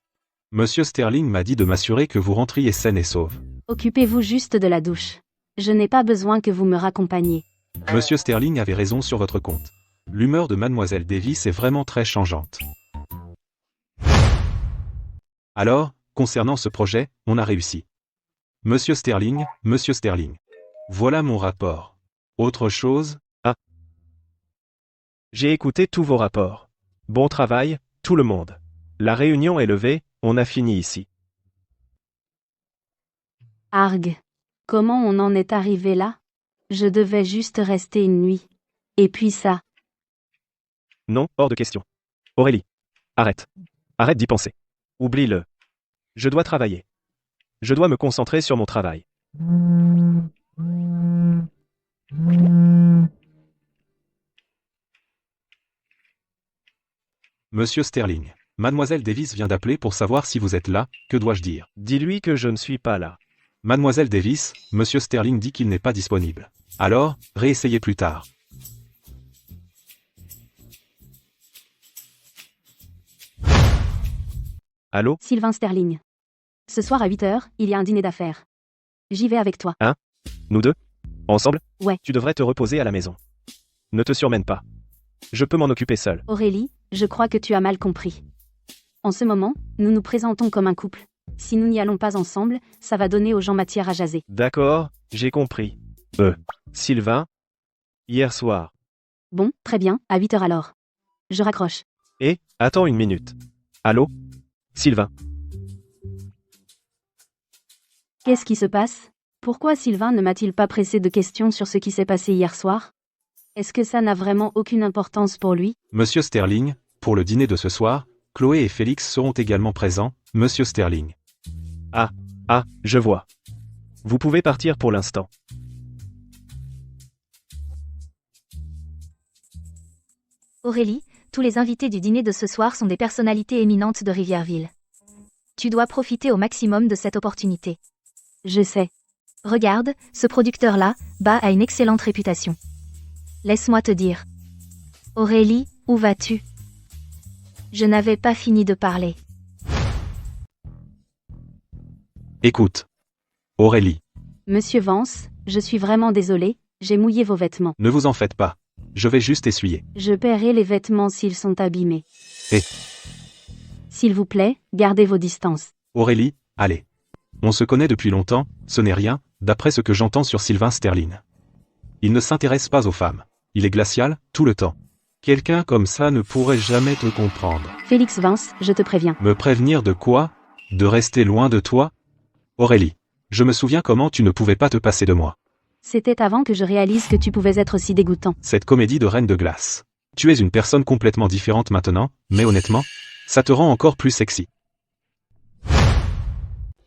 Speaker 4: Monsieur Sterling m'a dit de m'assurer que vous rentriez saine et sauve.
Speaker 1: Occupez-vous juste de la douche. Je n'ai pas besoin que vous me raccompagniez.
Speaker 4: Monsieur Sterling avait raison sur votre compte. L'humeur de Mademoiselle Davis est vraiment très changeante. Alors, concernant ce projet, on a réussi. Monsieur Sterling, voilà mon rapport. Autre chose?
Speaker 3: J'ai écouté tous vos rapports. Bon travail, tout le monde. La réunion est levée, on a fini ici.
Speaker 1: Arg. Comment on en est arrivé là? Je devais juste rester une nuit. Et puis ça.
Speaker 3: Non, hors de question. Aurélie. Arrête. Arrête d'y penser. Oublie-le. Je dois travailler. Je dois me concentrer sur mon travail.
Speaker 4: Monsieur Sterling, Mademoiselle Davis vient d'appeler pour savoir si vous êtes là, que dois-je dire?
Speaker 3: Dis-lui que je ne suis pas là.
Speaker 4: Mademoiselle Davis, Monsieur Sterling dit qu'il n'est pas disponible. Alors, réessayez plus tard.
Speaker 3: Allô?
Speaker 1: Sylvain Sterling. Ce soir à 8h, il y a un dîner d'affaires. J'y vais avec toi.
Speaker 3: Nous deux? Ensemble?
Speaker 1: Ouais.
Speaker 3: Tu devrais te reposer à la maison. Ne te surmène pas. Je peux m'en occuper seul.
Speaker 1: Aurélie, je crois que tu as mal compris. En ce moment, nous nous présentons comme un couple. Si nous n'y allons pas ensemble, ça va donner aux gens matière à jaser.
Speaker 3: D'accord, j'ai compris. Sylvain? Hier soir.
Speaker 1: Bon, très bien, à 8h alors. Je raccroche.
Speaker 3: Attends une minute. Allô? Sylvain?
Speaker 1: Qu'est-ce qui se passe? Pourquoi Sylvain ne m'a-t-il pas pressé de questions sur ce qui s'est passé hier soir? Est-ce que ça n'a vraiment aucune importance pour lui?
Speaker 4: Monsieur Sterling, pour le dîner de ce soir, Chloé et Félix seront également présents, Monsieur Sterling.
Speaker 3: Ah, je vois. Vous pouvez partir pour l'instant.
Speaker 2: Aurélie, tous les invités du dîner de ce soir sont des personnalités éminentes de Rivièreville. Tu dois profiter au maximum de cette opportunité.
Speaker 1: Je sais.
Speaker 2: Regarde, ce producteur-là, Ba a une excellente réputation. Laisse-moi te dire. Aurélie, où vas-tu? Je n'avais pas fini de parler.
Speaker 4: Écoute. Aurélie,
Speaker 1: Monsieur Vance, je suis vraiment désolée, j'ai mouillé vos vêtements.
Speaker 4: ne vous en faites pas. Je vais juste essuyer.
Speaker 1: Je paierai les vêtements s'ils sont abîmés.
Speaker 4: Eh.
Speaker 1: S'il vous plaît, gardez vos distances.
Speaker 4: Aurélie, allez. On se connaît depuis longtemps, ce n'est rien, d'après ce que j'entends sur Sylvain Sterling. Il ne s'intéresse pas aux femmes. Il est glacial, tout le temps. Quelqu'un comme ça ne pourrait jamais te comprendre.
Speaker 1: Félix Vance, je te préviens.
Speaker 4: Me prévenir de quoi? De rester loin de toi? Aurélie, je me souviens comment tu ne pouvais pas te passer de moi.
Speaker 1: C'était avant que je réalise que tu pouvais être si dégoûtant.
Speaker 4: Cette comédie de Reine de Glace. Tu es une personne complètement différente maintenant, mais honnêtement, ça te rend encore plus sexy.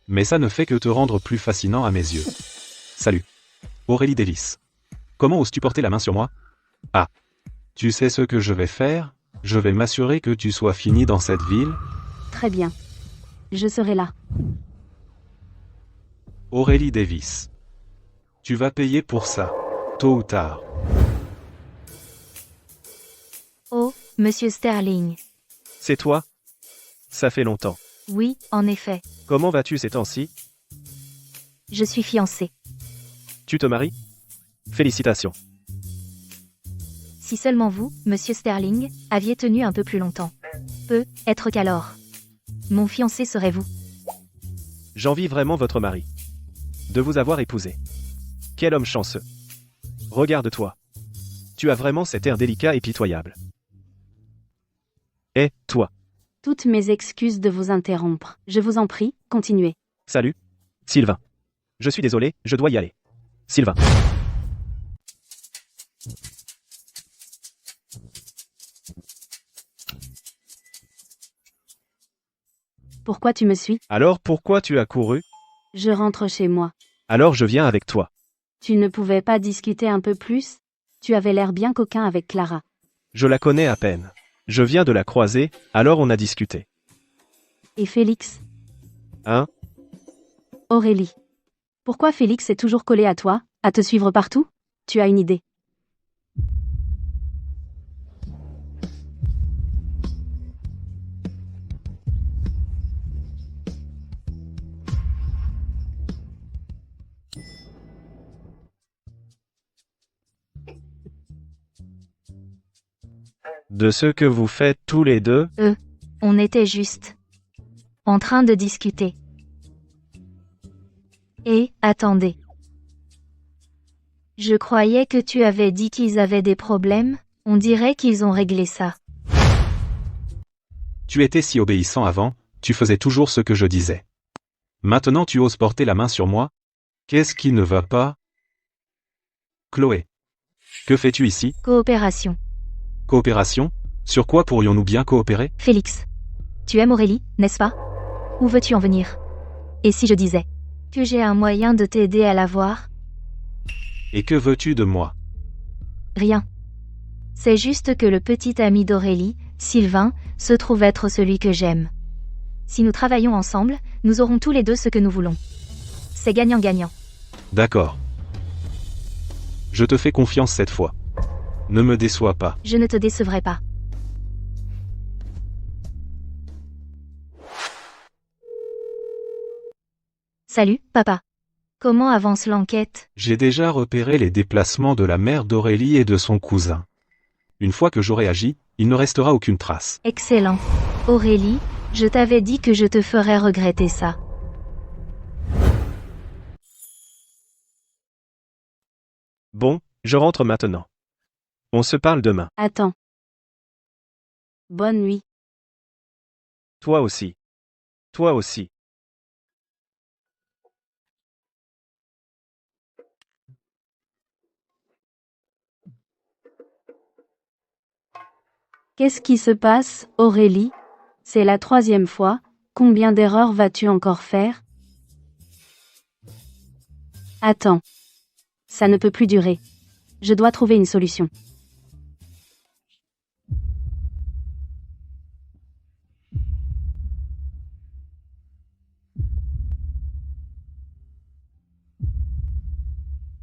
Speaker 4: Mais ça ne fait que te rendre plus fascinant à mes yeux. Salut. Aurélie Davis. Comment oses-tu porter la main sur moi? Ah. Tu sais ce que je vais faire? Je vais m'assurer que tu sois fini dans cette ville.
Speaker 1: Très bien. Je serai là.
Speaker 4: Aurélie Davis. Tu vas payer pour ça, tôt ou tard.
Speaker 2: Oh, Monsieur Sterling.
Speaker 3: C'est toi? Ça fait longtemps.
Speaker 2: Oui, en effet.
Speaker 3: Comment vas-tu ces temps-ci?
Speaker 2: Je suis fiancée.
Speaker 3: Tu te maries? Félicitations.
Speaker 2: Si seulement vous, Monsieur Sterling, aviez tenu un peu plus longtemps. Peut-être qu'alors. Mon fiancé serait vous.
Speaker 3: J'envie vraiment votre mari. De vous avoir épousé. Quel homme chanceux. Regarde-toi. Tu as vraiment cet air délicat et pitoyable. Toi.
Speaker 1: Toutes mes excuses de vous interrompre. Je vous en prie, continuez.
Speaker 3: Salut. Sylvain. Je suis désolé, je dois y aller. Sylvain.
Speaker 1: Pourquoi tu me suis?
Speaker 3: Alors pourquoi tu as couru?
Speaker 1: Je rentre chez moi.
Speaker 3: Alors je viens avec toi.
Speaker 1: Tu ne pouvais pas discuter un peu plus? Tu avais l'air bien coquin avec Clara.
Speaker 3: Je la connais à peine. Je viens de la croiser, alors on a discuté.
Speaker 1: Et Félix?
Speaker 3: Hein?
Speaker 1: Aurélie. Pourquoi Félix est toujours collé à toi, à te suivre partout? Tu as une idée?
Speaker 3: De ce que vous faites tous les deux?
Speaker 2: On était juste en train de discuter. Et, attendez. Je croyais que tu avais dit qu'ils avaient des problèmes, on dirait qu'ils ont réglé ça.
Speaker 4: Tu étais si obéissant avant, tu faisais toujours ce que je disais. Maintenant tu oses porter la main sur moi? Qu'est-ce qui ne va pas? Chloé. Que fais-tu ici?
Speaker 2: Coopération.
Speaker 4: Coopération? Sur quoi pourrions-nous bien coopérer?
Speaker 2: Félix. Tu aimes Aurélie, n'est-ce pas? Où veux-tu en venir? Et si je disais que j'ai un moyen de t'aider à la voir?
Speaker 4: Et que veux-tu de moi?
Speaker 2: Rien. C'est juste que le petit ami d'Aurélie, Sylvain, se trouve être celui que j'aime. Si nous travaillons ensemble, nous aurons tous les deux ce que nous voulons. C'est gagnant-gagnant.
Speaker 4: D'accord. Je te fais confiance cette fois. Ne me déçois pas.
Speaker 2: Je ne te décevrai pas. Salut, papa. Comment avance l'enquête?
Speaker 4: J'ai déjà repéré les déplacements de la mère d'Aurélie et de son cousin. Une fois que j'aurai agi, il ne restera aucune trace.
Speaker 2: Excellent. Aurélie, je t'avais dit que je te ferais regretter ça.
Speaker 3: Bon, je rentre maintenant. On se parle demain.
Speaker 1: Attends. Bonne nuit.
Speaker 3: Toi aussi. Toi aussi.
Speaker 1: Qu'est-ce qui se passe, Aurélie? C'est la 3e fois. Combien d'erreurs vas-tu encore faire? Attends. Ça ne peut plus durer. Je dois trouver une solution.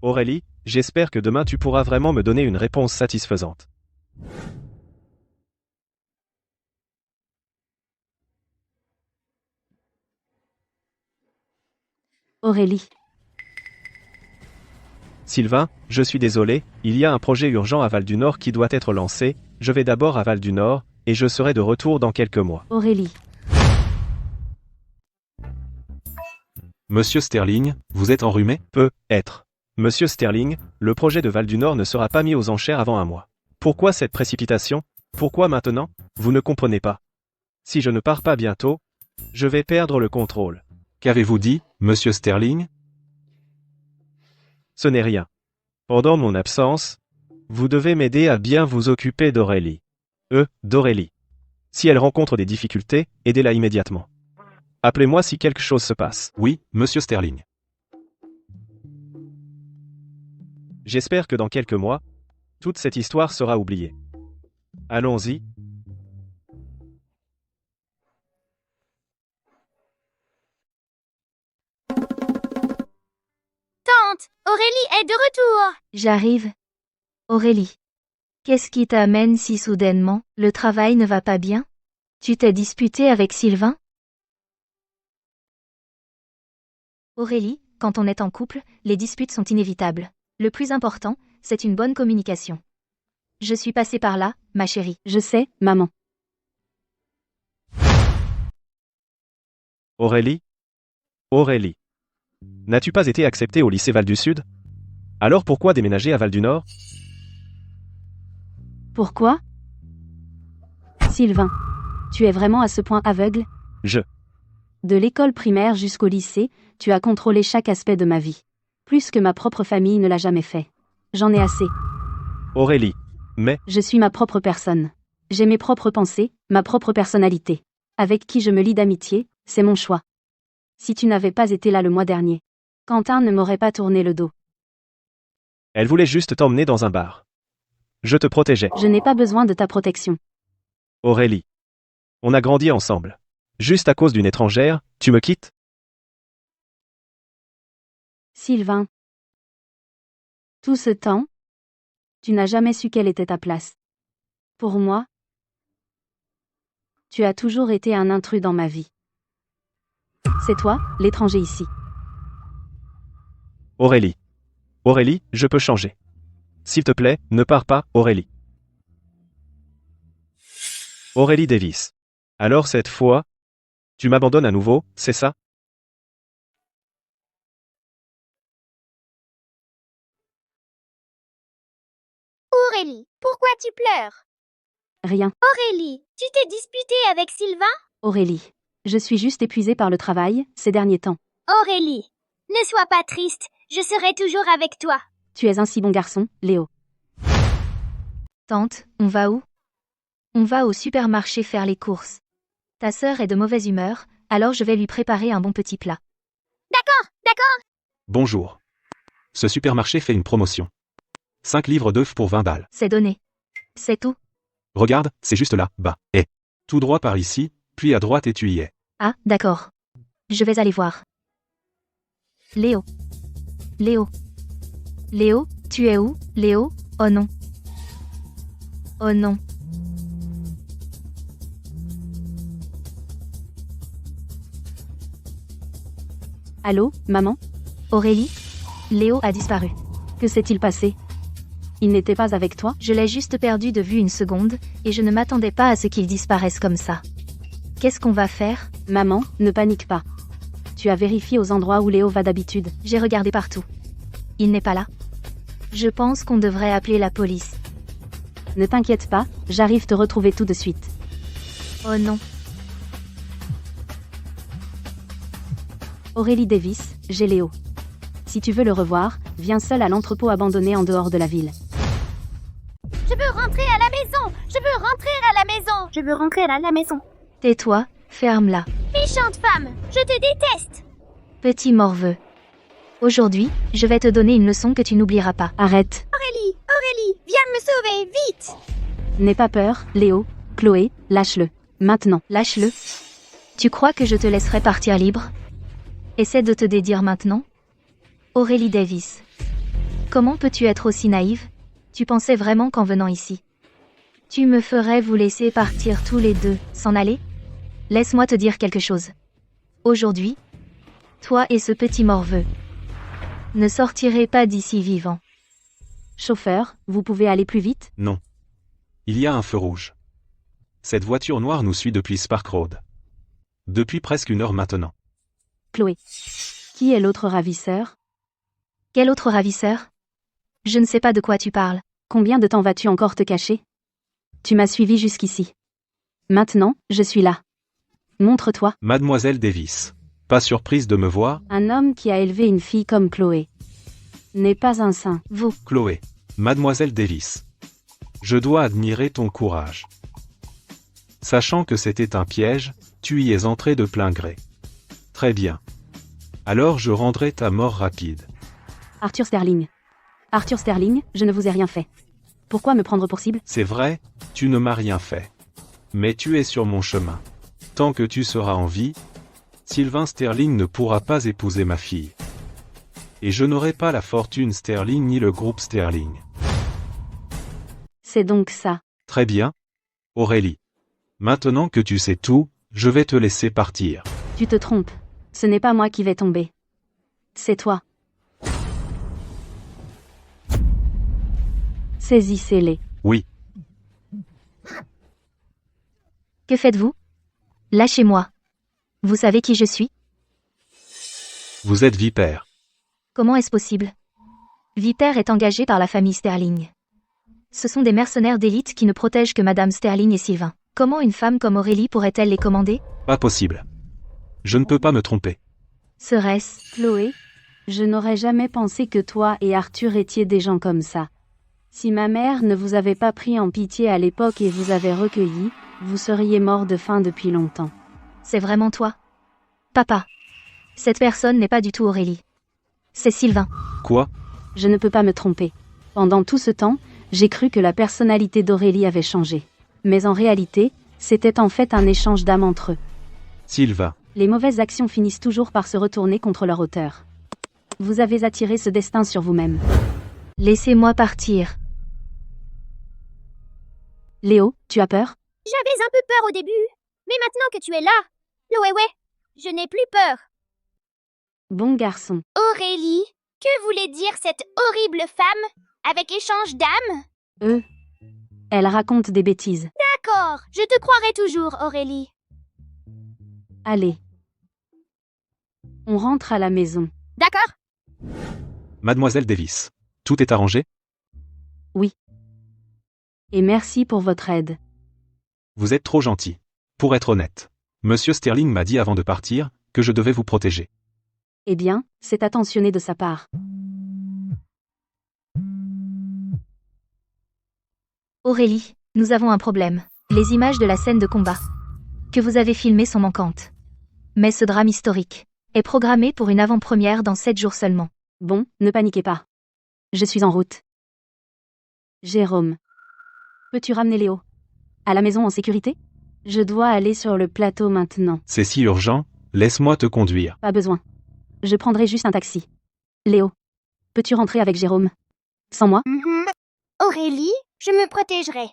Speaker 3: Aurélie, j'espère que demain tu pourras vraiment me donner une réponse satisfaisante.
Speaker 1: Aurélie.
Speaker 3: Sylvain, je suis désolé, il y a un projet urgent à Val du Nord qui doit être lancé, je vais d'abord à Val du Nord, et je serai de retour dans quelques mois.
Speaker 1: Aurélie.
Speaker 4: Monsieur Sterling, vous êtes enrhumé?
Speaker 3: Peut-être. Monsieur Sterling, le projet de Val du Nord ne sera pas mis aux enchères avant un mois. Pourquoi cette précipitation? Pourquoi maintenant? Vous ne comprenez pas. Si je ne pars pas bientôt, je vais perdre le contrôle.
Speaker 4: Qu'avez-vous dit, monsieur Sterling?
Speaker 3: Ce n'est rien. Pendant mon absence, vous devez m'aider à bien vous occuper d'Aurélie. D'Aurélie. Si elle rencontre des difficultés, aidez-la immédiatement. Appelez-moi si quelque chose se passe.
Speaker 4: Oui, monsieur Sterling.
Speaker 3: J'espère que dans quelques mois, toute cette histoire sera oubliée. Allons-y.
Speaker 5: Tante, Aurélie est de retour.
Speaker 2: J'arrive. Aurélie. Qu'est-ce qui t'amène si soudainement? Le travail ne va pas bien? Tu t'es disputée avec Sylvain? Aurélie, quand on est en couple, les disputes sont inévitables. Le plus important, c'est une bonne communication. Je suis passée par là, ma chérie.
Speaker 1: Je sais, maman.
Speaker 3: Aurélie? Aurélie. N'as-tu pas été acceptée au lycée Val du Sud? Alors pourquoi déménager à Val du Nord?
Speaker 1: Pourquoi? Sylvain. Tu es vraiment à ce point aveugle? De l'école primaire jusqu'au lycée, tu as contrôlé chaque aspect de ma vie. Plus que ma propre famille ne l'a jamais fait. J'en ai assez.
Speaker 3: Aurélie. Mais,
Speaker 1: Je suis ma propre personne. J'ai mes propres pensées, ma propre personnalité. Avec qui je me lie d'amitié, c'est mon choix. Si tu n'avais pas été là le mois dernier, Quentin ne m'aurait pas tourné le dos.
Speaker 3: elle voulait juste t'emmener dans un bar. Je te protégeais.
Speaker 1: Je n'ai pas besoin de ta protection.
Speaker 3: Aurélie. On a grandi ensemble. Juste à cause d'une étrangère, tu me quittes?
Speaker 1: Sylvain. Tout ce temps, tu n'as jamais su quelle était ta place. Pour moi, tu as toujours été un intrus dans ma vie. C'est toi, l'étranger ici.
Speaker 3: Aurélie. Aurélie, je peux changer. S'il te plaît, ne pars pas, Aurélie. Aurélie Davis. Alors cette fois, tu m'abandonnes à nouveau, c'est ça?
Speaker 5: Aurélie, pourquoi tu pleures?
Speaker 1: Rien.
Speaker 5: Aurélie, tu t'es disputée avec Sylvain?
Speaker 1: Aurélie. Je suis juste épuisée par le travail, ces derniers temps.
Speaker 5: Aurélie, ne sois pas triste, je serai toujours avec toi.
Speaker 1: Tu es un si bon garçon, Léo.
Speaker 2: Tante, on va où? On va au supermarché faire les courses. Ta sœur est de mauvaise humeur, alors je vais lui préparer un bon petit plat.
Speaker 5: D'accord.
Speaker 4: Bonjour. Ce supermarché fait une promotion. 5 livres d'œufs pour 20 balles.
Speaker 2: C'est donné. C'est tout.
Speaker 4: Regarde, c'est juste là, bas. Et tout droit par ici, puis à droite et tu y es.
Speaker 2: Ah, d'accord. Je vais aller voir. Léo. Léo. Léo, tu es où, Léo? Oh non. Oh non.
Speaker 1: Allô, maman?
Speaker 2: Aurélie? Léo a disparu.
Speaker 1: Que s'est-il passé? Il n'était pas avec toi?
Speaker 2: Je l'ai juste perdu de vue une seconde, et je ne m'attendais pas à ce qu'il disparaisse comme ça. Qu'est-ce qu'on va faire?
Speaker 1: Maman, ne panique pas. Tu as vérifié aux endroits où Léo va d'habitude?
Speaker 2: J'ai regardé partout. Il n'est pas là. Je pense qu'on devrait appeler la police.
Speaker 1: Ne t'inquiète pas, j'arrive te retrouver tout de suite.
Speaker 2: Oh non.
Speaker 1: Aurélie Davis, j'ai Léo. Si tu veux le revoir, viens seul à l'entrepôt abandonné en dehors de la ville.
Speaker 5: Je veux rentrer à la maison. Je veux rentrer à la maison. Je veux rentrer à la maison.
Speaker 2: Tais-toi, ferme-la.
Speaker 5: Méchante femme, je te déteste.
Speaker 2: Petit morveux. Aujourd'hui, je vais te donner une leçon que tu n'oublieras pas.
Speaker 1: Arrête.
Speaker 5: Aurélie, viens me sauver, vite.
Speaker 1: N'aie pas peur, Léo. Chloé, lâche-le. Maintenant.
Speaker 2: Lâche-le. Tu crois que je te laisserai partir libre? Essaie de te dédire maintenant. Aurélie Davis. Comment peux-tu être aussi naïve? Tu pensais vraiment qu'en venant ici, tu me ferais vous laisser partir tous les deux, s'en aller? Laisse-moi te dire quelque chose. Aujourd'hui, toi et ce petit morveux ne sortirez pas d'ici vivant.
Speaker 1: Chauffeur, vous pouvez aller plus vite?
Speaker 4: Non. Il y a un feu rouge. Cette voiture noire nous suit depuis Spark Road. Depuis presque 1 heure maintenant.
Speaker 1: Chloé. Qui est l'autre ravisseur?
Speaker 2: Quel autre ravisseur? Je ne sais pas de quoi tu parles.
Speaker 1: Combien de temps vas-tu encore te cacher? Tu m'as suivi jusqu'ici. Maintenant, je suis là. Montre-toi.
Speaker 4: Mademoiselle Davis. Pas surprise de me voir?
Speaker 1: Un homme qui a élevé une fille comme Chloé n'est pas un saint.
Speaker 2: Vous,
Speaker 4: Chloé. Mademoiselle Davis. Je dois admirer ton courage. Sachant que c'était un piège, tu y es entré de plein gré. Très bien. Alors je rendrai ta mort rapide.
Speaker 1: Arthur Sterling. Arthur Sterling, je ne vous ai rien fait. Pourquoi me prendre pour cible?
Speaker 4: C'est vrai, tu ne m'as rien fait. Mais tu es sur mon chemin. Tant que tu seras en vie, Sylvain Sterling ne pourra pas épouser ma fille. Et je n'aurai pas la fortune Sterling ni le groupe Sterling.
Speaker 1: C'est donc ça.
Speaker 4: Très bien. Aurélie. Maintenant que tu sais tout, je vais te laisser partir.
Speaker 1: Tu te trompes. Ce n'est pas moi qui vais tomber. C'est toi. Saisissez-les.
Speaker 4: Oui.
Speaker 2: que faites-vous? Lâchez-moi. Vous savez qui je suis?
Speaker 4: Vous êtes Vipère.
Speaker 2: Comment est-ce possible? Vipère est engagé par la famille Sterling. Ce sont des mercenaires d'élite qui ne protègent que Madame Sterling et Sylvain. Comment une femme comme Aurélie pourrait-elle les commander?
Speaker 4: Pas possible. Je ne peux pas me tromper.
Speaker 2: Serait-ce...
Speaker 1: Chloé, je n'aurais jamais pensé que toi et Arthur étiez des gens comme ça. Si ma mère ne vous avait pas pris en pitié à l'époque et vous avait recueilli, vous seriez mort de faim depuis longtemps.
Speaker 2: C'est vraiment toi? Papa. Cette personne n'est pas du tout Aurélie. C'est Sylvain.
Speaker 4: Quoi?
Speaker 1: Je ne peux pas me tromper. Pendant tout ce temps, j'ai cru que la personnalité d'Aurélie avait changé. Mais en réalité, c'était en fait un échange d'âmes entre eux.
Speaker 4: Sylvain.
Speaker 1: Les mauvaises actions finissent toujours par se retourner contre leur auteur. Vous avez attiré ce destin sur vous-même.
Speaker 2: Laissez-moi partir.
Speaker 1: Léo, tu as peur?
Speaker 5: J'avais un peu peur au début, mais maintenant que tu es là, ouais, je n'ai plus peur.
Speaker 1: Bon garçon.
Speaker 5: Aurélie, que voulait dire cette horrible femme avec échange d'âme?
Speaker 1: Elle raconte des bêtises.
Speaker 5: D'accord, je te croirai toujours, Aurélie.
Speaker 1: Allez. On rentre à la maison.
Speaker 5: D'accord?
Speaker 4: Mademoiselle Davis. Tout est arrangé?
Speaker 1: Et merci pour votre aide.
Speaker 4: Vous êtes trop gentil. Pour être honnête. Monsieur Sterling m'a dit avant de partir que je devais vous protéger.
Speaker 1: Eh bien, c'est attentionné de sa part.
Speaker 2: Aurélie, nous avons un problème. Les images de la scène de combat que vous avez filmées sont manquantes. Mais ce drame historique est programmé pour une avant-première dans 7 jours seulement.
Speaker 1: Bon, ne paniquez pas. Je suis en route. Jérôme. Peux-tu ramener Léo à la maison en sécurité? Je dois aller sur le plateau maintenant.
Speaker 4: C'est si urgent, laisse-moi te conduire.
Speaker 1: Pas besoin. Je prendrai juste un taxi. Léo, peux-tu rentrer avec Jérôme? Sans moi?
Speaker 5: Aurélie, je me protégerai.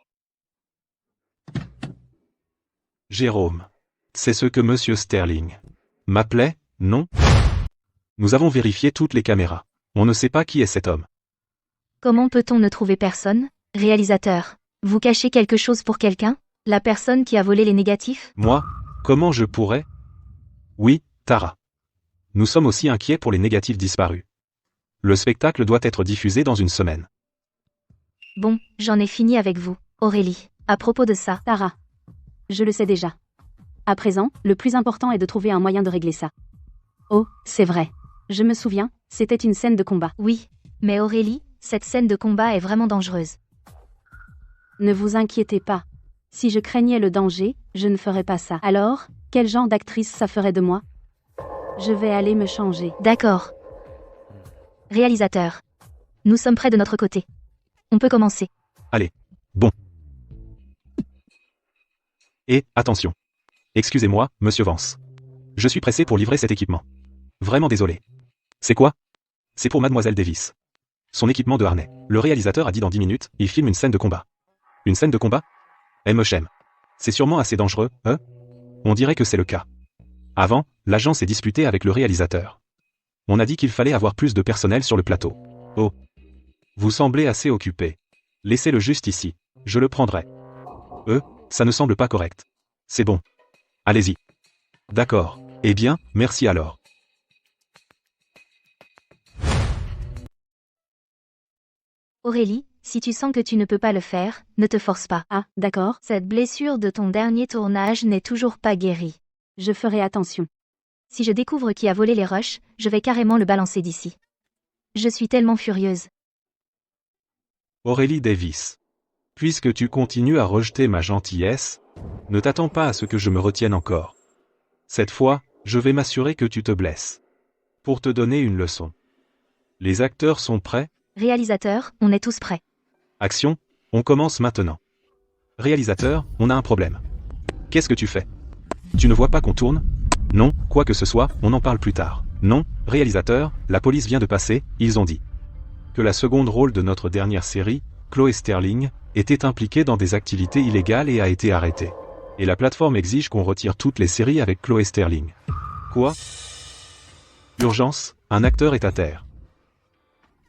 Speaker 4: Jérôme. C'est ce que Monsieur Sterling m'appelait, non? Nous avons vérifié toutes les caméras. On ne sait pas qui est cet homme.
Speaker 2: Comment peut-on ne trouver personne? Réalisateur. Vous cachez quelque chose pour quelqu'un? La personne qui a volé les négatifs?
Speaker 4: Moi? Comment je pourrais? Oui, Tara. Nous sommes aussi inquiets pour les négatifs disparus. Le spectacle doit être diffusé dans une semaine.
Speaker 2: Bon, j'en ai fini avec vous, Aurélie. À propos de ça,
Speaker 1: Tara. Je le sais déjà. À présent, le plus important est de trouver un moyen de régler ça. Oh, c'est vrai. Je me souviens, c'était une scène de combat.
Speaker 2: oui. Mais Aurélie, cette scène de combat est vraiment dangereuse.
Speaker 1: Ne vous inquiétez pas. Si je craignais le danger, je ne ferais pas ça. Alors, quel genre d'actrice ça ferait de moi? Je vais aller me changer.
Speaker 2: D'accord. Réalisateur. Nous sommes près de notre côté. On peut commencer.
Speaker 4: Et, attention. Excusez-moi, monsieur Vance. Je suis pressé pour livrer cet équipement. Vraiment désolé. C'est quoi? C'est pour Mademoiselle Davis. Son équipement de harnais. Le réalisateur a dit dans 10 minutes, il filme une scène de combat. Une scène de combat? M.H.M. C'est sûrement assez dangereux, hein? On dirait que c'est le cas. Avant, l'agent s'est disputé avec le réalisateur. On a dit qu'il fallait avoir plus de personnel sur le plateau. Oh. Vous semblez assez occupé. Laissez-le juste ici. Je le prendrai. Ça ne semble pas correct. C'est bon. Allez-y. D'accord. Eh bien, merci alors.
Speaker 2: Aurélie, si tu sens que tu ne peux pas le faire, ne te force pas.
Speaker 1: Ah, d'accord,
Speaker 2: Cette blessure de ton dernier tournage n'est toujours pas guérie.
Speaker 1: je ferai attention.
Speaker 2: Si je découvre qui a volé les rushs, je vais carrément le balancer d'ici. Je suis tellement furieuse.
Speaker 4: Aurélie Davis. Puisque tu continues à rejeter ma gentillesse, ne t'attends pas à ce que je me retienne encore. Cette fois, je vais m'assurer que tu te blesses. Pour te donner une leçon. Les acteurs sont prêts?
Speaker 2: Réalisateur, on est tous prêts.
Speaker 4: Action, on commence maintenant. Réalisateur, on a un problème. Qu'est-ce que tu fais? Tu ne vois pas qu'on tourne? Non, quoi que ce soit, on en parle plus tard. Non, réalisateur, la police vient de passer, ils ont dit que la seconde rôle de notre dernière série, Chloé Sterling, était impliquée dans des activités illégales et a été arrêtée. Et la plateforme exige qu'on retire toutes les séries avec Chloé Sterling. Quoi? Urgence, un acteur est à terre.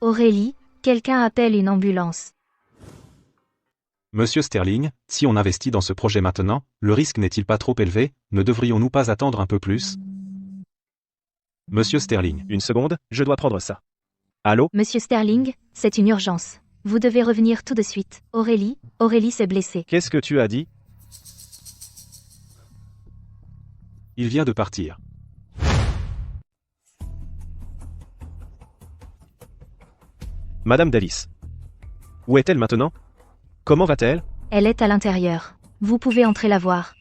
Speaker 2: Aurélie, quelqu'un appelle une ambulance.
Speaker 4: Monsieur Sterling, si on investit dans ce projet maintenant, le risque n'est-il pas trop élevé? Ne devrions-nous pas attendre un peu plus? Monsieur Sterling.
Speaker 3: Une seconde, je dois prendre ça. Allô?
Speaker 2: Monsieur Sterling, c'est une urgence. Vous devez revenir tout de suite. Aurélie s'est blessée.
Speaker 3: Qu'est-ce que tu as dit?
Speaker 4: Il vient de partir.
Speaker 3: Madame Davis. Où est-elle maintenant? Comment va-t-elle?
Speaker 2: Elle est à l'intérieur. Vous pouvez entrer la voir.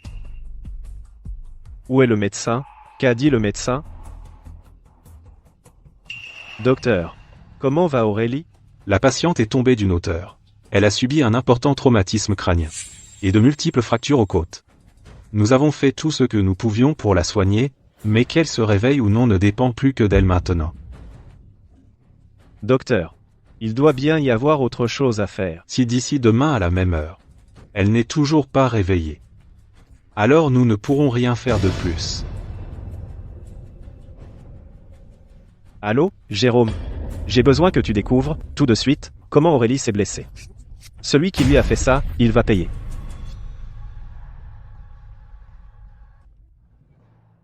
Speaker 3: Où est le médecin? Qu'a dit le médecin? Docteur. Comment va Aurélie?
Speaker 4: La patiente est tombée d'une hauteur. Elle a subi un important traumatisme crânien. Et de multiples fractures aux côtes. Nous avons fait tout ce que nous pouvions pour la soigner, mais qu'elle se réveille ou non ne dépend plus que d'elle maintenant.
Speaker 3: Docteur. Il doit bien y avoir autre chose à faire.
Speaker 4: Si d'ici demain à la même heure, elle n'est toujours pas réveillée, alors nous ne pourrons rien faire de plus.
Speaker 3: Allô, Jérôme? J'ai besoin que tu découvres, tout de suite, comment Aurélie s'est blessée. Celui qui lui a fait ça, il va payer.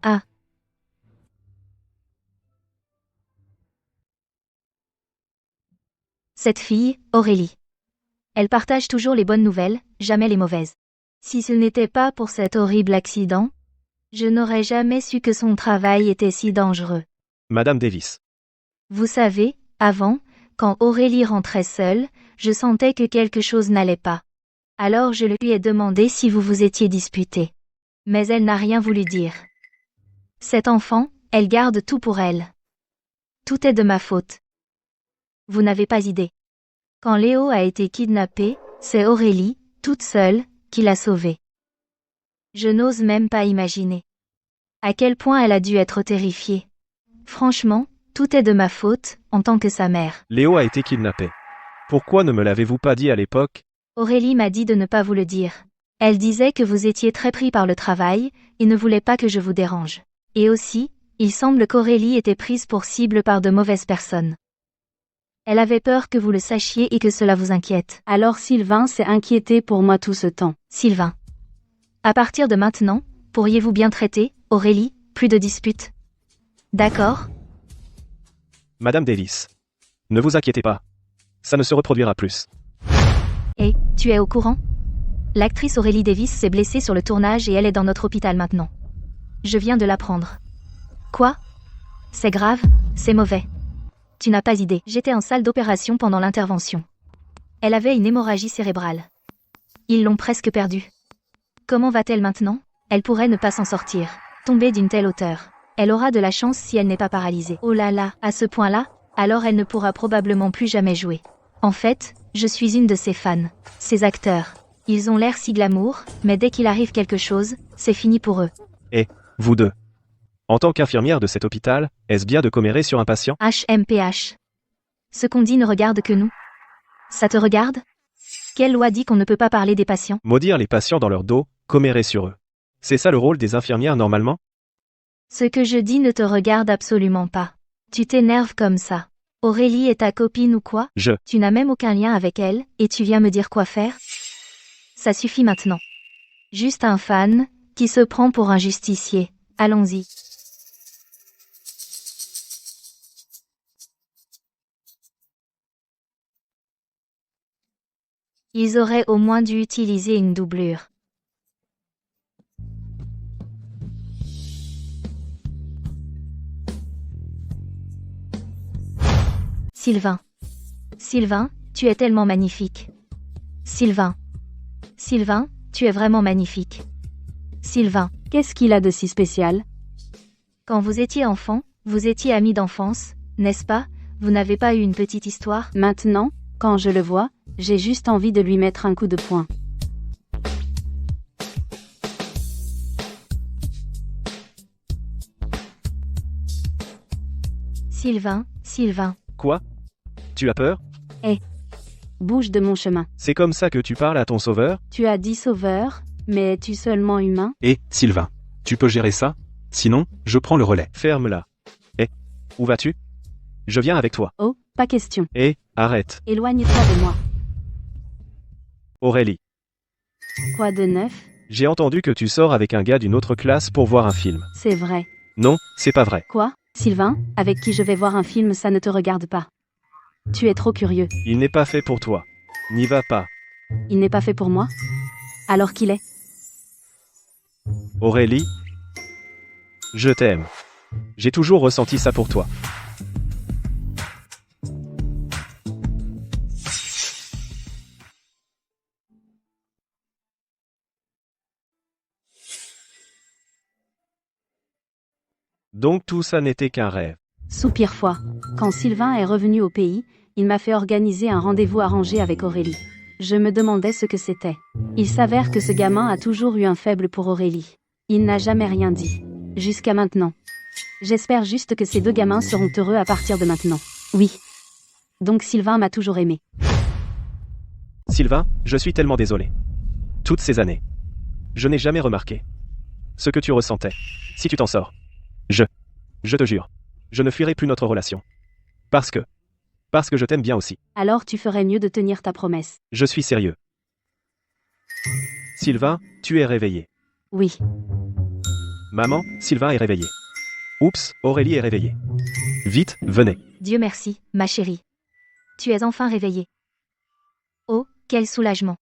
Speaker 2: Ah. Cette fille, Aurélie. Elle partage toujours les bonnes nouvelles, jamais les mauvaises. Si ce n'était pas pour cet horrible accident, je n'aurais jamais su que son travail était si dangereux.
Speaker 3: Madame Davis.
Speaker 2: Vous savez, avant, quand Aurélie rentrait seule, je sentais que quelque chose n'allait pas. Alors je lui ai demandé si vous vous étiez disputé. Mais elle n'a rien voulu dire. Cette enfant, elle garde tout pour elle. Tout est de ma faute. Vous n'avez pas idée. Quand Léo a été kidnappé, c'est Aurélie, toute seule, qui l'a sauvé. Je n'ose même pas imaginer. À quel point elle a dû être terrifiée. Franchement, tout est de ma faute, en tant que sa mère.
Speaker 3: Léo a été kidnappé. Pourquoi ne me l'avez-vous pas dit à l'époque?
Speaker 2: Aurélie m'a dit de ne pas vous le dire. Elle disait que vous étiez très pris par le travail, et ne voulait pas que je vous dérange. Et aussi, Il semble qu'Aurélie était prise pour cible par de mauvaises personnes. Elle avait peur que vous le sachiez et que cela vous inquiète.
Speaker 1: Alors Sylvain s'est inquiété pour moi tout ce temps.
Speaker 2: Sylvain. À partir de maintenant, pourriez-vous bien traiter, Aurélie, plus de disputes. D'accord?
Speaker 3: Madame Davis. Ne vous inquiétez pas. Ça ne se reproduira plus.
Speaker 2: Et, tu es au courant? L'actrice Aurélie Davis s'est blessée sur le tournage et elle est dans notre hôpital maintenant. Je viens de l'apprendre. Quoi? C'est grave, c'est mauvais. Tu n'as pas idée. J'étais en salle d'opération pendant l'intervention. Elle avait une hémorragie cérébrale. Ils l'ont presque perdue. Comment va-t-elle maintenant? Elle pourrait ne pas s'en sortir. Tomber d'une telle hauteur. Elle aura de la chance si elle n'est pas paralysée. Oh là là, à ce point-là, alors elle ne pourra probablement plus jamais jouer. En fait, je suis une de ses fans. Ces acteurs. Ils ont l'air si glamour, mais dès qu'il arrive quelque chose, c'est fini pour eux.
Speaker 3: Et, vous deux. En tant qu'infirmière de cet hôpital, est-ce bien de commérer sur un patient?
Speaker 2: HMPH. Ce qu'on dit ne regarde que nous. Ça te regarde? Quelle loi dit qu'on ne peut pas parler des patients?
Speaker 3: Maudire les patients dans leur dos, commérer sur eux. C'est ça le rôle des infirmières normalement?
Speaker 2: Ce que je dis ne te regarde absolument pas. Tu t'énerves comme ça. Aurélie est ta copine ou quoi? Tu n'as même aucun lien avec elle, et tu viens me dire quoi faire? Ça suffit maintenant. Juste un fan, qui se prend pour un justicier. Allons-y. Ils auraient au moins dû utiliser une doublure. Sylvain. Sylvain, tu es tellement magnifique. Sylvain. Sylvain, tu es vraiment magnifique. Sylvain.
Speaker 1: Qu'est-ce qu'il a de si spécial?
Speaker 2: Quand vous étiez enfant, vous étiez amis d'enfance, n'est-ce pas? Vous n'avez pas eu une petite histoire?
Speaker 1: Maintenant, quand je le vois, j'ai juste envie de lui mettre un coup de poing.
Speaker 2: Sylvain, Sylvain.
Speaker 3: Quoi? Tu as peur?
Speaker 1: Bouge de mon chemin.
Speaker 3: C'est comme ça que tu parles à ton sauveur?
Speaker 1: Tu as dit sauveur, mais es-tu seulement humain?
Speaker 4: Et, Sylvain, tu peux gérer ça? Sinon, je prends le relais.
Speaker 3: Ferme-la. Où vas-tu? Je viens avec toi.
Speaker 1: Oh, pas question.
Speaker 3: Arrête.
Speaker 1: Éloigne-toi de moi.
Speaker 3: Aurélie.
Speaker 1: Quoi de neuf?
Speaker 3: J'ai entendu que tu sors avec un gars d'une autre classe pour voir un film.
Speaker 1: C'est vrai.
Speaker 3: Non, c'est pas vrai.
Speaker 1: Quoi? Sylvain, avec qui je vais voir un film, ça ne te regarde pas. Tu es trop curieux.
Speaker 3: Il n'est pas fait pour toi. N'y va pas.
Speaker 1: Il n'est pas fait pour moi? Alors qu'il est?
Speaker 3: Aurélie? Je t'aime. J'ai toujours ressenti ça pour toi. Donc tout ça n'était qu'un rêve.
Speaker 1: Soupir foi. Quand Sylvain est revenu au pays, il m'a fait organiser un rendez-vous arrangé avec Aurélie. Je me demandais ce que c'était. Il s'avère que ce gamin a toujours eu un faible pour Aurélie. Il n'a jamais rien dit. Jusqu'à maintenant. J'espère juste que ces deux gamins seront heureux à partir de maintenant. Oui. Donc Sylvain m'a toujours aimé.
Speaker 3: Sylvain, je suis tellement désolé. Toutes ces années. Je n'ai jamais remarqué ce que tu ressentais. Si tu t'en sors. Je te jure. Je ne fuirai plus notre relation. Parce que je t'aime bien aussi.
Speaker 1: Alors tu ferais mieux de tenir ta promesse.
Speaker 3: Je suis sérieux. Sylvain, tu es réveillé.
Speaker 1: Oui.
Speaker 3: Maman, Sylvain est réveillé. Oups, Aurélie est réveillée. Vite, venez.
Speaker 2: Dieu merci, ma chérie. Tu es enfin réveillée. Oh, quel soulagement.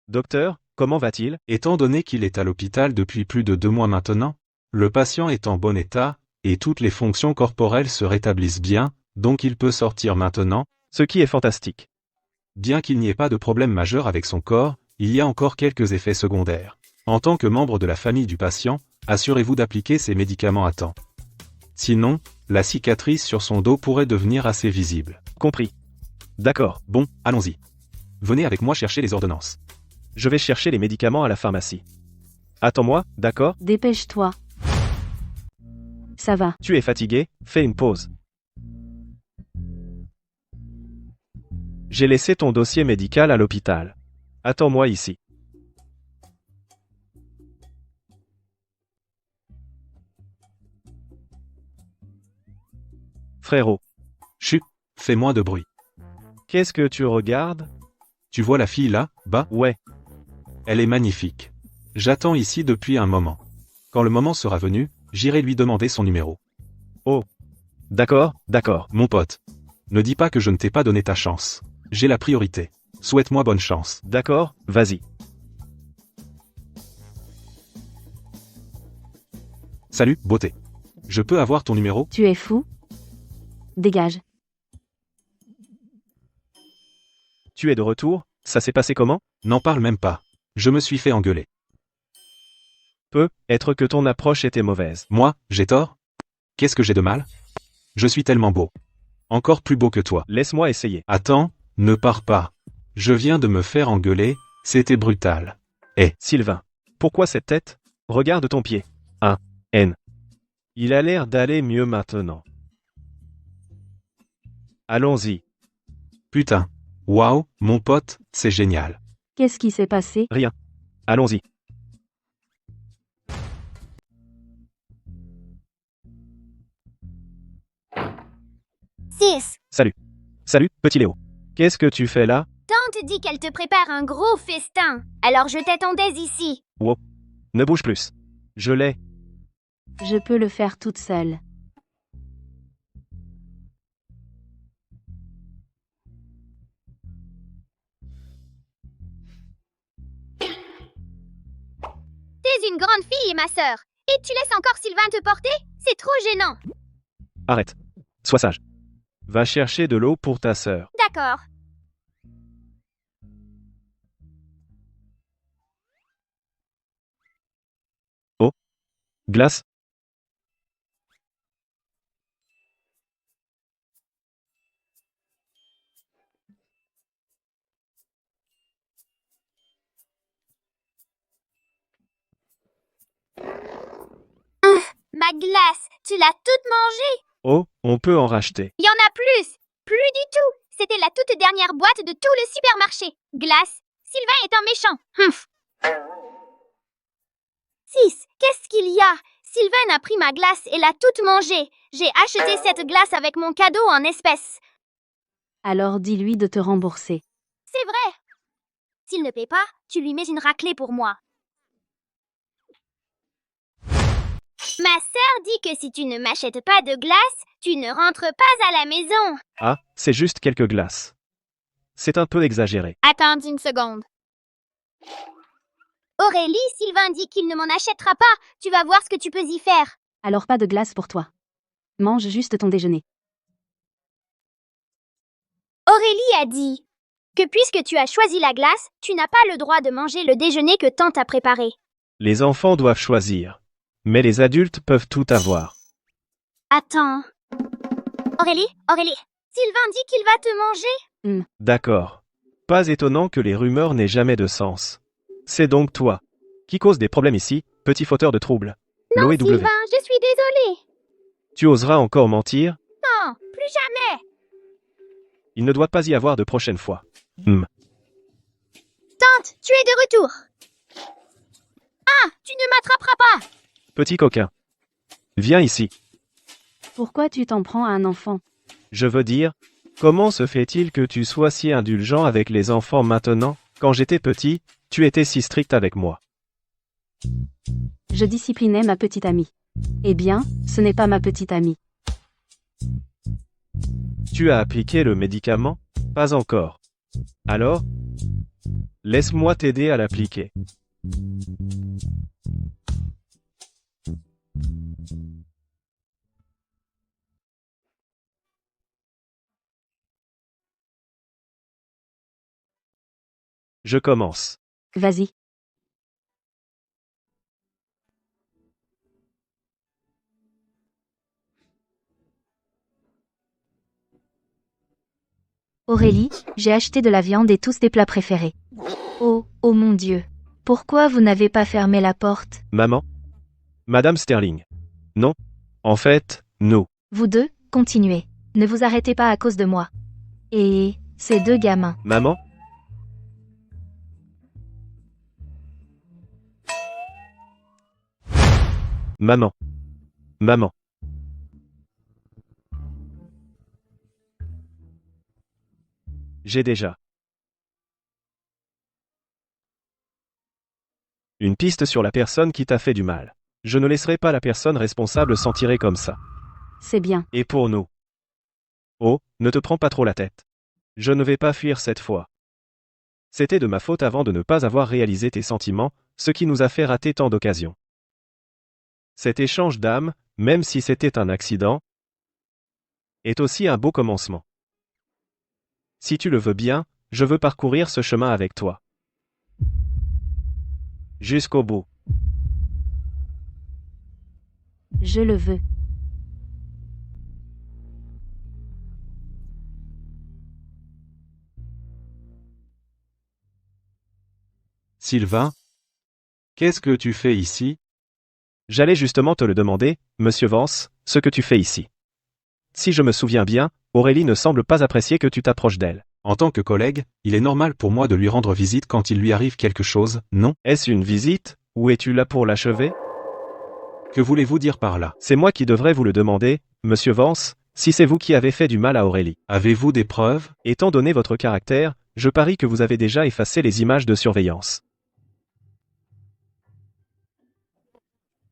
Speaker 3: Docteur, comment va-t-il?
Speaker 4: Étant donné qu'il est à l'hôpital depuis plus de 2 mois maintenant, le patient est en bon état, et toutes les fonctions corporelles se rétablissent bien, donc il peut sortir maintenant.
Speaker 3: Ce qui est fantastique.
Speaker 4: Bien qu'il n'y ait pas de problème majeur avec son corps, il y a encore quelques effets secondaires. En tant que membre de la famille du patient, assurez-vous d'appliquer ces médicaments à temps. Sinon, la cicatrice sur son dos pourrait devenir assez visible.
Speaker 3: Compris. D'accord.
Speaker 4: Bon, allons-y. Venez avec moi chercher les ordonnances.
Speaker 3: Je vais chercher les médicaments à la pharmacie. Attends-moi, d'accord?
Speaker 1: Dépêche-toi. Ça va.
Speaker 3: Tu es fatigué, fais une pause. J'ai laissé ton dossier médical à l'hôpital. Attends-moi ici. Frérot,
Speaker 4: Chut, fais moins de bruit.
Speaker 3: qu'est-ce que tu regardes?
Speaker 4: Tu vois la fille là, bas?
Speaker 3: Ouais,
Speaker 4: Elle est magnifique. J'attends ici depuis un moment. Quand le moment sera venu, j'irai lui demander son numéro.
Speaker 3: d'accord, d'accord.
Speaker 4: Mon pote. Ne dis pas que je ne t'ai pas donné ta chance. J'ai la priorité. Souhaite-moi bonne chance.
Speaker 3: D'accord, vas-y.
Speaker 4: Salut, beauté. Je peux avoir ton numéro?
Speaker 1: Tu es fou? Dégage.
Speaker 3: Tu es de retour? Ça s'est passé comment?
Speaker 4: N'en parle même pas. Je me suis fait engueuler.
Speaker 3: Peut être que ton approche était mauvaise.
Speaker 4: Moi, j'ai tort? Qu'est-ce que j'ai de mal? Je suis tellement beau. Encore plus beau que toi.
Speaker 3: Laisse-moi essayer.
Speaker 4: Attends, ne pars pas. Je viens de me faire engueuler, c'était brutal.
Speaker 3: Sylvain, pourquoi cette tête? Regarde ton pied. N. Il a l'air d'aller mieux maintenant. Allons-y.
Speaker 4: Putain. Waouh, mon pote, c'est génial.
Speaker 1: Qu'est-ce qui s'est passé?
Speaker 3: Allons-y.
Speaker 5: Six.
Speaker 3: Salut, petit Léo. Qu'est-ce que tu fais là?
Speaker 5: Tante dit qu'elle te prépare un gros festin. Alors je t'attendais ici.
Speaker 3: Ne bouge plus. Je l'ai.
Speaker 1: Je peux le faire toute seule.
Speaker 5: T'es une grande fille, ma sœur. Et tu laisses encore Sylvain te porter? C'est trop gênant.
Speaker 3: Arrête. Sois sage. Va chercher de l'eau pour ta sœur.
Speaker 5: D'accord.
Speaker 3: Glace?
Speaker 5: Ma glace, tu l'as toute mangée?
Speaker 3: Oh, on peut en racheter.
Speaker 5: Il y en a plus. Plus du tout. C'était la toute dernière boîte de tout le supermarché. Glace. Sylvain est un méchant. Humph. 6. Qu'est-ce qu'il y a? Sylvain a pris ma glace et l'a toute mangée. J'ai acheté cette glace avec mon cadeau en espèces.
Speaker 1: Alors dis-lui de te rembourser.
Speaker 5: C'est vrai. S'il ne paie pas, tu lui mets une raclée pour moi. Ma sœur dit que si tu ne m'achètes pas de glace, tu ne rentres pas à la maison.
Speaker 3: Ah, c'est juste quelques glaces. C'est un peu exagéré.
Speaker 5: Attends une seconde. Aurélie, Sylvain dit qu'il ne m'en achètera pas. Tu vas voir ce que tu peux y faire.
Speaker 1: Alors pas de glace pour toi. Mange juste ton déjeuner.
Speaker 5: Aurélie a dit que puisque tu as choisi la glace, tu n'as pas le droit de manger le déjeuner que tante a préparé.
Speaker 3: Les enfants doivent choisir. Mais les adultes peuvent tout avoir.
Speaker 5: Attends. Aurélie, Sylvain dit qu'il va te manger.
Speaker 3: D'accord. Pas étonnant que les rumeurs n'aient jamais de sens. C'est donc toi qui cause des problèmes ici, petit fauteur de troubles.
Speaker 5: Non,
Speaker 3: Loé W.
Speaker 5: Sylvain, je suis désolée.
Speaker 3: Tu oseras encore mentir?
Speaker 5: Non, plus jamais.
Speaker 3: Il ne doit pas y avoir de prochaine fois.
Speaker 5: Tante, tu es de retour. Ah, tu ne m'attraperas pas.
Speaker 3: Petit coquin. Viens ici.
Speaker 1: Pourquoi tu t'en prends à un enfant?
Speaker 3: Je veux dire, comment se fait-il que tu sois si indulgent avec les enfants maintenant? Quand j'étais petit, tu étais si strict avec moi.
Speaker 1: Je disciplinais ma petite amie. Eh bien, ce n'est pas ma petite amie.
Speaker 3: Tu as appliqué le médicament? Pas encore. Alors? Laisse-moi t'aider à l'appliquer. Je commence.
Speaker 1: Vas-y.
Speaker 2: Aurélie, j'ai acheté de la viande et tous tes plats préférés. Oh, oh mon Dieu. Pourquoi vous n'avez pas fermé la porte?
Speaker 3: Maman? Madame Sterling. Non. En fait, nous.
Speaker 2: Vous deux, continuez. Ne vous arrêtez pas à cause de moi. Et ces deux gamins.
Speaker 3: Maman? Maman. Maman. J'ai déjà une piste sur la personne qui t'a fait du mal. Je ne laisserai pas la personne responsable s'en tirer comme ça.
Speaker 1: C'est bien.
Speaker 3: Et pour nous. Oh, ne te prends pas trop la tête. Je ne vais pas fuir cette fois. C'était de ma faute avant de ne pas avoir réalisé tes sentiments, ce qui nous a fait rater tant d'occasions. Cet échange d'âmes, même si c'était un accident, est aussi un beau commencement. Si tu le veux bien, je veux parcourir ce chemin avec toi. Jusqu'au bout.
Speaker 1: Je le veux.
Speaker 4: Sylvain? Qu'est-ce que tu fais ici?
Speaker 3: J'allais justement te le demander, monsieur Vance, ce que tu fais ici. Si je me souviens bien, Aurélie ne semble pas apprécier que tu t'approches d'elle.
Speaker 4: En tant que collègue, il est normal pour moi de lui rendre visite quand il lui arrive quelque chose, non?
Speaker 3: Est-ce une visite, ou es-tu là pour l'achever?
Speaker 4: Que voulez-vous dire par là?
Speaker 3: C'est moi qui devrais vous le demander, monsieur Vance, si c'est vous qui avez fait du mal à Aurélie.
Speaker 4: Avez-vous des preuves?
Speaker 3: Étant donné votre caractère, je parie que vous avez déjà effacé les images de surveillance.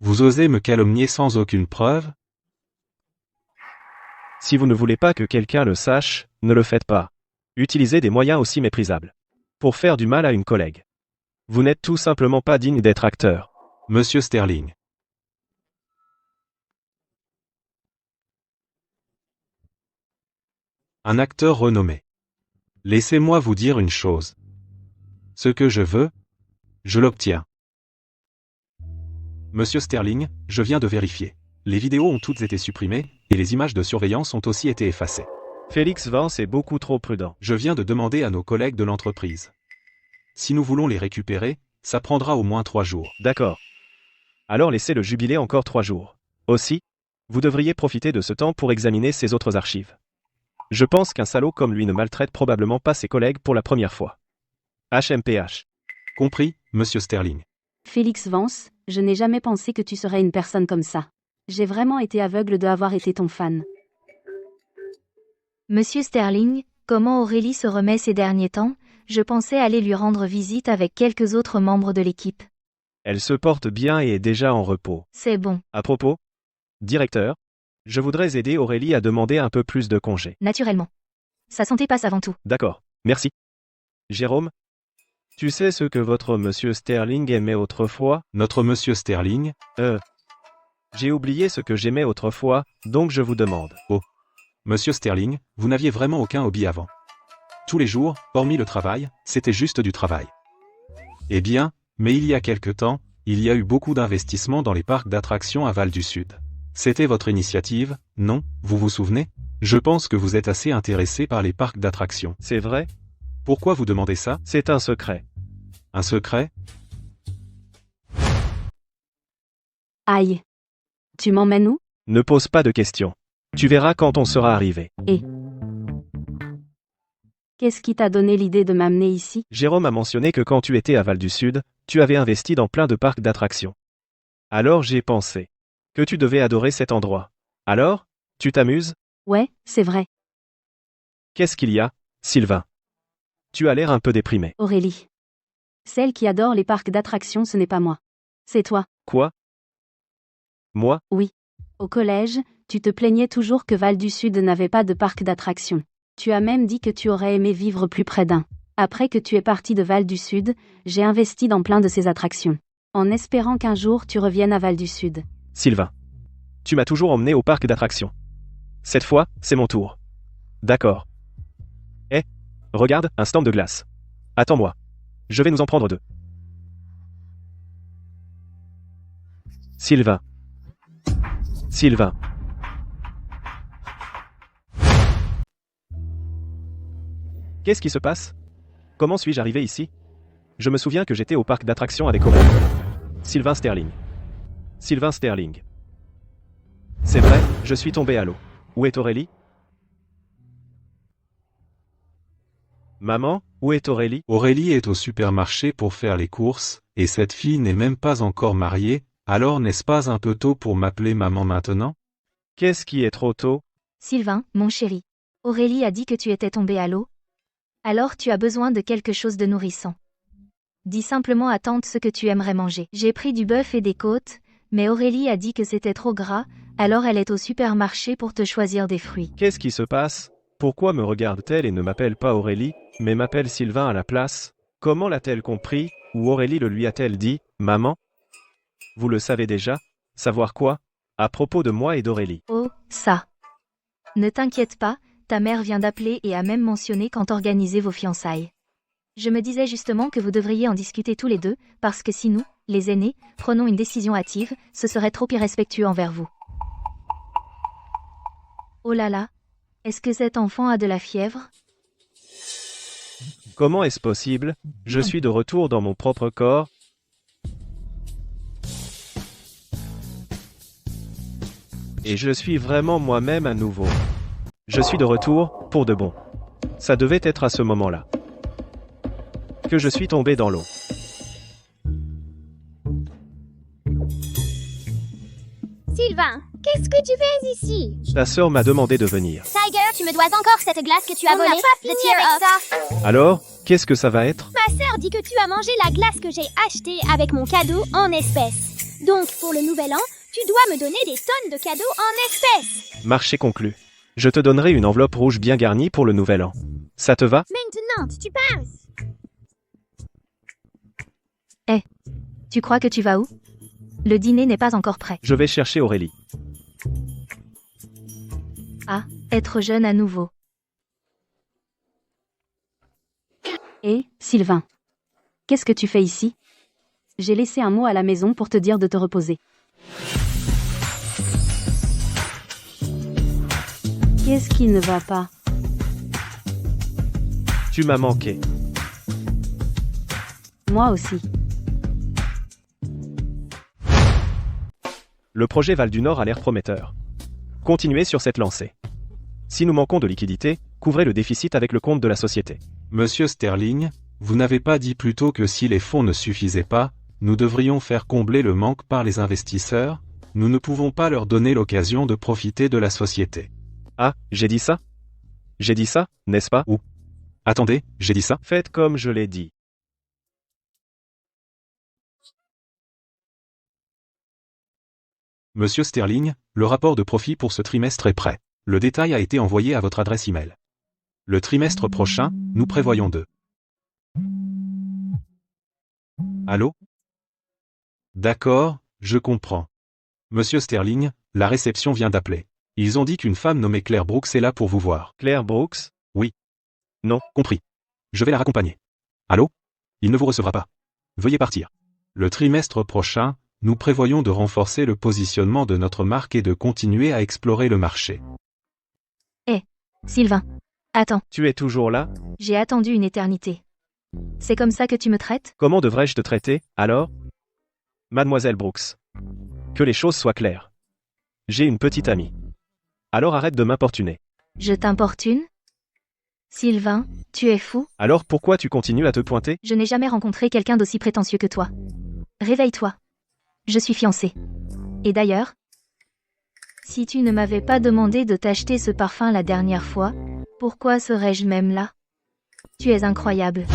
Speaker 4: Vous osez me calomnier sans aucune preuve?
Speaker 3: Si vous ne voulez pas que quelqu'un le sache, ne le faites pas. Utilisez des moyens aussi méprisables. Pour faire du mal à une collègue. Vous n'êtes tout simplement pas digne d'être acteur.
Speaker 4: Monsieur Sterling. Un acteur renommé. Laissez-moi vous dire une chose. Ce que je veux, je l'obtiens. Monsieur Sterling, je viens de vérifier. Les vidéos ont toutes été supprimées, et les images de surveillance ont aussi été effacées.
Speaker 3: Félix Vance est beaucoup trop prudent.
Speaker 4: Je viens de demander à nos collègues de l'entreprise. Si nous voulons les récupérer, ça prendra au moins 3 jours.
Speaker 3: D'accord. Alors laissez le jubilé encore 3 jours. Aussi, vous devriez profiter de ce temps pour examiner ses autres archives. Je pense qu'un salaud comme lui ne maltraite probablement pas ses collègues pour la première fois. HMPH.
Speaker 4: Compris, monsieur Sterling.
Speaker 1: Félix Vance, je n'ai jamais pensé que tu serais une personne comme ça. J'ai vraiment été aveugle de avoir été ton fan.
Speaker 2: Monsieur Sterling, comment Aurélie se remet ces derniers temps? Je pensais aller lui rendre visite avec quelques autres membres de l'équipe.
Speaker 3: Elle se porte bien et est déjà en repos.
Speaker 2: C'est bon.
Speaker 3: À propos, directeur, je voudrais aider Aurélie à demander un peu plus de congés.
Speaker 2: Naturellement. Sa santé passe avant tout.
Speaker 3: D'accord, merci. Jérôme, tu sais ce que votre monsieur Sterling aimait autrefois?
Speaker 4: Notre monsieur Sterling?
Speaker 3: J'ai oublié ce que j'aimais autrefois, donc je vous demande.
Speaker 4: Monsieur Sterling, vous n'aviez vraiment aucun hobby avant. Tous les jours, hormis le travail, c'était juste du travail. Eh bien, mais il y a quelque temps, il y a eu beaucoup d'investissements dans les parcs d'attractions à Val du Sud. C'était votre initiative, non, vous vous souvenez? Je pense que vous êtes assez intéressé par les parcs d'attractions.
Speaker 3: C'est vrai?
Speaker 4: Pourquoi vous demandez ça?
Speaker 3: C'est un secret.
Speaker 4: Un secret?
Speaker 1: Aïe. Tu m'emmènes où?
Speaker 3: Ne pose pas de questions. Tu verras quand on sera arrivé.
Speaker 1: Qu'est-ce qui t'a donné l'idée de m'amener ici?
Speaker 3: Jérôme a mentionné que quand tu étais à Val du Sud, tu avais investi dans plein de parcs d'attractions. Alors j'ai pensé que tu devais adorer cet endroit. Alors, tu t'amuses?
Speaker 1: Ouais, c'est vrai.
Speaker 3: Qu'est-ce qu'il y a, Sylvain? Tu as l'air un peu déprimé.
Speaker 1: Aurélie. Celle qui adore les parcs d'attractions, ce n'est pas moi. C'est toi.
Speaker 3: Quoi? Moi?
Speaker 1: Oui. Au collège, tu te plaignais toujours que Val du Sud n'avait pas de parc d'attractions. Tu as même dit que tu aurais aimé vivre plus près d'un. Après que tu es parti de Val du Sud, j'ai investi dans plein de ces attractions. En espérant qu'un jour tu reviennes à Val du Sud.
Speaker 3: Sylvain. Tu m'as toujours emmené au parc d'attractions. Cette fois, c'est mon tour. D'accord. Regarde, un stand de glace. Attends-moi. Je vais nous en prendre 2. Sylvain. Sylvain. Qu'est-ce qui se passe? Comment suis-je arrivé ici? Je me souviens que j'étais au parc d'attractions avec Aurélie. Sylvain Sterling. Sylvain Sterling. C'est vrai, je suis tombé à l'eau. Où est Aurélie? Maman, où est Aurélie?
Speaker 4: Aurélie est au supermarché pour faire les courses, et cette fille n'est même pas encore mariée, alors n'est-ce pas un peu tôt pour m'appeler maman maintenant?
Speaker 3: Qu'est-ce qui est trop tôt?
Speaker 2: Sylvain, mon chéri. Aurélie a dit que tu étais tombé à l'eau. Alors tu as besoin de quelque chose de nourrissant. Dis simplement à tante ce que tu aimerais manger. J'ai pris du bœuf et des côtes, mais Aurélie a dit que c'était trop gras, alors elle est au supermarché pour te choisir des fruits.
Speaker 3: Qu'est-ce qui se passe? Pourquoi me regarde-t-elle et ne m'appelle pas Aurélie, mais m'appelle Sylvain à la place? Comment l'a-t-elle compris? Ou Aurélie le lui a-t-elle dit? Maman? Vous le savez déjà? Savoir quoi? À propos de moi et d'Aurélie.
Speaker 2: Oh, ça. Ne t'inquiète pas, ta mère vient d'appeler et a même mentionné quand organisez vos fiançailles. Je me disais justement que vous devriez en discuter tous les deux, parce que si nous, les aînés, prenons une décision hâtive, ce serait trop irrespectueux envers vous. Oh là là, est-ce que cet enfant a de la fièvre?
Speaker 3: Comment est-ce possible? Je suis de retour dans mon propre corps. Et je suis vraiment moi-même à nouveau. Je suis de retour, pour de bon. Ça devait être à ce moment-là que je suis tombé dans l'eau.
Speaker 5: Sylvain, qu'est-ce que tu fais ici?
Speaker 3: Ta sœur m'a demandé de venir.
Speaker 5: Tiger, tu me dois encore cette glace que tu as volée. On n'a pas fini avec ça.
Speaker 3: Alors, qu'est-ce que ça va être?
Speaker 5: Ma sœur dit que tu as mangé la glace que j'ai achetée avec mon cadeau en espèces. Donc, pour le nouvel an, tu dois me donner des tonnes de cadeaux en espèces.
Speaker 3: Marché conclu. Je te donnerai une enveloppe rouge bien garnie pour le nouvel an. Ça te va?
Speaker 5: Maintenant, tu penses?
Speaker 2: Tu crois que tu vas où? Le dîner n'est pas encore prêt.
Speaker 3: Je vais chercher Aurélie.
Speaker 2: Ah, être jeune à nouveau.
Speaker 1: Et, Sylvain, qu'est-ce que tu fais ici? J'ai laissé un mot à la maison pour te dire de te reposer. Qu'est-ce qui ne va pas?
Speaker 3: Tu m'as manqué.
Speaker 1: Moi aussi.
Speaker 3: Le projet Val du Nord a l'air prometteur. Continuez sur cette lancée. Si nous manquons de liquidité, couvrez le déficit avec le compte de la société.
Speaker 4: Monsieur Sterling, vous n'avez pas dit plus tôt que si les fonds ne suffisaient pas, nous devrions faire combler le manque par les investisseurs? Nous ne pouvons pas leur donner l'occasion de profiter de la société.
Speaker 3: Ah, j'ai dit ça? J'ai dit ça, n'est-ce pas?
Speaker 4: Attendez, j'ai dit ça?
Speaker 3: Faites comme je l'ai dit.
Speaker 4: Monsieur Sterling, le rapport de profit pour ce trimestre est prêt. Le détail a été envoyé à votre adresse email. Le trimestre prochain, nous prévoyons de... Allô? D'accord, je comprends. Monsieur Sterling, la réception vient d'appeler. Ils ont dit qu'une femme nommée Claire Brooks est là pour vous voir.
Speaker 3: Claire Brooks?
Speaker 4: Non, compris. Je vais la raccompagner. Allô? Il ne vous recevra pas. Veuillez partir. Le trimestre prochain, nous prévoyons de renforcer le positionnement de notre marque et de continuer à explorer le marché.
Speaker 2: Sylvain. Attends,
Speaker 3: Tu es toujours là?
Speaker 2: j'ai attendu une éternité. C'est comme ça que tu me traites?
Speaker 3: Comment devrais-je te traiter, alors? Mademoiselle Brooks. Que les choses soient claires. J'ai une petite amie. Alors arrête de m'importuner.
Speaker 2: Je t'importune? Sylvain, tu es fou?
Speaker 3: Alors pourquoi tu continues à te pointer?
Speaker 2: Je n'ai jamais rencontré quelqu'un d'aussi prétentieux que toi. Réveille-toi. Je suis fiancée. Et d'ailleurs, si tu ne m'avais pas demandé de t'acheter ce parfum la dernière fois, pourquoi serais-je même là? Tu es incroyable.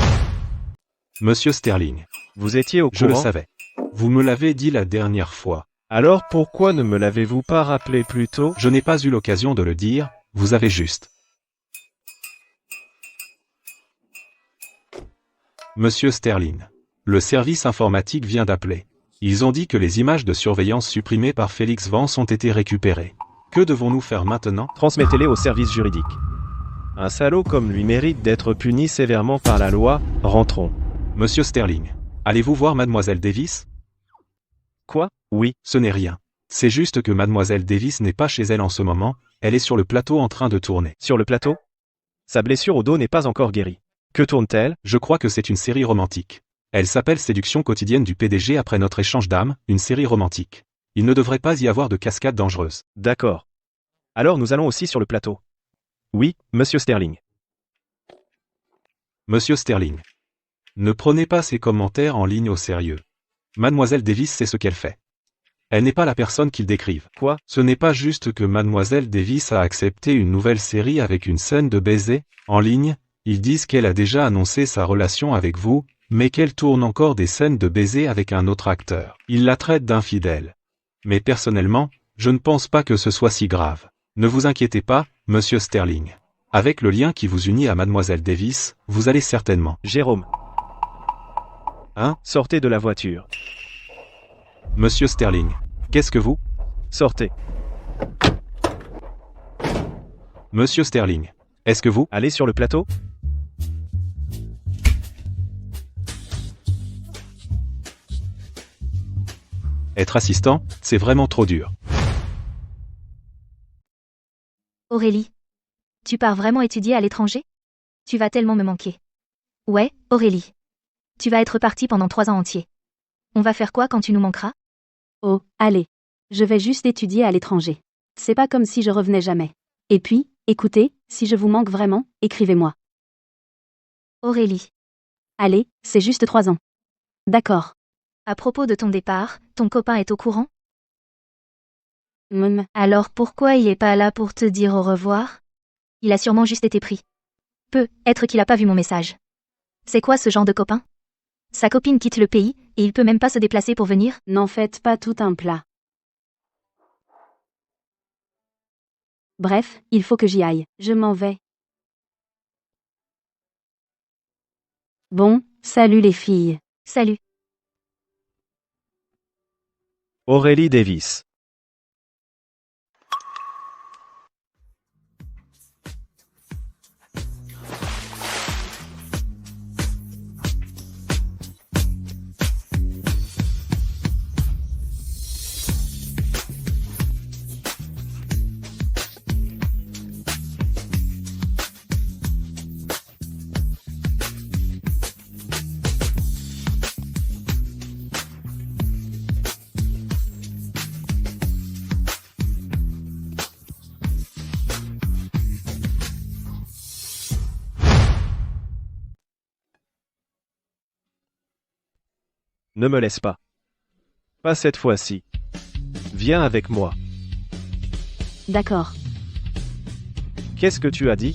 Speaker 4: Monsieur Sterling,
Speaker 3: Vous étiez au
Speaker 4: je le
Speaker 3: courant?
Speaker 4: savais. Vous me l'avez dit la dernière fois.
Speaker 3: Alors pourquoi ne me l'avez-vous pas rappelé plus tôt?
Speaker 4: Je n'ai pas eu l'occasion de le dire, vous avez juste. Monsieur Sterling, le service informatique vient d'appeler. Ils ont dit que les images de surveillance supprimées par Félix Vance ont été récupérées. Que devons-nous faire maintenant?
Speaker 3: Transmettez-les au service juridique. Un salaud comme lui mérite d'être puni sévèrement par la loi, rentrons.
Speaker 4: Monsieur Sterling, allez-vous voir Mademoiselle Davis?
Speaker 3: Quoi? Oui.
Speaker 4: Ce n'est rien. C'est juste que Mademoiselle Davis n'est pas chez elle en ce moment, elle est sur le plateau en train de tourner.
Speaker 3: Sur le plateau? Sa blessure au dos n'est pas encore guérie. Que tourne-t-elle?
Speaker 4: Je crois que c'est une série romantique. Elle s'appelle Séduction quotidienne du PDG après notre échange d'âme, une série romantique. Il ne devrait pas y avoir de cascade dangereuse.
Speaker 3: D'accord. Alors nous allons aussi sur le plateau. Oui, monsieur Sterling.
Speaker 4: Monsieur Sterling. Ne prenez pas ces commentaires en ligne au sérieux. Mademoiselle Davis sait ce qu'elle fait. Elle n'est pas la personne qu'ils décrivent.
Speaker 3: Quoi?
Speaker 4: Ce n'est pas juste que Mademoiselle Davis a accepté une nouvelle série avec une scène de baiser, en ligne, Ils disent qu'elle a déjà annoncé sa relation avec vous, mais qu'elle tourne encore des scènes de baiser avec un autre acteur. Ils la traitent d'infidèle. Mais personnellement, je ne pense pas que ce soit si grave. Ne vous inquiétez pas, monsieur Sterling. Avec le lien qui vous unit à mademoiselle Davis, vous allez certainement.
Speaker 3: Jérôme. Hein? Sortez de la voiture.
Speaker 4: Monsieur Sterling, qu'est-ce que vous?
Speaker 3: Sortez.
Speaker 4: Monsieur Sterling, est-ce que vous?
Speaker 3: Allez sur le plateau?
Speaker 4: Être assistant, c'est vraiment trop dur.
Speaker 2: Aurélie. Tu pars vraiment étudier à l'étranger? Tu vas tellement me manquer. Ouais, Aurélie. Tu vas être partie pendant 3 ans entiers. On va faire quoi quand tu nous manqueras?
Speaker 1: Oh, allez. Je vais juste étudier à l'étranger. C'est pas comme si je revenais jamais. Et puis, écoutez, si je vous manque vraiment, écrivez-moi.
Speaker 2: Aurélie.
Speaker 1: Allez, c'est juste 3 ans. D'accord.
Speaker 2: À propos de ton départ, ton copain est au courant?
Speaker 1: Alors,
Speaker 2: Alors pourquoi il est pas là pour te dire au revoir? Il a sûrement juste été pris. Peut être qu'il a pas vu mon message. C'est quoi ce genre de copain? Sa copine quitte le pays, et il peut même pas se déplacer pour venir?
Speaker 1: n'en faites pas tout un plat. Bref, il faut que j'y aille. Je m'en vais. Bon, salut les filles.
Speaker 2: Salut.
Speaker 3: Aurélie Davis. Ne me laisse pas. Pas cette fois-ci. Viens avec moi.
Speaker 1: D'accord.
Speaker 3: Qu'est-ce que tu as dit?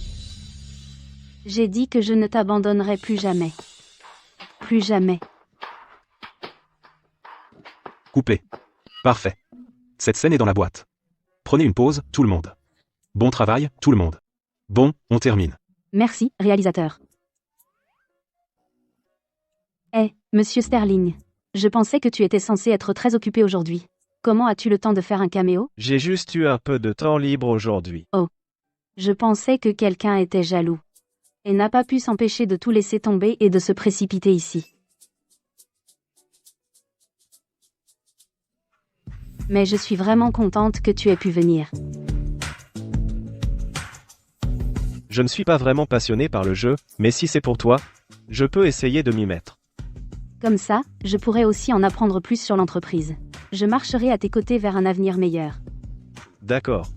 Speaker 1: J'ai dit que je ne t'abandonnerai plus jamais. Plus jamais.
Speaker 4: Coupé. Parfait. Cette scène est dans la boîte. Prenez une pause, tout le monde. Bon travail, tout le monde. Bon, on termine.
Speaker 1: Merci, réalisateur. Monsieur Sterling. Je pensais que tu étais censé être très occupé aujourd'hui. Comment as-tu le temps de faire un caméo?
Speaker 3: J'ai juste eu un peu de temps libre aujourd'hui.
Speaker 1: Je pensais que quelqu'un était jaloux. Et n'a pas pu s'empêcher de tout laisser tomber et de se précipiter ici. Mais je suis vraiment contente que tu aies pu venir.
Speaker 3: Je ne suis pas vraiment passionné par le jeu, mais si c'est pour toi, je peux essayer de m'y mettre.
Speaker 1: Comme ça, je pourrais aussi en apprendre plus sur l'entreprise. Je marcherai à tes côtés vers un avenir meilleur.
Speaker 3: D'accord.